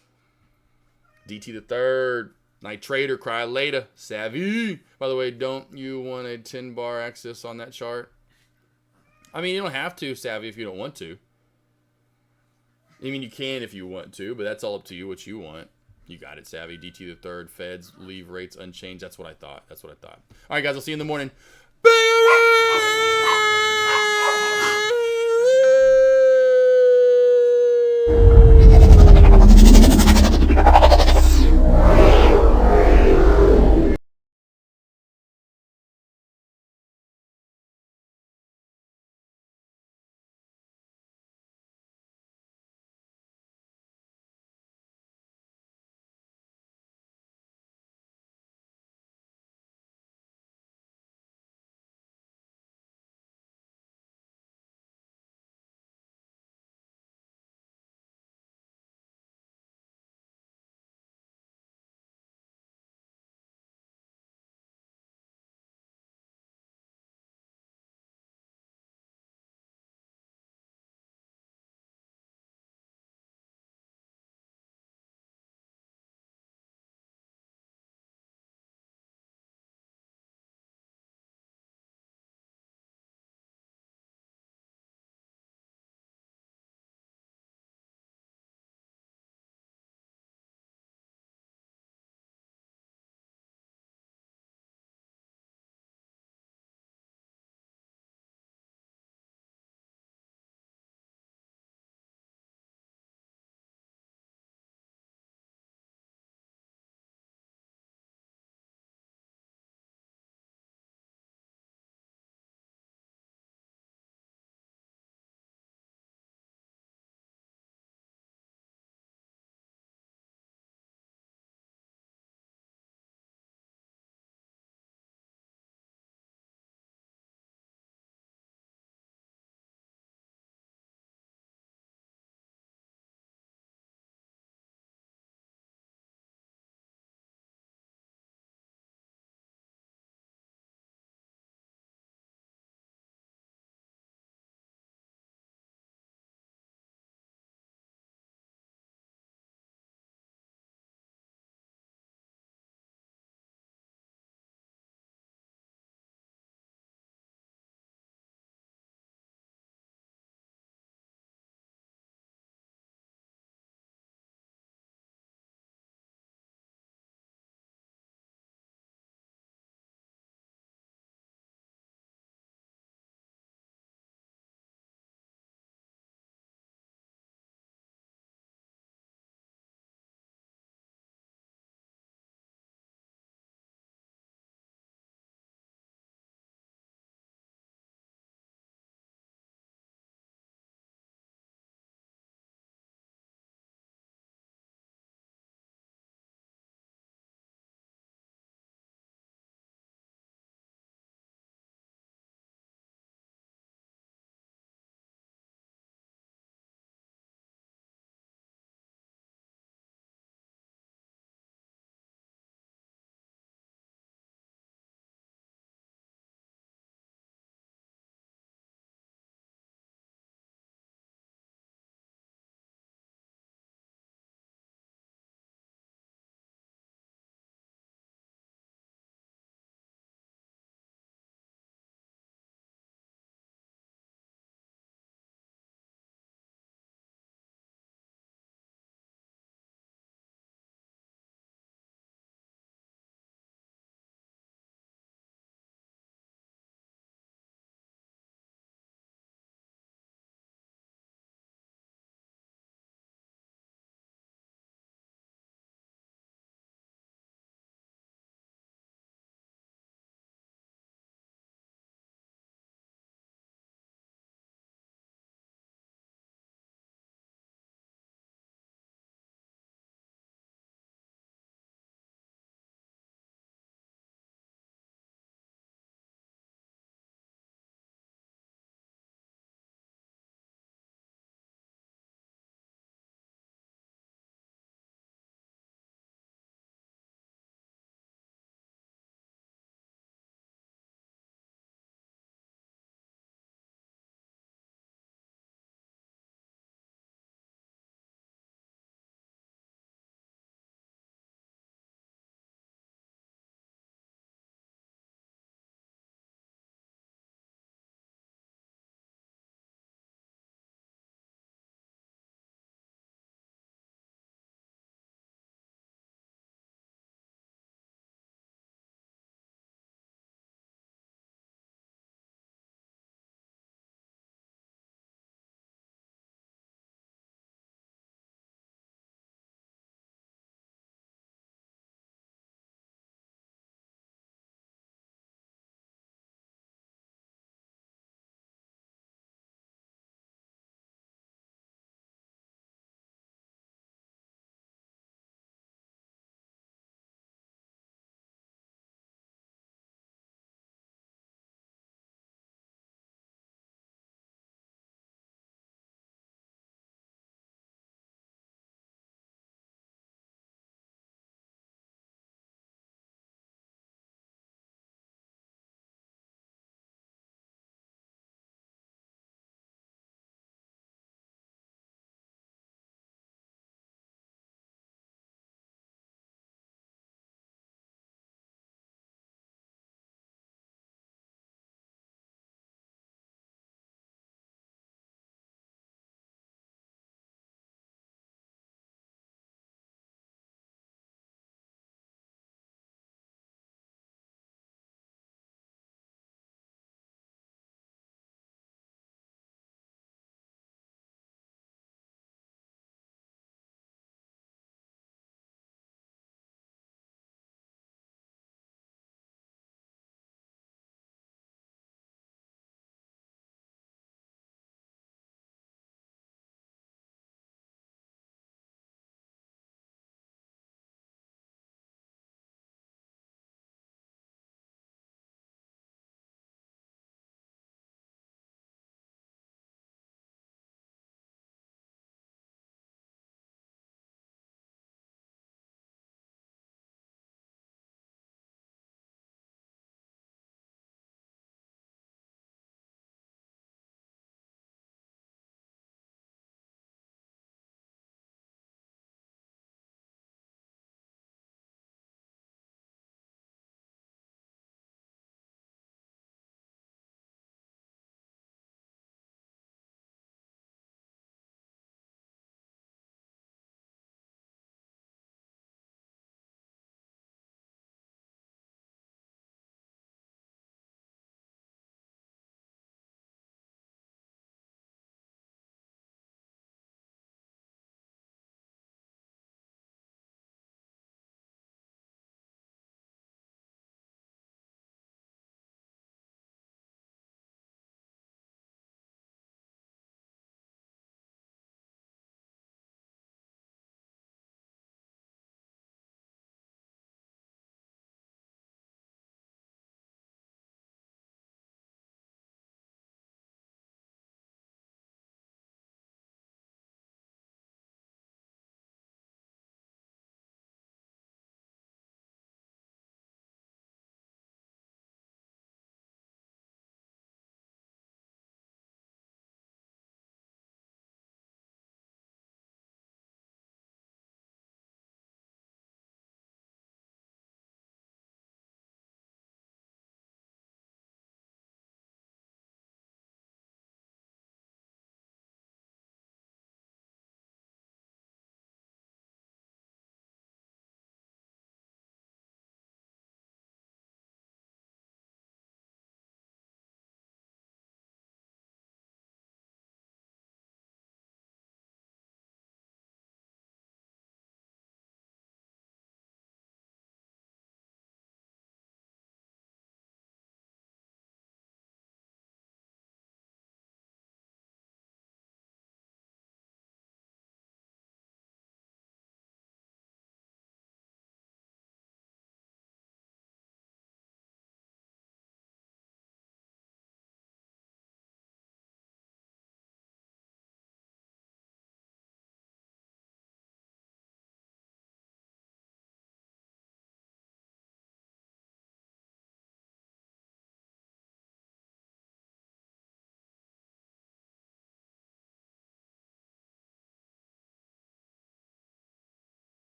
DT the Third, Night Trader, Cry Later, Savvy. By the way, don't you want a 10-bar access on that chart? I mean, you don't have to, Savvy, if you don't want to. I mean, you can if you want to, but that's all up to you what you want. You got it, Savvy. DT the Third, Feds, leave rates unchanged. That's what I thought. All right, guys, I'll see you in the morning. Bang!